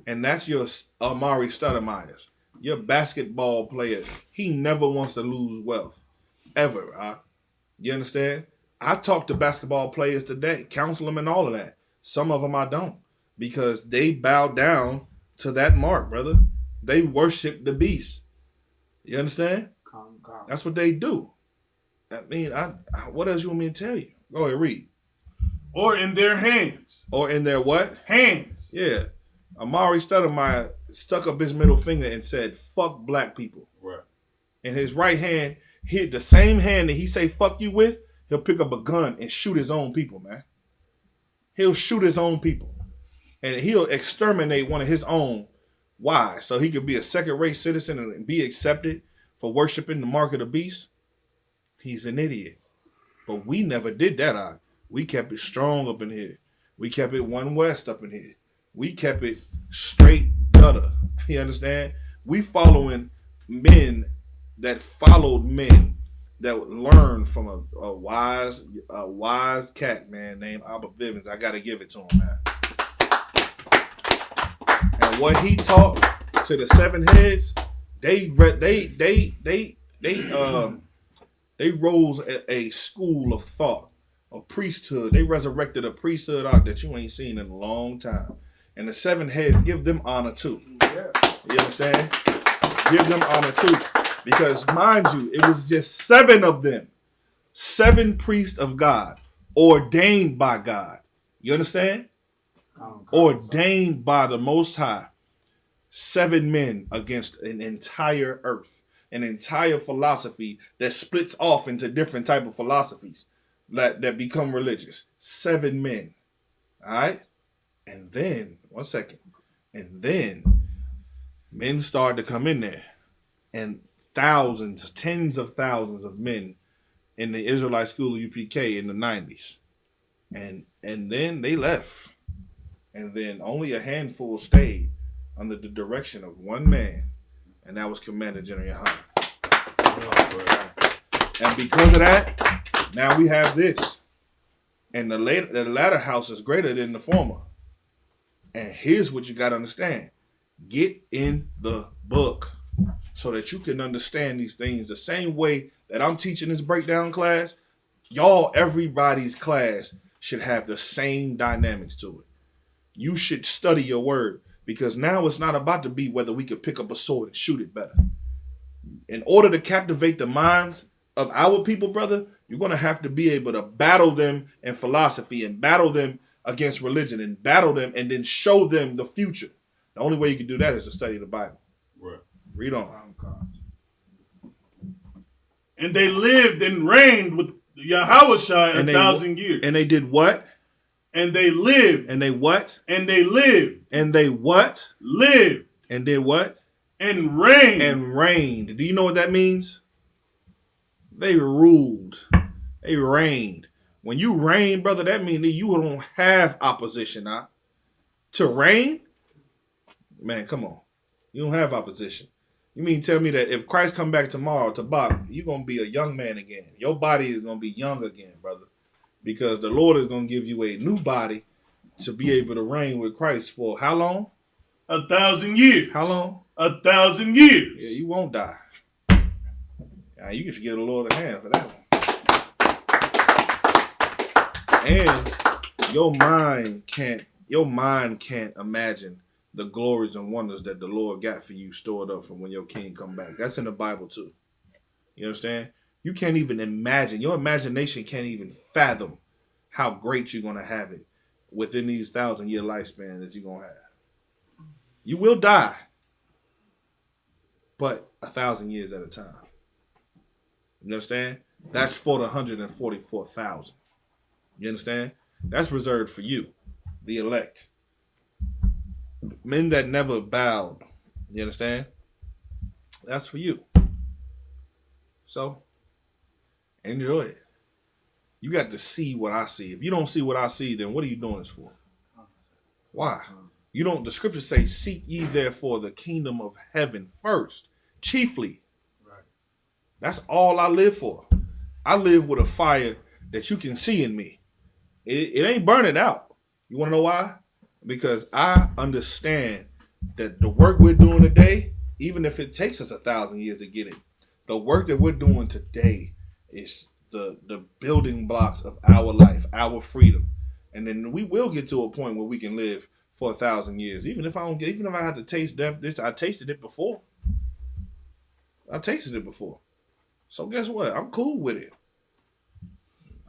And that's your Amari Stoudemire, your basketball player. He never wants to lose wealth. Ever. You understand? I talk to basketball players today, counsel them and all of that. Some of them I don't. Because they bow down to that mark, brother. They worship the beast. You understand? calm. That's what they do. I mean, what else you want me to tell you? Go ahead, read. Or in their hands. Or in their what? Hands. Yeah. Amari Stoudemire stuck up his middle finger and said, fuck black people. Right. And his right hand hit the same hand that he say fuck you with, he'll pick up a gun and shoot his own people, man. He'll shoot his own people. And he'll exterminate one of his own. Why? So he could be a second-rate citizen and be accepted for worshiping the mark of the beast? He's an idiot. But we never did that. We kept it strong up in here. We kept it One West up in here. We kept it straight gutter. You understand? We following men that followed men that learned from a wise cat, man, named Abba Bivens. I got to give it to him, man. And what he taught to the seven heads, they rose a school of thought a priesthood. They resurrected a priesthood out that you ain't seen in a long time. And the 7 heads, give them honor too. Yeah. You understand? Give them honor too. Because mind you, it was just 7 of them. 7 priests of God, ordained by God. You understand? Ordained by the Most High. 7 men against an entire earth, an entire philosophy that splits off into different type of philosophies that become religious. 7 men. All right? And then, one second. And then men started to come in there. And thousands, tens of thousands of men in the Israelite school of UPK in the 90s. And then they left. And then only a handful stayed under the direction of one man, and that was Commander General Hunter. And because of that, now we have this. And the latter house is greater than the former. And here's what you got to understand. Get in the book so that you can understand these things the same way that I'm teaching this breakdown class. Y'all, everybody's class should have the same dynamics to it. You should study your word, because now it's not about to be whether we could pick up a sword and shoot it better. In order to captivate the minds of our people, brother, you're going to have to be able to battle them in philosophy and battle them against religion and battle them and then show them the future. The only way you can do that is to study the Bible. Right. Read on. And they lived and reigned with Yahushua 1,000 years. And they did what? And they lived. And they what? And they lived. And they what? Lived. And did what? And reigned. And reigned. Do you know what that means? They ruled. They reigned. When you reign, brother, that means that you don't have opposition. Huh? To reign? Man, come on. You don't have opposition. You mean tell me that if Christ come back tomorrow to Bob, you're going to be a young man again. Your body is going to be young again, brother. Because the Lord is going to give you a new body to be able to reign with Christ for how long? 1,000 years. How long? 1,000 years. Yeah, you won't die. Now, you can give the Lord a hand for that one. And your mind can't imagine the glories and wonders that the Lord got for you stored up from when your king come back. That's in the Bible too. You understand? You can't even imagine. Your imagination can't even fathom how great you're going to have it within these 1,000-year lifespan that you're going to have. You will die, but 1,000 years at a time. You understand? That's for the 144,000. You understand? That's reserved for you, the elect. Men that never bowed. You understand? That's for you. So, enjoy it. You got to see what I see. If you don't see what I see, then what are you doing this for? Why? You don't, the scriptures say, seek ye therefore the kingdom of heaven first, chiefly. Right. That's all I live for. I live with a fire that you can see in me. It ain't burning out. You want to know why? Because I understand that the work we're doing today, even if it takes us 1,000 years to get it, the work that we're doing today is the building blocks of our life, our freedom. And then we will get to a point where we can live for 1,000 years. Even if I have to taste death, I tasted it before. So guess what? I'm cool with it.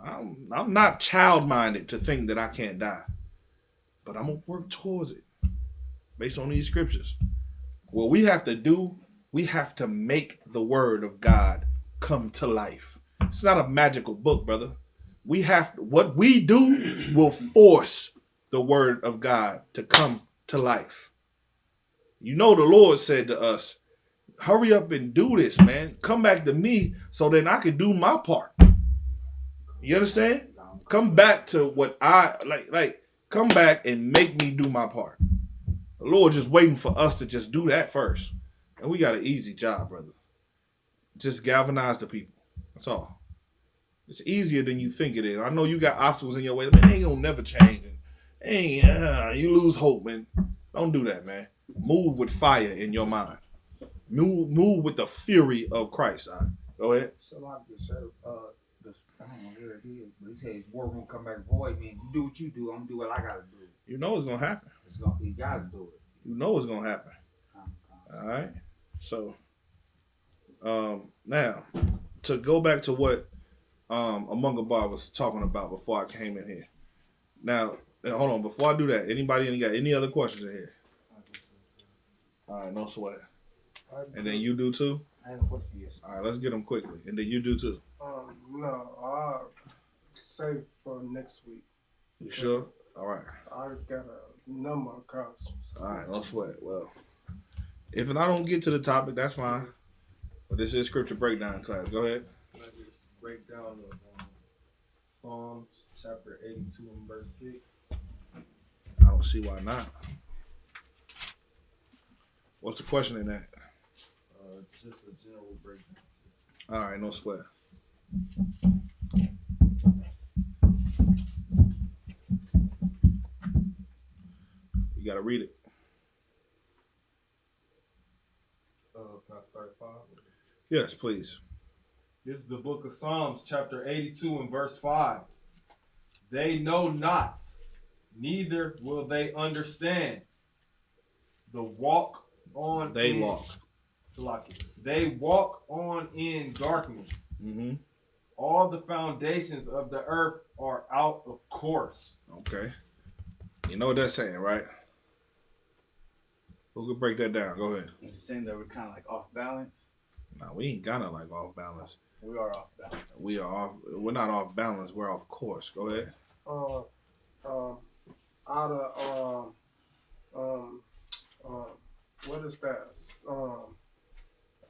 I'm not child-minded to think that I can't die. But I'm going to work towards it based on these scriptures. What we have to do, we have to make the word of God come to life. It's not a magical book, brother. What we do will force the word of God to come to life. You know, the Lord said to us, hurry up and do this, man. Come back to me so then I can do my part. You understand? Come back to what I like. Come back and make me do my part. The Lord just waiting for us to just do that first. And we got an easy job, brother. Just galvanize the people. That's all. It's easier than you think it is. I know you got obstacles in your way. Man, they ain't gonna never change. You lose hope, man. Don't do that, man. Move with fire in your mind. Move with the fury of Christ. Go ahead. So, like, sir, I don't know where it is, but he said his word won't come back void. Man, you do what you do, I'm gonna do what I gotta do. You know what's gonna happen. You gotta do it. You know what's gonna happen. All right. So, now to go back to what Among Bar was talking about before I came in here. Now, hold on. Before I do that, anybody got any other questions in here? All right, no sweat. And then you do too? I have a question, yes. All right, let's get them quickly. And then you do too. No, I'll save for next week. You sure? All right. I got a number of questions. All right, no sweat. Well, if I don't get to the topic, that's fine. But this is scripture breakdown class. Go ahead. Can I just break down the Psalms chapter 82 and verse 6? I don't see why not. What's the question in that? Just a general breakdown. All right, no sweat. You got to read it. Can I start 5? Yes, please. This is the book of Psalms, chapter 82 and verse 5. They know not, neither will they understand. The walk on. They walk. Salaki. They walk on in darkness. Mm-hmm. All the foundations of the earth are out of course. Okay. You know what that's saying, right? Who could break that down? Go ahead. It's saying that we're kind of like off balance. No, we ain't kind of like off balance. We are off balance. We are off. We're not off balance. We're off course. Go ahead. Out of what is that?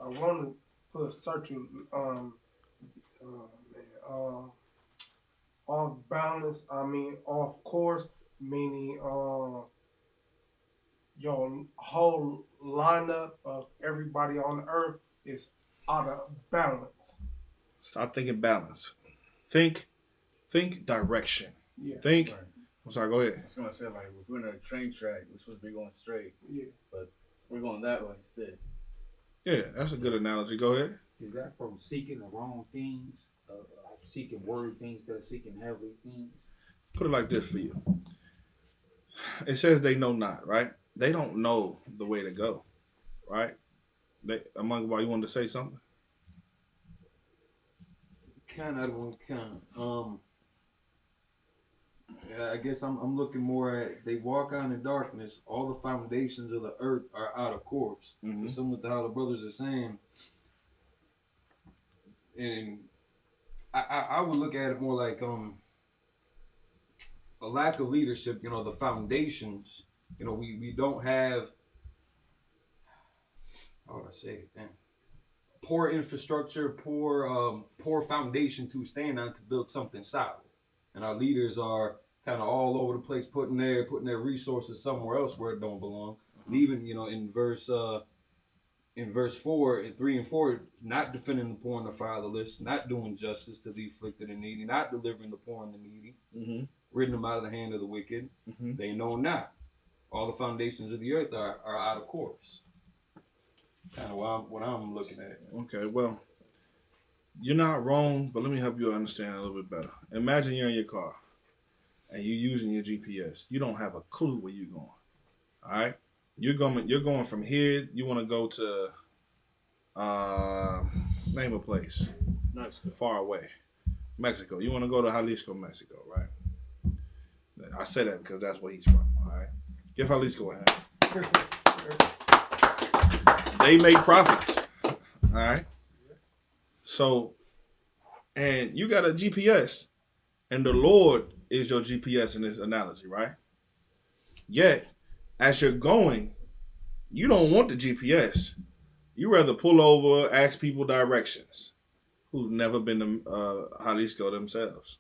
I want to put searching off balance. I mean off course, meaning your whole lineup of everybody on the earth is out of balance. Stop thinking balance. Think direction. Yeah. Think. Right. I'm sorry. Go ahead. I was gonna say, like, if we're in a train track, we're supposed to be going straight. Yeah. But we're going that way instead. Yeah, that's a good analogy. Go ahead. Is that from seeking the wrong things? Like seeking worldly things instead of seeking heavenly things? Put it like this for you. It says they know not, right? They don't know the way to go, right? Among Bar, you wanted to say something? Kind of. Yeah, I guess I'm looking more at they walk on in darkness. All the foundations of the earth are out of course. Mm-hmm. Similar to how the brothers are saying. And I would look at it more like a lack of leadership. You know, the foundations. You know, we don't have. How would I say it? Damn. Poor infrastructure, poor foundation to stand on to build something solid. And our leaders are kind of all over the place, putting their resources somewhere else where it don't belong. And even, you know, in verse 4, in 3 and 4, not defending the poor and the fatherless, not doing justice to the afflicted and needy, not delivering the poor and the needy, Mm-hmm. ridding them out of the hand of the wicked. Mm-hmm. They know not. All the foundations of the earth are out of course. Kind of what I'm looking at. Okay, well, you're not wrong, but let me help you understand a little bit better. Imagine you're in your car and you're using your GPS. You don't have a clue where you're going. All right, you're going from here. You want to go to name a place far away, Mexico. You want to go to Jalisco, Mexico, right? I say that because that's where he's from. All right, give Jalisco a hand. They make profits. All right. So, and you got a GPS, and the Lord is your GPS in this analogy, right? Yet, as you're going, you don't want the GPS. You rather pull over, ask people directions who've never been to Jalisco themselves.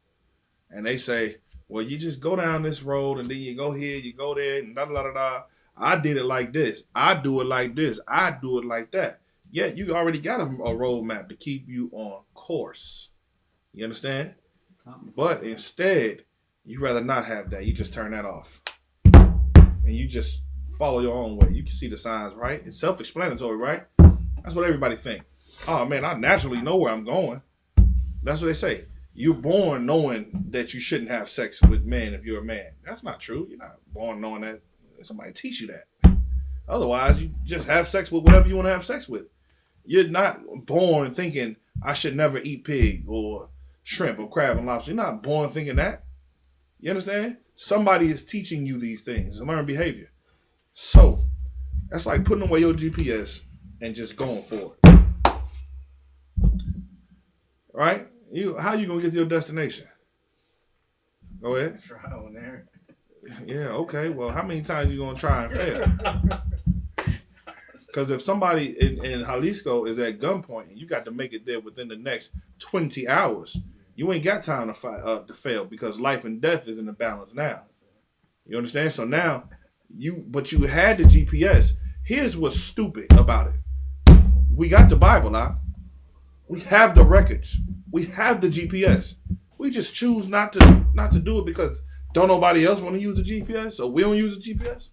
And they say, well, you just go down this road, and then you go here, you go there, and da-da-da-da-da. I did it like this. I do it like this. I do it like that. Yeah, you already got a roadmap to keep you on course. You understand? But instead, you rather not have that. You just turn that off. And you just follow your own way. You can see the signs, right? It's self-explanatory, right? That's what everybody think. Oh, man, I naturally know where I'm going. That's what they say. You're born knowing that you shouldn't have sex with men if you're a man. That's not true. You're not born knowing that. Somebody teach you that. Otherwise, you just have sex with whatever you want to have sex with. You're not born thinking I should never eat pig or shrimp or crab and lobster. You're not born thinking that. You understand? Somebody is teaching you these things. Learn behavior. So that's like putting away your GPS and just going for it. Right? How you gonna get to your destination? Go ahead. Trial and error. Yeah, okay. Well, how many times you gonna try and fail? Because if somebody in Jalisco is at gunpoint and you got to make it there within the next 20 hours, you ain't got time to fail because life and death is in the balance now. You understand? So now you had the GPS. Here's what's stupid about it. We got the Bible out. We have the records. We have the GPS. We just choose not to do it because don't nobody else want to use the GPS, so we don't use the GPS.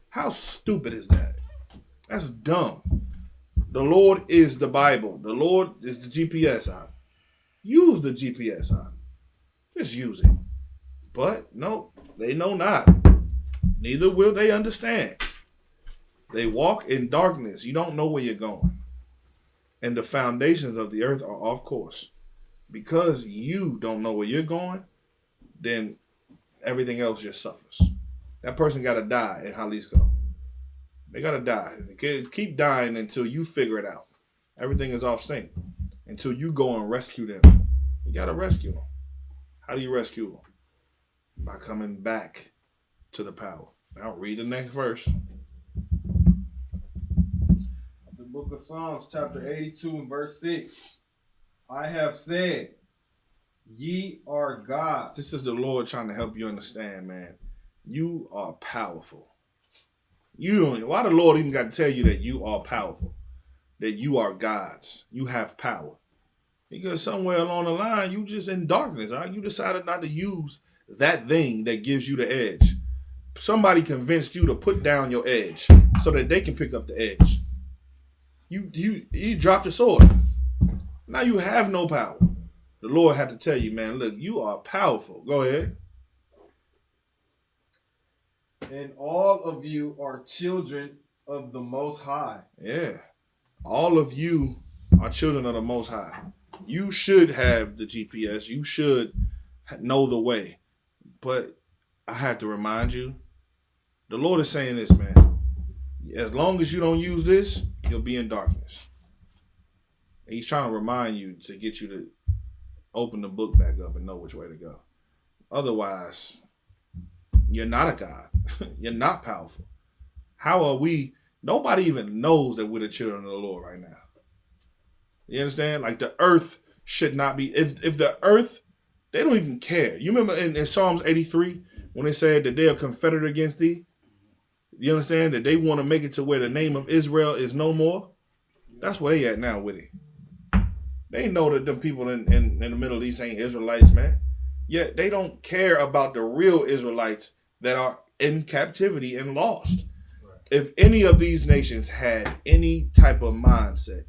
How stupid is that? That's dumb. The Lord is the Bible. The Lord is the GPS out. Use the GPS out. Just use it. But no, they know not. Neither will they understand. They walk in darkness. You don't know where you're going. And the foundations of the earth are off course. Because you don't know where you're going, then everything else just suffers. That person got to die in Jalisco. They got to die. They keep dying until you figure it out. Everything is off sync. Until you go and rescue them. You got to rescue them. How do you rescue them? By coming back to the power. Now read the next verse. The book of Psalms, chapter 82 and verse 6. I have said, ye are gods. This is the Lord trying to help you understand, man. You are powerful. Why the Lord even got to tell you that you are powerful? That you are gods. You have power. Because somewhere along the line, you just in darkness. Right? You decided not to use that thing that gives you the edge. Somebody convinced you to put down your edge so that they can pick up the edge. You dropped your sword. Now you have no power. The Lord had to tell you, man, look, you are powerful. Go ahead. And all of you are children of the Most High. Yeah. All of you are children of the Most High. You should have the GPS. You should know the way. But I have to remind you, the Lord is saying this, man. As long as you don't use this, you'll be in darkness. And he's trying to remind you to get you to open the book back up and know which way to go. Otherwise, you're not a God. You're not powerful. How are we? Nobody even knows that we're the children of the Lord right now. You understand? Like the earth should not be. If the earth, they don't even care. You remember in Psalms 83 when it said that they are confederate against thee? You understand that they want to make it to where the name of Israel is no more? That's where they at now with it. They know that them people in the Middle East ain't Israelites, man. Yet they don't care about the real Israelites that are in captivity and lost. Right. If any of these nations had any type of mindset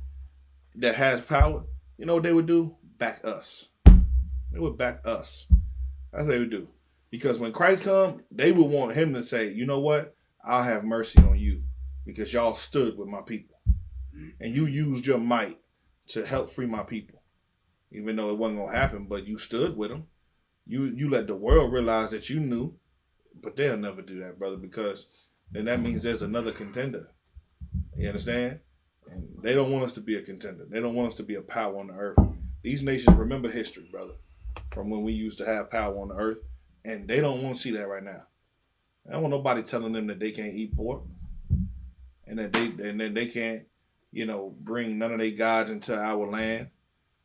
that has power, you know what they would do? Back us. They would back us. That's what they would do. Because when Christ comes, they would want him to say, you know what? I'll have mercy on you because y'all stood with my people. And you used your might to help free my people. Even though it wasn't going to happen, but you stood with them. You let the world realize that you knew. But they'll never do that, brother, because then that means there's another contender. You understand? And they don't want us to be a contender. They don't want us to be a power on the earth. These nations remember history, brother, from when we used to have power on the earth, and they don't want to see that right now. I don't want nobody telling them that they can't eat pork and that they can't, bring none of their gods into our land.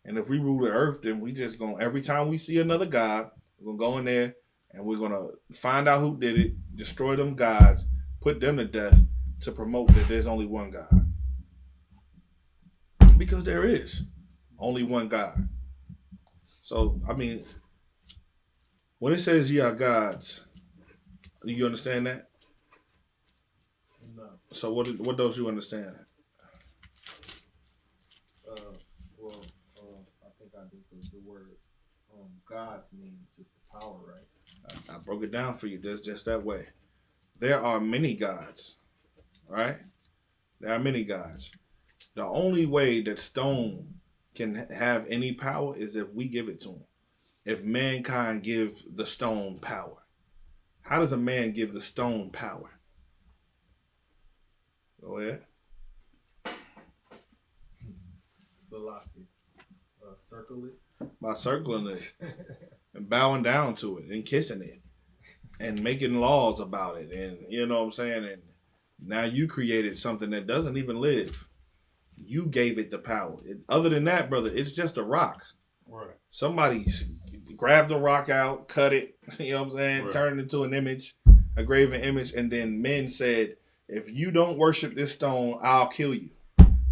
And if we rule the earth, then we just going every time we see another god, we're gonna go in there and we're gonna find out who did it, destroy them gods, put them to death to promote that there's only one God. Because there is only one God. So I mean, when it says ye are gods, do you understand that? No. So what don't you understand? I think I did the word. Gods mean just the power, right? I broke it down for you. That's just that way. There are many gods, right? There are many gods. The only way that stone can have any power is if we give it to him. If mankind give the stone power. How does a man give the stone power? Go ahead. Salaki. Circle it. By circling it and bowing down to it and kissing it and making laws about it. And you know what I'm saying? And now you created something that doesn't even live. You gave it the power. Other than that, brother, it's just a rock. Right. Somebody grabbed the rock out, cut it, you know what I'm saying? Right. Turned it into an image, a graven image. And then men said, if you don't worship this stone, I'll kill you.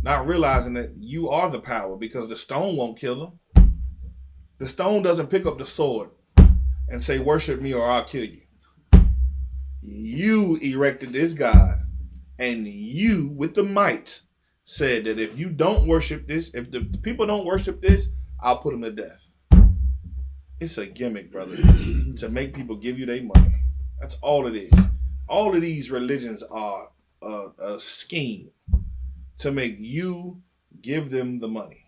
Not realizing that you are the power because the stone won't kill them. The stone doesn't pick up the sword and say, worship me or I'll kill you. You erected this God and you, with the might, said that if you don't worship this, if the people don't worship this, I'll put them to death. It's a gimmick, brother, to make people give you their money. That's all it is. All of these religions are a scheme to make you give them the money.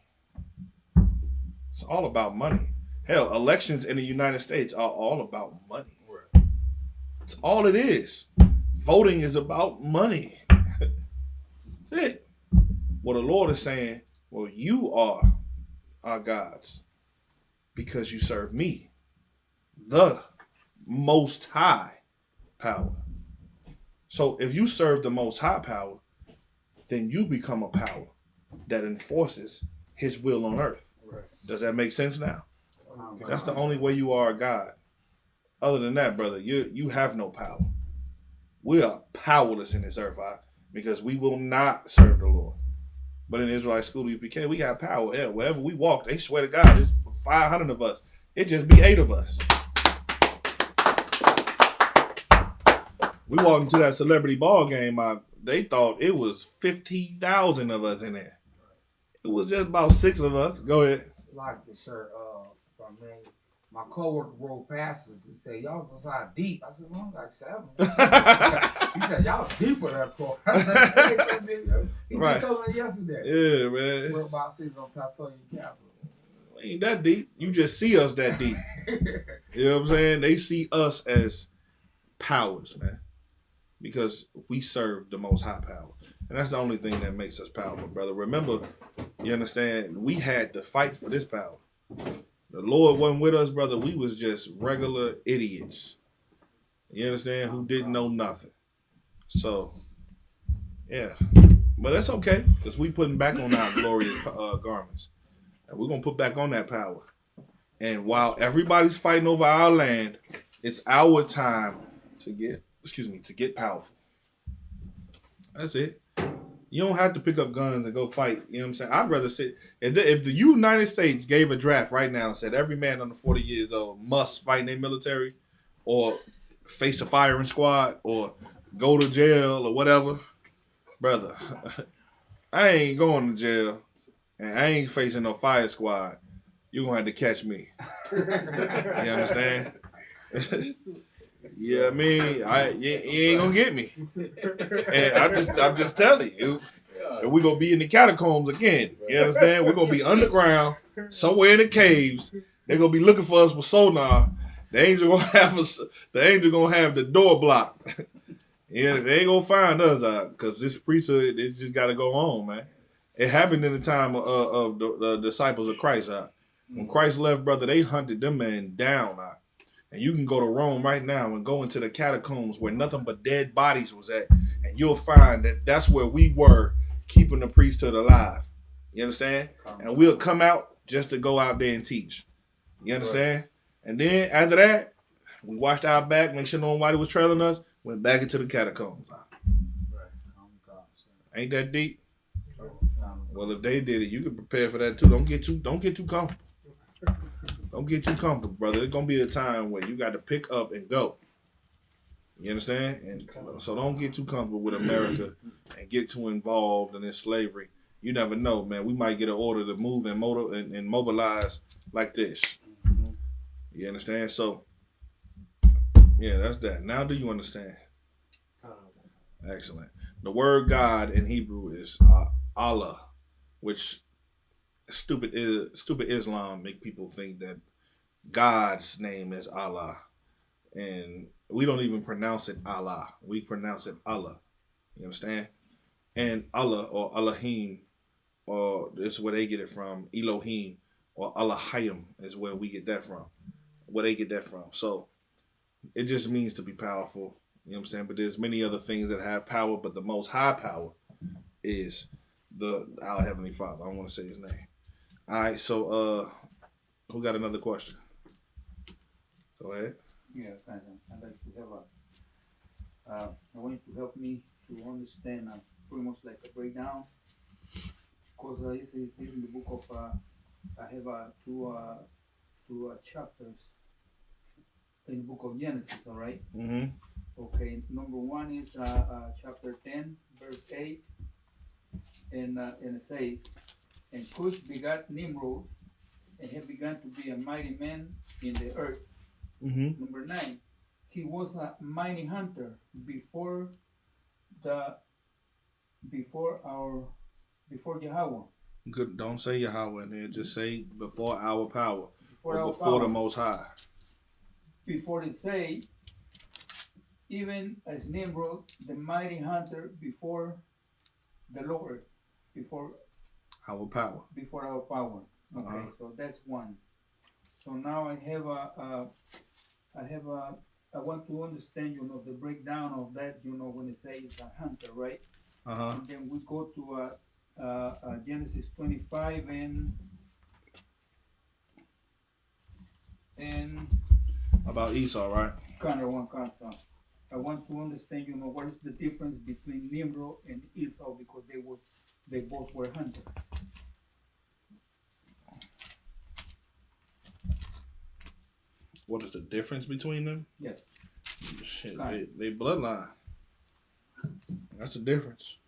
It's all about money. Hell, elections in the United States are all about money. It's all it is. Voting is about money. That's it. Well, the Lord is saying, well, you are our gods because you serve me, the most high power. So if you serve the most high power, then you become a power that enforces his will on earth. Right. Does that make sense now? Okay. That's the only way you are a God. Other than that, brother, you have no power. We are powerless in this earth, because we will not serve the Lord. But in Israelite School UPK, we got power. Yeah, wherever we walk, they swear to God, there's 500 of us. It just be 8 of us. We walked into that celebrity ball game. They thought it was 50,000 of us in there. It was just about 6 of us. Go ahead. Like the shirt, if I may. My coworker rolled past us and said, y'all was inside deep. I said, well, I'm like 7. He said, y'all deeper that court. He just told me yesterday. Yeah, man. We're about 6 on Tatonia Capital. Ain't that deep. You just see us that deep. You know what I'm saying? They see us as powers, man. Because we serve the most high power. And that's the only thing that makes us powerful, brother. Remember, you understand, we had to fight for this power. The Lord wasn't with us, brother. We was just regular idiots. You understand? Who didn't know nothing. So, yeah. But that's okay, because we putting back on our glorious garments. And we're going to put back on that power. And while everybody's fighting over our land, it's our time to get powerful. That's it. You don't have to pick up guns and go fight. You know what I'm saying? I'd rather sit. If the United States gave a draft right now and said every man under 40 years old must fight in their military or face a firing squad or go to jail or whatever, brother, I ain't going to jail and I ain't facing no fire squad. You're going to have to catch me. You understand? Yeah, I mean, you ain't gonna get me, and I'm just telling you, and we're gonna be in the catacombs again. You understand? We're gonna be underground, somewhere in the caves. They're gonna be looking for us with sonar. The angel gonna have us. The angel gonna have the door blocked. Yeah, they ain't gonna find us out because this priesthood, it's just got to go on, man. It happened in the time of the disciples of Christ. When Christ left, brother, they hunted them men down. And you can go to Rome right now and go into the catacombs where nothing but dead bodies was at. And you'll find that that's where we were keeping the priesthood alive. You understand? And we'll come out just to go out there and teach. You understand? Right. And then after that, we washed our back, make sure nobody was trailing us, went back into the catacombs. Right. Ain't that deep? Well, if they did it, you can prepare for that too. Don't get too comfortable. Don't get too comfortable, brother. It's gonna be a time where you got to pick up and go. You understand? And so don't get too comfortable with America and get too involved in this slavery. You never know, man. We might get an order to move and mobilize like this. You understand? So, yeah, that's that. Now, do you understand? Excellent. The word God in Hebrew is Allah, which stupid Islam make people think that God's name is Allah, and we don't even pronounce it Allah. We pronounce it Allah. You understand? And Allah or Elohim, or this is where they get it from. Elohim or Elohim is where we get that from. Where they get that from. So it just means to be powerful. You know what I'm saying? But there's many other things that have power, but the most high power is our Heavenly Father. I don't want to say his name. All right, so who got another question? Go ahead. Yeah, I'd like to have I want you to help me to understand pretty much like a breakdown. Because this is in the book of, I have two chapters in the book of Genesis, all right? Mm-hmm. Okay, number one is chapter 10, verse 8, and it says, and Cush begat Nimrod, and he began to be a mighty man in the earth. Mm-hmm. Number 9, he was a mighty hunter before Yahweh. Good. Don't say Yahweh in there. Just say before our power, Before the Most High. Before it say, even as Nimrod, the mighty hunter before the Lord, before our power. Okay, so that's one. So now I want to understand, the breakdown of that, when it says a hunter, right? And then we go to Genesis 25 and about Esau, right? Kind of one concept. I want to understand, what is the difference between Nimrod and Esau, because they both were hunters. What is the difference between them? Yes. Shit, they bloodline. That's the difference.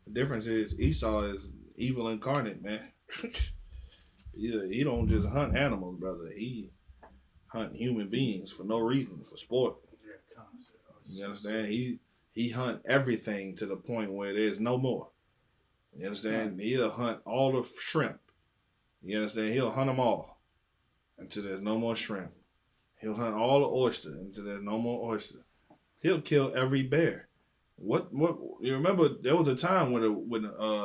The difference is Esau is evil incarnate, man. He don't just hunt animals, brother. He hunt human beings for no reason, for sport. You understand? He hunt everything to the point where there's no more. You understand? He'll hunt all the shrimp. You understand? He'll hunt them all until there's no more shrimp. He'll hunt all the oyster until there's no more oyster. He'll kill every bear. What you remember? There was a time when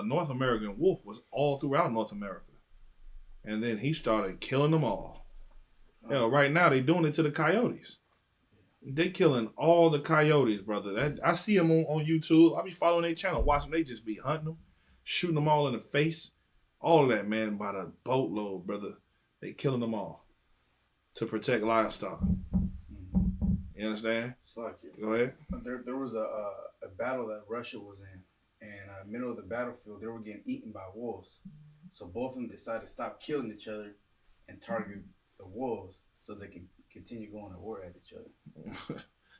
North American wolf was all throughout North America, and then he started killing them all. Hell, right now they doing it to the coyotes. They killing all the coyotes, brother. I see them on YouTube. I be following their channel, watching. They just be hunting them, shooting them all in the face. All of that, man, by the boatload, brother. They killing them all to protect livestock. You understand? It's like Go ahead. There was a battle that Russia was in, and in the middle of the battlefield, they were getting eaten by wolves. So both of them decided to stop killing each other and target the wolves so they can continue going to war at each other.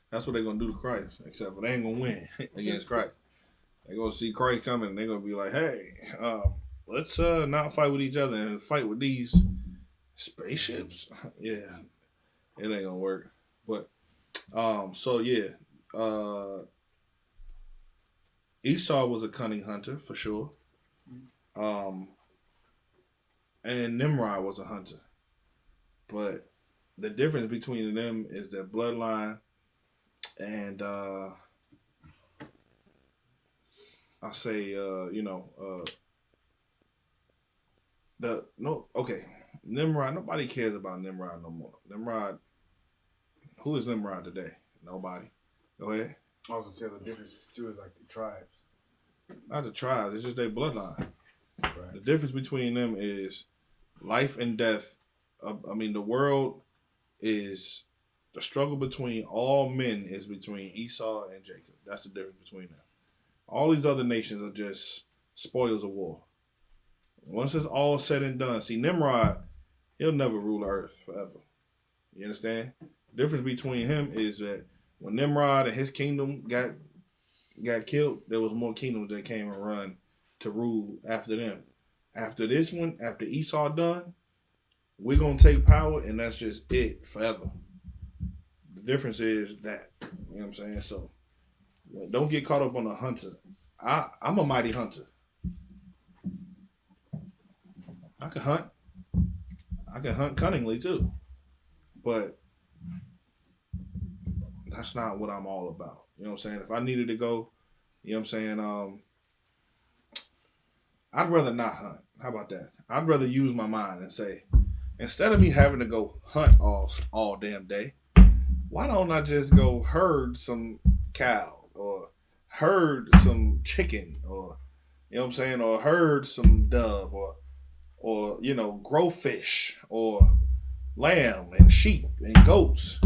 That's what they're gonna do to Christ, except for they ain't gonna win against Christ. They're gonna see Christ coming and they're gonna be like, hey, let's not fight with each other and fight with these spaceships. Yeah. It ain't gonna work. But so yeah. Esau was a cunning hunter for sure. And Nimrod was a hunter. But the difference between them is their bloodline and I say Nimrod, nobody cares about Nimrod no more. Nimrod, who is Nimrod today? Nobody. Go ahead. I was gonna say the difference too is like the tribes. Not the tribes, it's just their bloodline. Right. The difference between them is life and death. The world is the struggle between all men is between Esau and Jacob. That's the difference between them. All these other nations are just spoils of war. Once it's all said and done, see Nimrod, he'll never rule the earth forever. You understand? The difference between him is that when Nimrod and his kingdom got killed, there was more kingdoms that came and run to rule after them. After this one, after Esau done, we're gonna take power, and that's just it forever. The difference is that, you know what I'm saying? So don't get caught up on a hunter. I'm a mighty hunter. I can hunt. I can hunt cunningly too. But that's not what I'm all about. You know what I'm saying? If I needed to go, you know what I'm saying, I'd rather not hunt. How about that? I'd rather use my mind and say, instead of me having to go hunt all damn day, why don't I just go herd some cow or herd some chicken, or you know what I'm saying, or herd some dove, or you know, grow fish or lamb and sheep and goats,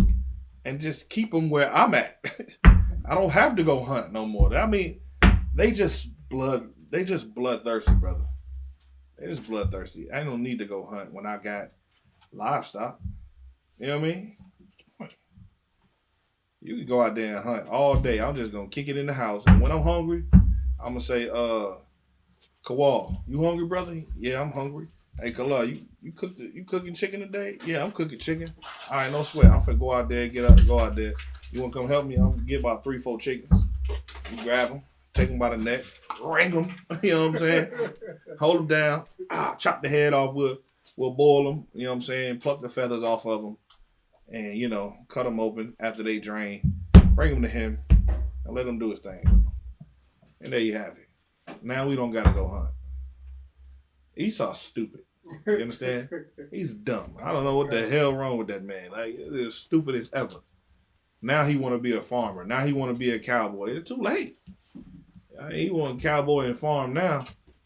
and just keep them where I'm at. I don't have to go hunt no more. I mean, they just bloodthirsty, brother. They just bloodthirsty. I don't need to go hunt when I got livestock. You know what I mean? You can go out there and hunt all day. I'm just gonna kick it in the house, and when I'm hungry, I'm gonna say, Kawal, you hungry, brother? Yeah, I'm hungry. Hey, Kala, you cooking chicken today? Yeah, I'm cooking chicken. All right, no sweat. I'm finna go out there, go out there. You wanna come help me? I'm gonna get about 3-4 chickens. You grab them, take them by the neck, wring them. You know what I'm saying? Hold them down. Chop the head off. We'll boil them. You know what I'm saying? Pluck the feathers off of them, and you know, cut them open after they drain. Bring them to him, and let him do his thing. And there you have it. Now we don't gotta go hunt. Esau's stupid. You understand? He's dumb. I don't know what the hell wrong with that man. Like, it is stupid as ever. Now he want to be a farmer. Now he want to be a cowboy. It's too late. He want a cowboy and farm now.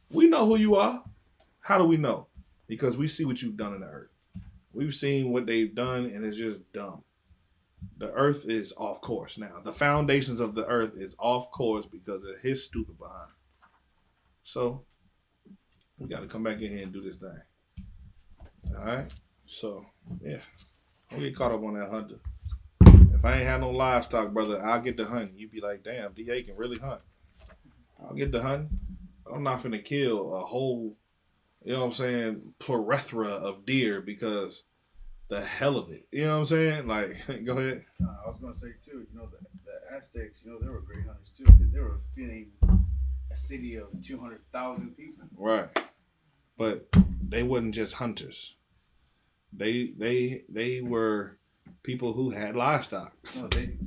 We know who you are. How do we know? Because we see what you've done in the earth. We've seen what they've done, and it's just dumb. The earth is off course now. The foundations of the earth is off course because of his stupid behind. So we got to come back in here and do this thing. All right? So, yeah. Don't get caught up on that hunter. If I ain't have no livestock, brother, I'll get to hunting. You be like, damn, DA can really hunt. I'll get to hunting. I'm not finna kill a whole, you know what I'm saying, plethora of deer because the hell of it. You know what I'm saying? Like, go ahead. I was going to say, too, you know, the Aztecs, you know, they were great hunters, too. They were feeding a city of 200,000 people. Right. But they wasn't just hunters. They were people who had livestock. No, they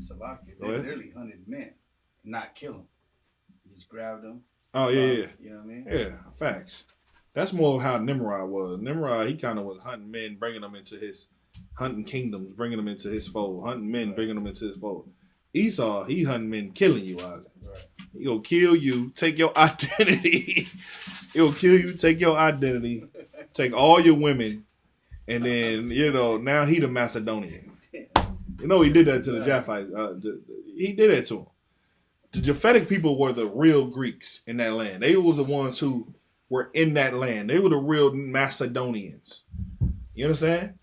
literally hunted men, not kill them. Just grabbed them. Oh, yeah. You know what I mean? Yeah, facts. That's more of how Nimrod was. Nimrod, he kind of was hunting men, bringing them into his hunting kingdoms, bringing them into his fold. Hunting men, bringing them into his fold. Esau, he hunting men, killing you out of it. Right. He gonna kill you, take your identity. He'll kill you, take your identity, take all your women, and then, you know, now he the Macedonian. You know, he did that to the Japhites. He did that to them. The Japhetic people were the real Greeks in that land. They was the ones who were in that land. They were the real Macedonians. You understand?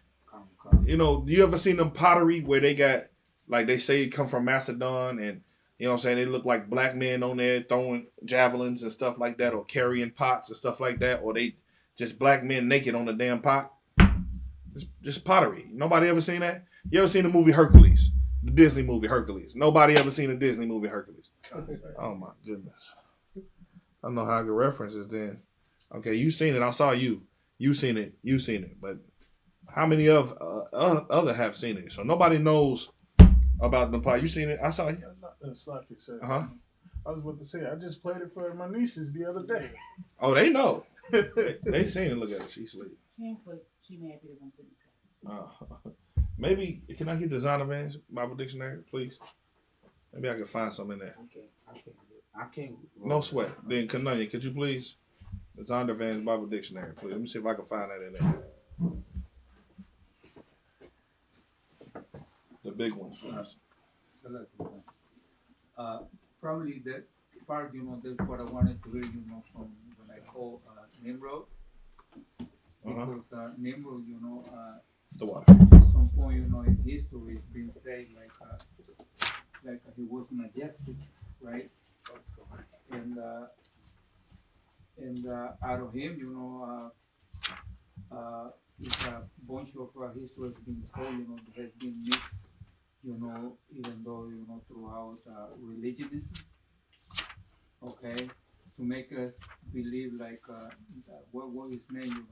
You know, you ever seen them pottery where they got, like they say come from Macedon, and you know what I'm saying, they look like black men on there throwing javelins and stuff like that, or carrying pots and stuff like that, or they just black men naked on the damn pot. Just pottery. Nobody ever seen that? You ever seen the movie Hercules? The Disney movie Hercules. Nobody ever seen a Disney movie Hercules. Oh my goodness. I don't know how I can reference this then. Okay, you seen it. I saw you. You seen it. You seen it. But how many of other have seen it? So nobody knows about the pot. You seen it? I saw you. Sloppy, sir. I was about to say, I just played it for my nieces the other day. Oh, they know. they seen it. Look at it. She's asleep. She ain't sleep. She mad because I'm sitting. Maybe, can I get the Zondervan's Bible Dictionary, please? Maybe I can find something in there. I can't. No sweat. Then, Kananya, could you please? The Zondervan's Bible Dictionary, please. Let me see if I can find that in there. The big one. Probably that part, you know, that's what I wanted to hear, you know, from when I call Nimrod. Because Nimrod, you know, the what? At some point, you know, in history, it's been said like he was majestic, right? And out of him, you know, it's a bunch of history has been told, that has been mixed, even though, throughout religionism, okay, to make us believe like, what his name,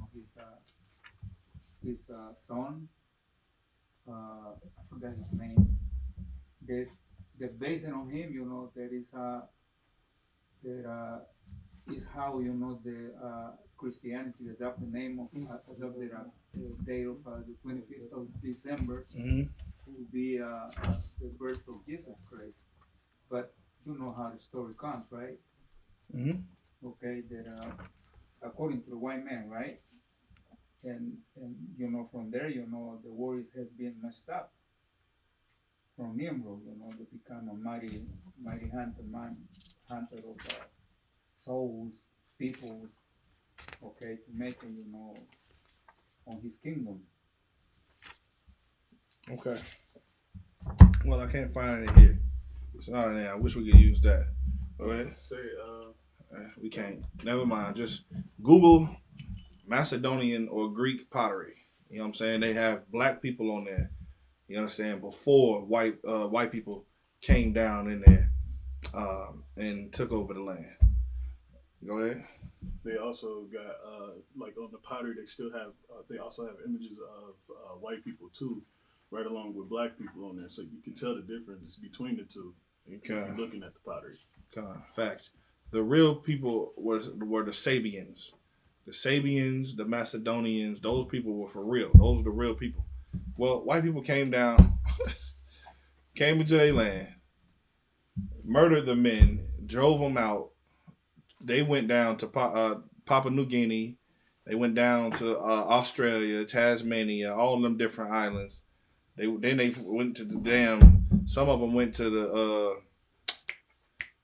his son, I forgot his name, that, based on him, that is, that is how the Christianity adopt the name of adopted the date of the 25th of December will be the birth of Jesus Christ. But you know how the story comes, right? Okay, that according to the white man, right? And from there, the war has been messed up. From Nimrod, they become a mighty hunter of souls, peoples, okay, to make it, on his kingdom. Okay. Well, I can't find it here. It's not in there. I wish we could use that. Go ahead. Say, we can't. Never mind. Just Google Macedonian or Greek pottery. You know what I'm saying? They have black people on there. You understand? Before white people came down in there and took over the land. Go ahead. They also got like on the pottery. They still have. They also have images of white people too, right along with black people on there, so you can tell the difference between the two. If you're looking at the pottery. Facts. The real people were the Sabians. The Sabians, the Macedonians, those people were for real. Those are the real people. Well, white people came down, came into their land, murdered the men, drove them out. They went down to Papua New Guinea. They went down to Australia, Tasmania, all of them different islands. They went to the some of them went to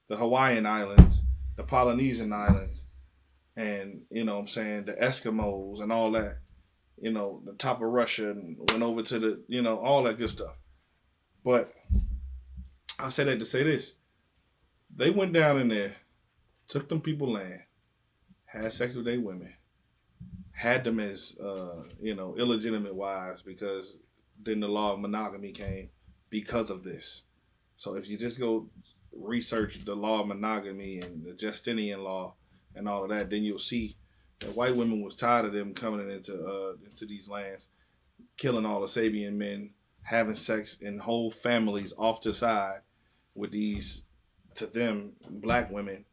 the Hawaiian Islands, the Polynesian Islands, and you know what I'm saying, the Eskimos and all that. You know, the top of Russia and went over to the, all that good stuff. But I say that to say this. They went down in there, took them people land, had sex with their women, had them as, illegitimate wives because then the law of monogamy came because of this. So if you just go research the law of monogamy and the Justinian law and all of that, then you'll see that white women was tired of them coming into these lands, killing all the Sabian men, having sex in whole families off the side with these, to them, black women,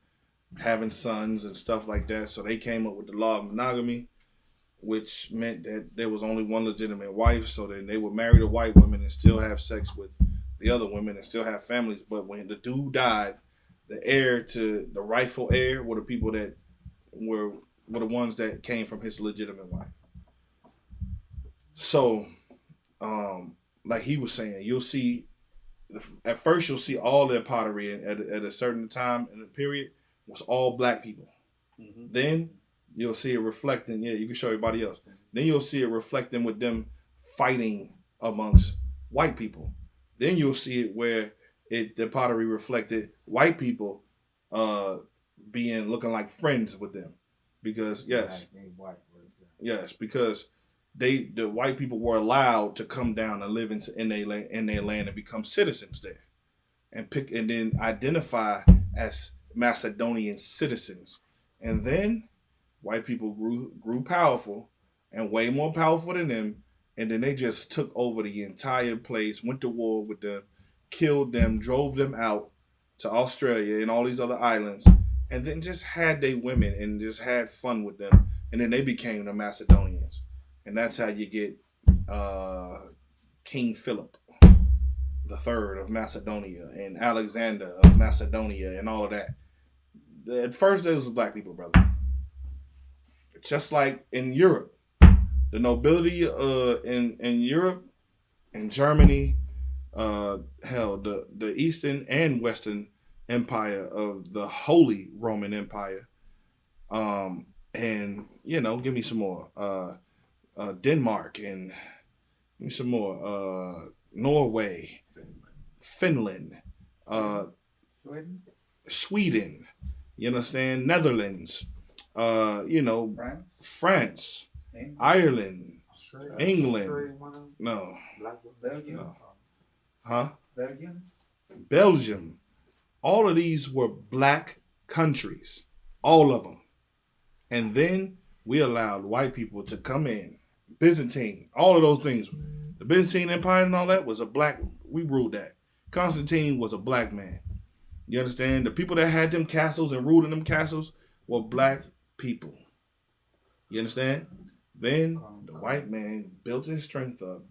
having sons and stuff like that. So they came up with the law of monogamy, which meant that there was only one legitimate wife. So then they would marry the white women and still have sex with the other women and still have families. But when the dude died, the rightful heir were the people that were the ones that came from his legitimate wife. So, like he was saying, you'll see, at first you'll see all their pottery at a certain time in the period was all black people. Mm-hmm. Then you'll see it reflecting, you can show everybody else. Then you'll see it reflecting with them fighting amongst white people. Then you'll see it where the pottery reflected white people looking like friends with them. Because because the white people were allowed to come down and live in their land and become citizens there, and then identify as Macedonian citizens. And then white people grew powerful and way more powerful than them, and then they just took over the entire place, went to war with them, killed them, drove them out to Australia and all these other islands. And then just had they women and just had fun with them. And then they became the Macedonians. And that's how you get King Philip III of Macedonia and Alexander of Macedonia and all of that. At first, there was black people, brother. Just like in Europe. The nobility in Europe and Germany, the Eastern and Western Empire of the Holy Roman Empire, and give me some more. Denmark, and give me some more. Norway, Finland, Sweden. You understand? Netherlands. France, Ireland, England. No. Belgium. No. Huh? Belgium. Belgium. All of these were black countries. All of them. And then we allowed white people to come in. Byzantine. All of those things. The Byzantine Empire and all that was a black. We ruled that. Constantine was a black man. You understand? The people that had them castles and ruled in them castles were black people. You understand? Then the white man built his strength up,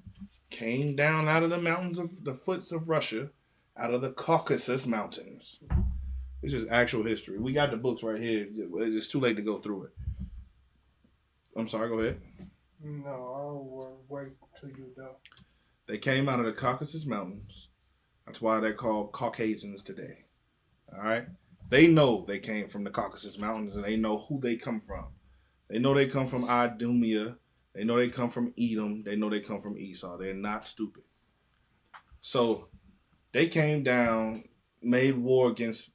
came down out of the mountains of the foots of Russia, out of the Caucasus Mountains. This is actual history. We got the books right here. It's too late to go through it. I'm sorry, go ahead. No, I'll wait till you're done. They came out of the Caucasus Mountains. That's why they're called Caucasians today. All right? They know they came from the Caucasus Mountains, and they know who they come from. They know they come from Idumea. They know they come from Edom. They know they come from Esau. They're not stupid. So they came down, made war against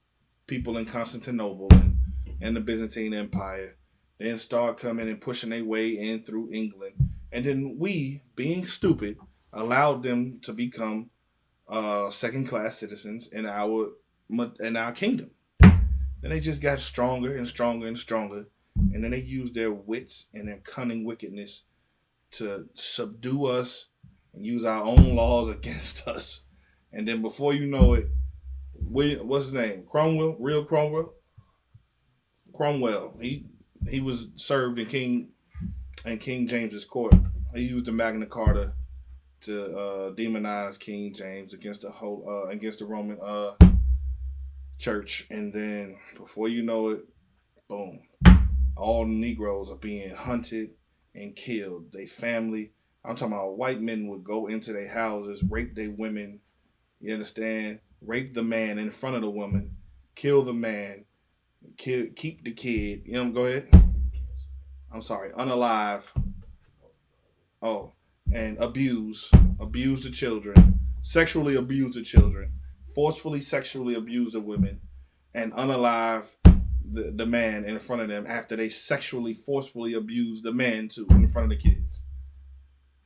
people in Constantinople and the Byzantine Empire. Then start coming and pushing their way in through England. And then we, being stupid, allowed them to become second-class citizens in our kingdom. Then they just got stronger and stronger and stronger. And then they used their wits and their cunning wickedness to subdue us and use our own laws against us. And then before you know it, what's his name? Cromwell? Real Cromwell? Cromwell. He was served in King James's court. He used the Magna Carta to demonize King James against the Roman church. And then before you know it, boom. All Negroes are being hunted and killed. They family. I'm talking about white men would go into their houses, rape their women. You understand? Rape the man in front of the woman, kill the man, keep the kid. You know, go ahead. I'm sorry, unalive. Oh, and abuse the children, sexually abuse the children, forcefully sexually abuse the women, and unalive the man in front of them after they sexually forcefully abused the man too in front of the kids.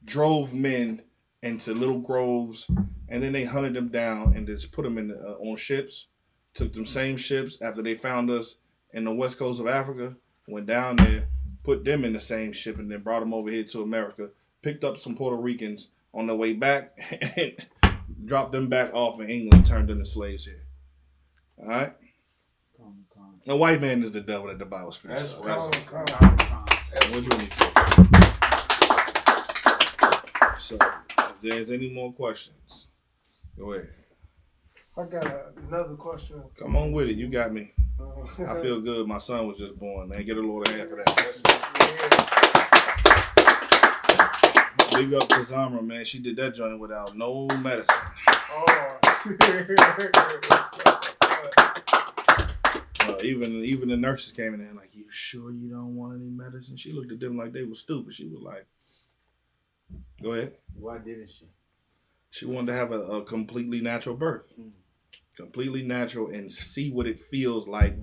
Drove men into little groves, and then they hunted them down and just put them in on ships. Took them same ships after they found us in the west coast of Africa, went down there, put them in the same ship, and then brought them over here to America. Picked up some Puerto Ricans on their way back and dropped them back off in England, turned them into slaves here. All right. The white man is the devil that the Bible speaks. What you want So, if there's any more questions, go ahead. I got another question. Come on with it. You got me. I feel good. My son was just born, man. Get a Lord a hand for that. Big up to Zamra, man. She did that joint without no medicine. Oh, even the nurses came in there like, you sure you don't want any medicine? She looked at them like they were stupid. She was like, go ahead. Why didn't she? She wanted to have a completely natural birth. Completely natural, and see what it feels like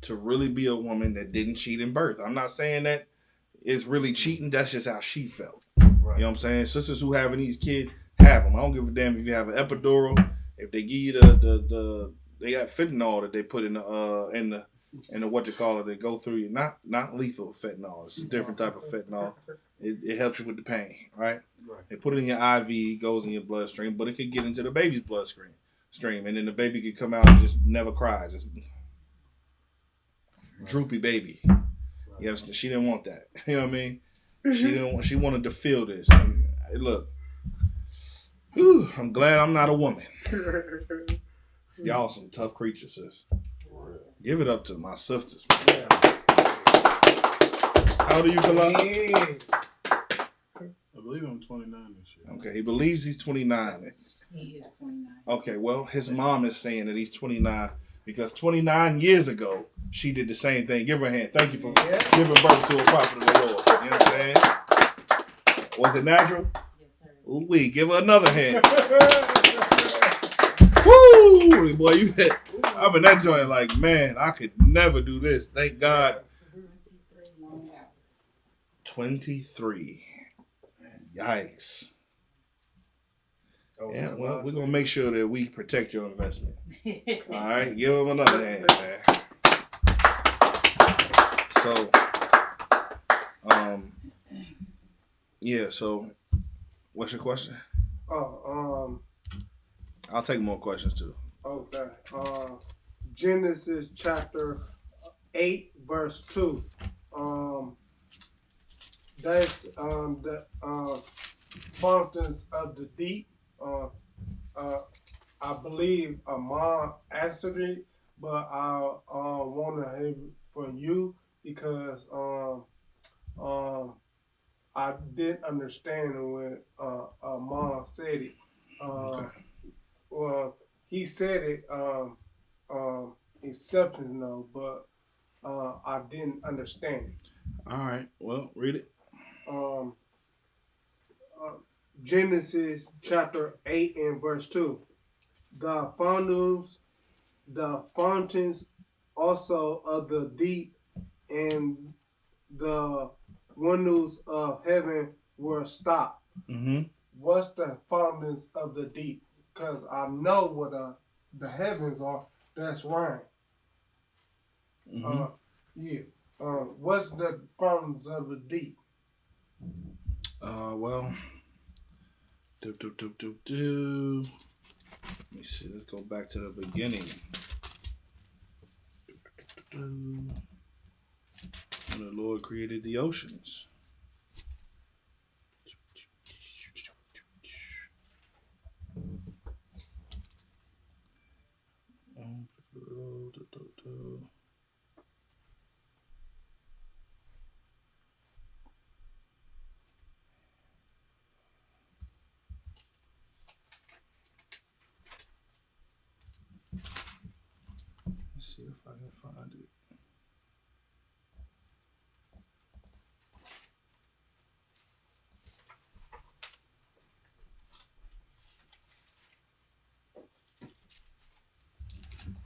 to really be a woman that didn't cheat in birth. I'm not saying that it's really cheating. That's just how she felt. Right. You know what I'm saying? Sisters who having these kids, have them. I don't give a damn if you have an epidural. If they give you the they got fentanyl that they put in the what you call it, they go through you. Not lethal fentanyl. It's a different type of fentanyl. It helps you with the pain, right? They put it in your IV, goes in your bloodstream, but it could get into the baby's bloodstream, and then the baby could come out and just never cry, just droopy baby. You understand? She didn't want that. You know what I mean? She wanted to feel this. And look, whew, I'm glad I'm not a woman. Y'all some tough creatures, sis. Give it up to my sisters. Man. How old are you, Kalani? I believe I'm 29 this year. Okay, he believes he's 29. He is 29. Okay, well, his mom is saying that he's 29 because 29 years ago, she did the same thing. Give her a hand. Thank you for giving birth to a prophet of the Lord. You know what I'm saying? Was it natural? Yes, sir. Ooh, we give her another hand. Woo! Boy, you hit. I've been that joint like, man, I could never do this. Thank God. 23. Yikes. Oh, Yeah, so well, God we're gonna said- make sure that we protect your investment. All right, give him another hand, man. So, yeah. So, what's your question? Oh, I'll take more questions too. okay. Genesis chapter 8, verse 2. That's the fountains of the deep. I believe Amon answered it, but I want to hear it from you because I didn't understand when Amon said it. Okay. Well, he said it exceptional, but I didn't understand it. All right. Well, read it. Um, Genesis chapter 8 and verse 2. The fountains also of the deep and the windows of heaven were stopped. Mm-hmm. What's the fountains of the deep? Because I know what the heavens are. That's rain. Mm-hmm. Yeah. What's the fountains of the deep? Well, Let me see. Let's go back to the beginning. When the Lord created the oceans. Let's see if I can find it.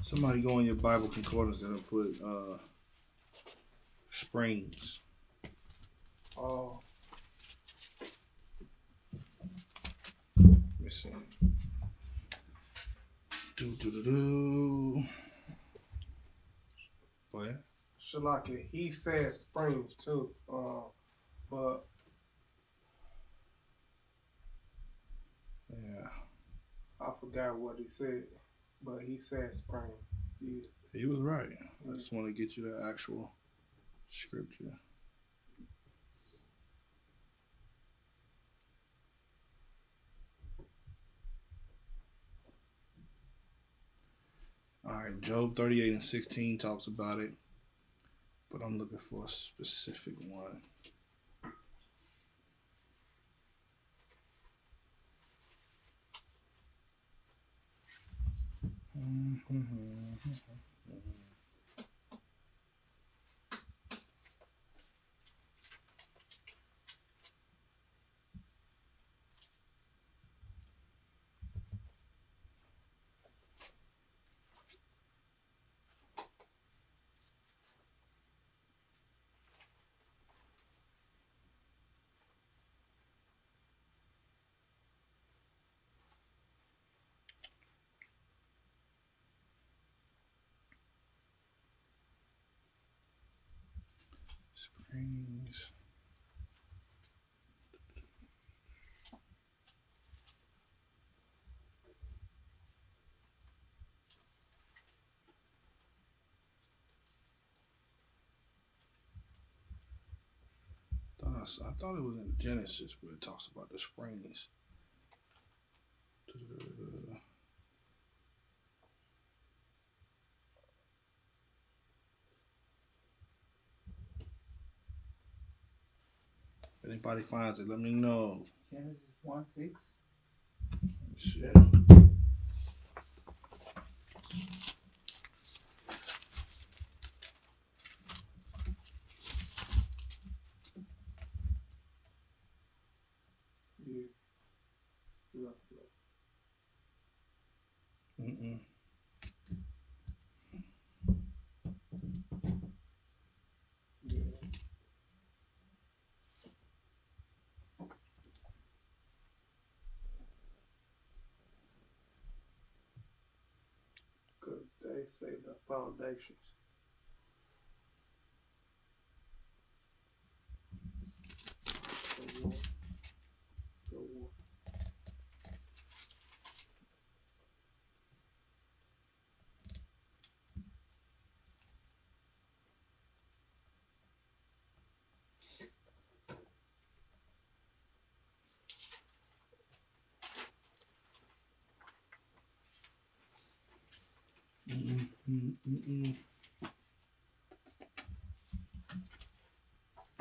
Somebody go in your Bible concordance and put springs. Oh. Let me see. What? Shalaka, he said springs too. But Yeah. I forgot what he said. But he said spring. Yeah. He was right. I just want to get you the actual scripture. All right, Job 38 and 16 talks about it, but I'm looking for a specific one. Springs. I thought it was in Genesis where it talks about the springs. If anybody finds it, let me know. Genesis 1:6. Shit. Yeah. Mm-mm. say the foundations. The war.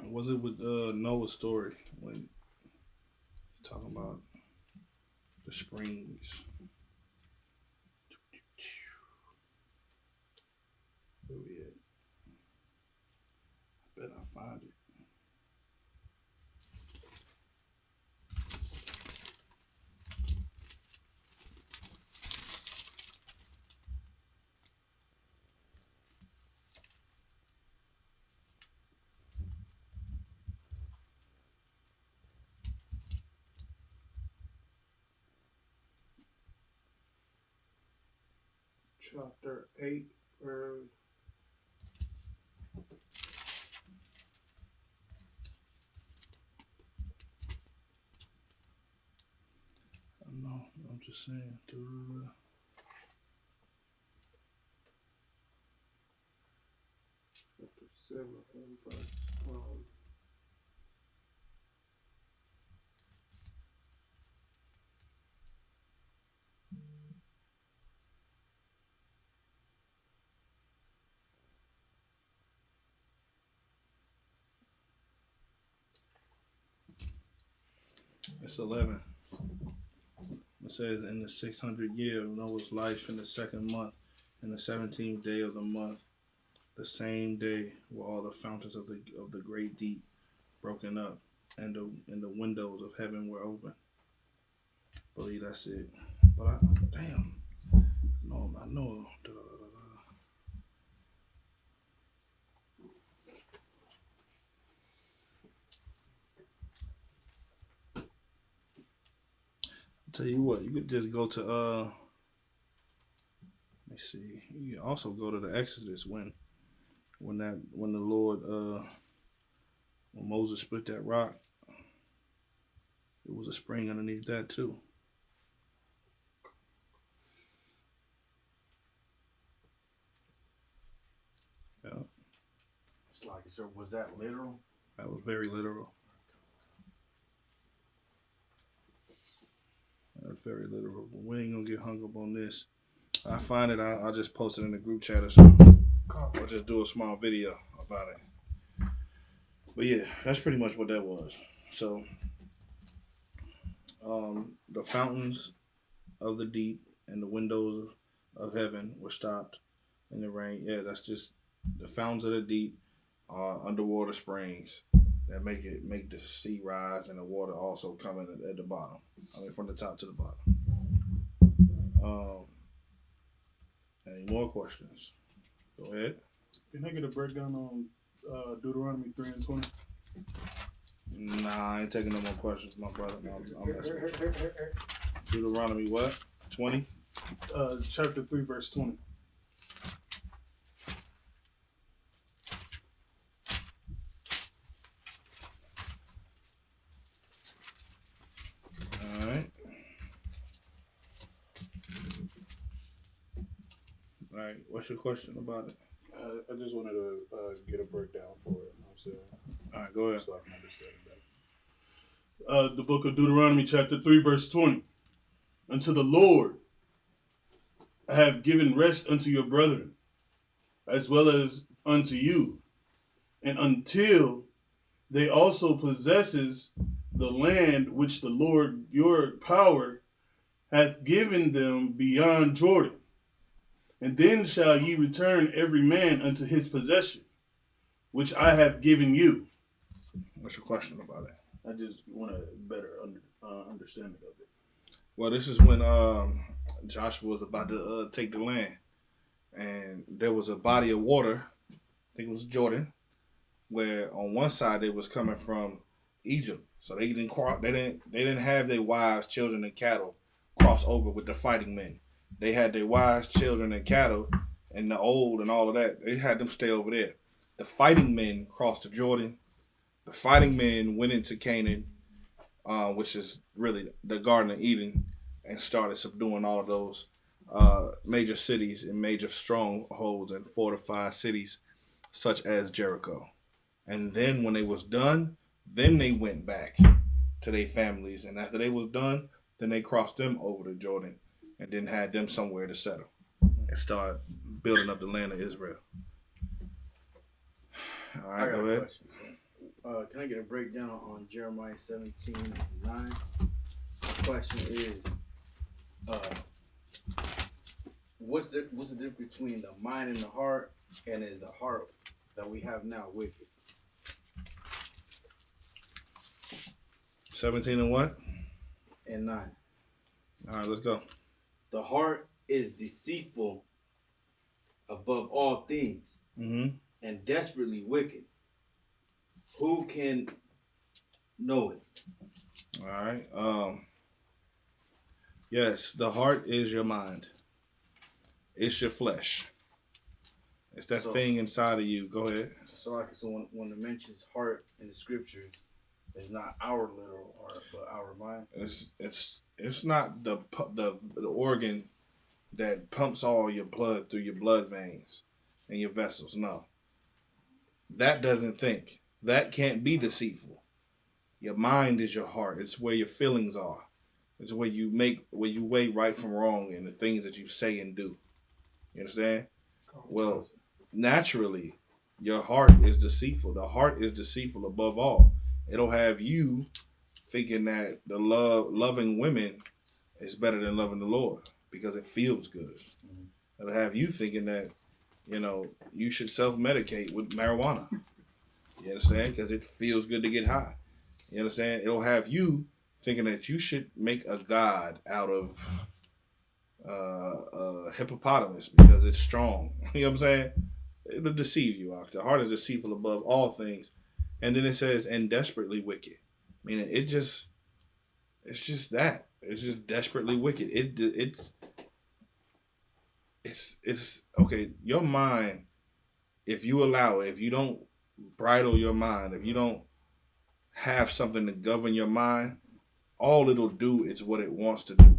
Was it with Noah's story when he's talking about the springs? Where we at? I bet I find it. Chapter 8, verse. No, I'm just saying. Chapter 7, verse. It's 11. It says, in the 600th year of Noah's life, in the second month, in the 17th day of the month, the same day were all the fountains of the great deep broken up, and the windows of heaven were open. I believe that's it. But I know. Tell you what, you could just go to let me see. You can also go to the Exodus when the Lord when Moses split that rock, it was a spring underneath that too. Yeah. It's like, sir, was that literal? That was very literal. That's very literal. But we ain't gonna get hung up on this. I find it. I'll just post it in the group chat or something. I'll just do a small video about it. But yeah, that's pretty much what that was. So, the fountains of the deep and the windows of heaven were stopped in the rain. Yeah, that's just the fountains of the deep are underwater springs that make the sea rise, and the water also coming at the bottom. I mean, from the top to the bottom. Any more questions? Go ahead. Can I get a breakdown on Deuteronomy 3 and 20? Nah, I ain't taking no more questions, my brother. I'm Deuteronomy what? 20? Chapter 3, verse 20. All right. What's your question about it? I just wanted to get a breakdown for it. You know what I'm saying? All right, go ahead. So I can understand it better. The book of Deuteronomy, chapter 3, verse 20. Unto the Lord I have given rest unto your brethren, as well as unto you, and until they also possesses the land which the Lord your power hath given them beyond Jordan. And then shall ye return every man unto his possession, which I have given you. What's your question about it? I just want a better understanding of it. Well, this is when Joshua was about to take the land, and there was a body of water. I think it was Jordan, where on one side it was coming from Egypt, so they didn't have their wives, children, and cattle cross over with the fighting men. They had their wives, children, and cattle, and the old and all of that, they had them stay over there. The fighting men crossed the Jordan. The fighting men went into Canaan, which is really the Garden of Eden, and started subduing all of those major cities and major strongholds and fortified cities such as Jericho. And then when they was done, then they went back to their families. And after they was done, then they crossed them over to Jordan and then had them somewhere to settle and start building up the land of Israel. All right, go ahead. Can I get a breakdown on Jeremiah 17:9? The question is, what's the difference between the mind and the heart, and is the heart that we have now wicked? 17 and what? And 9. All right, let's go. The heart is deceitful above all things, and desperately wicked. Who can know it? All right. Yes, the heart is your mind. It's your flesh. It's that thing inside of you. Go ahead. So when it mentions heart in the scriptures, it's not our literal heart, but our mind. It's not the organ that pumps all your blood through your blood veins and your vessels. No. That doesn't think. That can't be deceitful. Your mind is your heart. It's where your feelings are. It's where you weigh right from wrong and the things that you say and do. You understand? Well, naturally, your heart is deceitful. The heart is deceitful above all. It'll have you thinking that the loving women is better than loving the Lord because it feels good. It'll have you thinking that, you should self-medicate with marijuana. You understand? Because it feels good to get high. You understand? It'll have you thinking that you should make a god out of a hippopotamus because it's strong. You know what I'm saying? It'll deceive you. The heart is deceitful above all things. And then it says, and desperately wicked. Meaning it's just that. It's just desperately wicked. It's okay. Your mind, if you allow it, if you don't bridle your mind, if you don't have something to govern your mind, all it'll do is what it wants to do.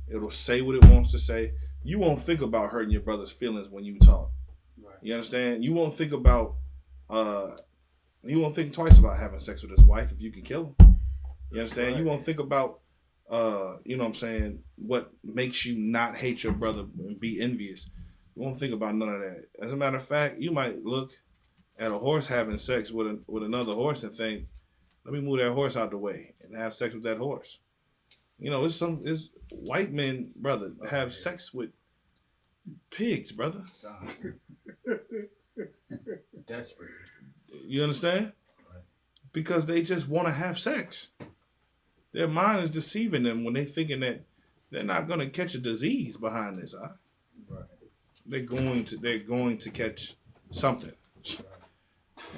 It'll say what it wants to say. You won't think about hurting your brother's feelings when you talk. Right. You understand? You won't think twice about having sex with his wife if you can kill him. You understand? Right. You won't think about what makes you not hate your brother and be envious. You won't think about none of that. As a matter of fact, you might look at a horse having sex with another horse and think, let me move that horse out the way and have sex with that horse. It's white men, brother, have sex with pigs, brother. Desperate. You understand? Right. Because they just want to have sex. Their mind is deceiving them when they're thinking that they're not going to catch a disease behind this. Huh? Right. They're going to catch something.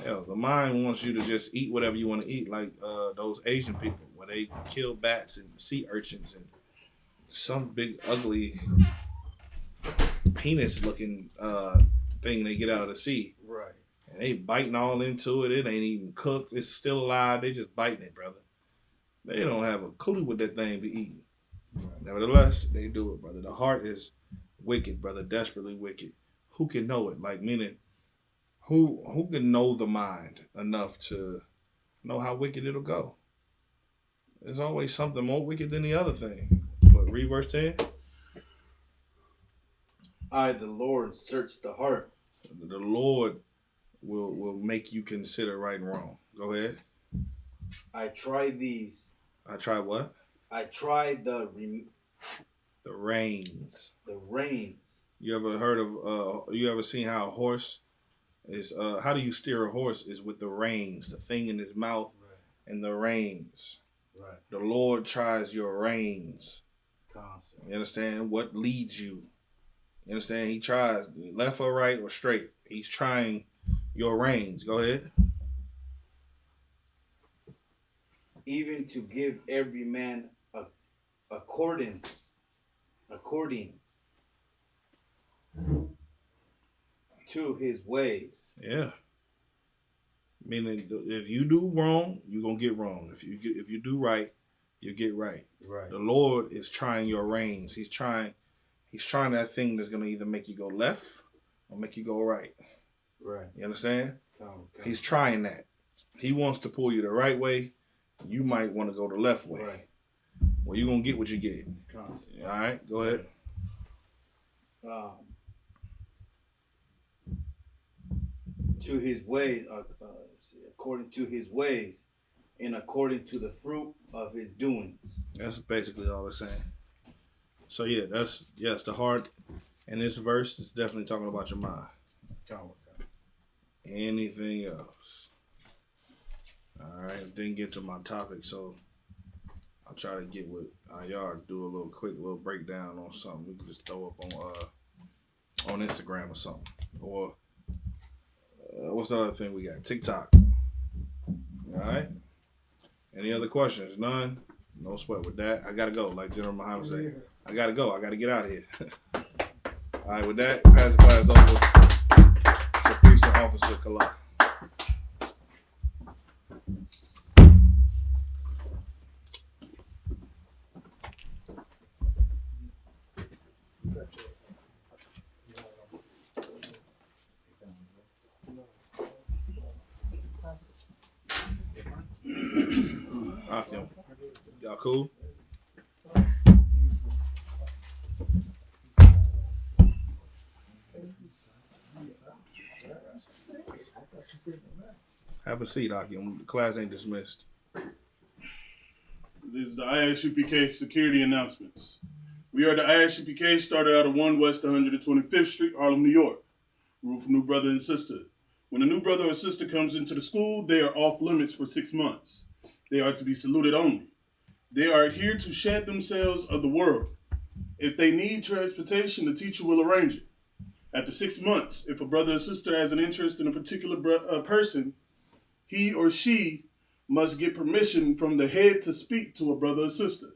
Hell, the mind wants you to just eat whatever you want to eat, like those Asian people where they kill bats and sea urchins and some big ugly penis-looking thing they get out of the sea. Right. And they biting all into it. It ain't even cooked. It's still alive. They just biting it, brother. They don't have a clue what that thing be eating. Right. Nevertheless, they do it, brother. The heart is wicked, brother, desperately wicked. Who can know it? Like, meaning, who can know the mind enough to know how wicked it'll go? There's always something more wicked than the other thing. But read verse 10. I, the Lord, search the heart. The Lord will make you consider right and wrong. Go ahead. I try these. I try what? I try the reins. The reins. You ever heard of? You ever seen how a horse is? How do you steer a horse? Is with the reins, the thing in his mouth, right, and the reins. Right. The Lord tries your reins. Constantly. You understand? What leads you? You understand? He tries left or right or straight. He's trying your reins. Go ahead. Even to give every man according to his ways. Yeah. Meaning, if you do wrong, you're gonna get wrong. If you do right, you get right. Right. The Lord is trying your reins. He's trying that thing that's gonna either make you go left or make you go right. Right. You understand? Okay. He's trying that. He wants to pull you the right way. You might want to go the left way. Right. Well, you're gonna get what you get. Constantly. All right, go ahead. To his ways, according to his ways, and according to the fruit of his doings. That's basically all it's saying. So yeah, the heart in this verse is definitely talking about your mind. Anything else? All right, didn't get to my topic, so I'll try to get with y'all do a little breakdown on something we can just throw up on Instagram or something. Or what's the other thing we got? TikTok. All right. Any other questions? None? No sweat with that. I gotta go, like General Muhammad said. I gotta go. I gotta get out of here. All right, with that, pass the class over to Priest and Officer Kala. Y'all cool? Have a seat, Akim. The class ain't dismissed. This is the ISUPK security announcements. We are the ISUPK, started out of 1 West 125th Street, Harlem, New York. Rule for new brother and sister. When a new brother or sister comes into the school, they are off limits for 6 months. They are to be saluted only. They are here to shed themselves of the world. If they need transportation, the teacher will arrange it. After 6 months, if a brother or sister has an interest in a particular person, he or she must get permission from the head to speak to a brother or sister.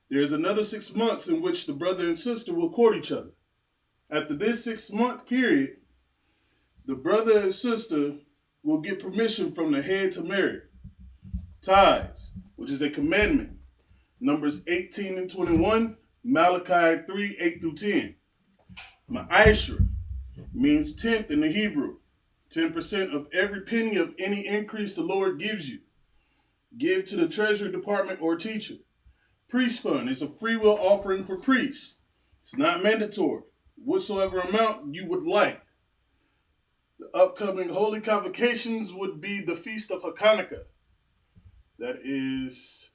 There is another 6 months in which the brother and sister will court each other. After this 6-month period, the brother and sister will get permission from the head to marry. Tithes, which is a commandment. Numbers 18 and 21, Malachi 3, 8 through 10. Ma'ashra means tenth in the Hebrew. 10% of every penny of any increase the Lord gives you. Give to the treasury department or teacher. Priest fund is a free will offering for priests. It's not mandatory. Whatsoever amount you would like. The upcoming holy convocations would be the Feast of Hanukkah. That is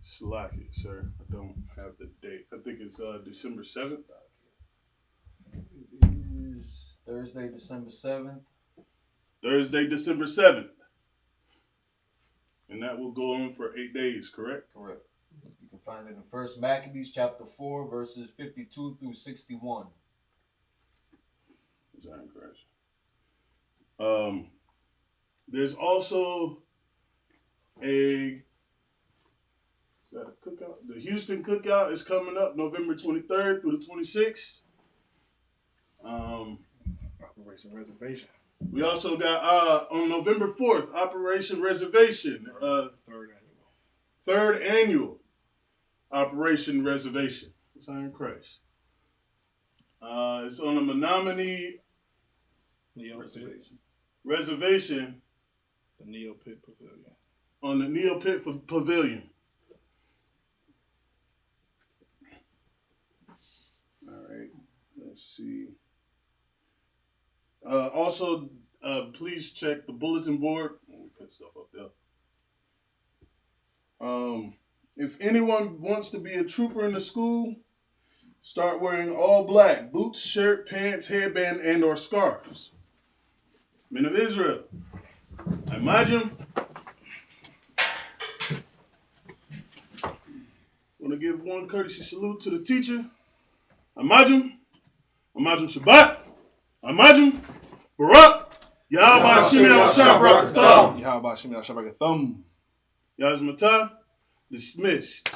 Slacky, sir. I don't have the date. I think it's December 7th. It is Thursday, December 7th. Thursday, December 7th. And that will go on for 8 days, correct? Correct. You can find it in 1 Maccabees chapter 4, verses 52 through 61. There's also is that a cookout? The Houston cookout is coming up November 23rd through the 26th. Operation Reservation. We also got on November 4th, Operation Reservation. Third annual Operation Reservation. It's Iron Christ. It's on the Menominee Reservation. The Neo Pit Pavilion. On the Neo Pit Pavilion. All right. Let's see. Also, please check the bulletin board. We put stuff up there. If anyone wants to be a trooper in the school, start wearing all black: boots, shirt, pants, headband, and or scarves. Men of Israel, imagine. Want to give one courtesy salute to the teacher. Imagine Shabbat. Imagine Barak. Yahweh Shimi Al-Shabrak Thumb. Yahweh Shimi Al-Shabrak Thumb. Yazmata. Dismissed.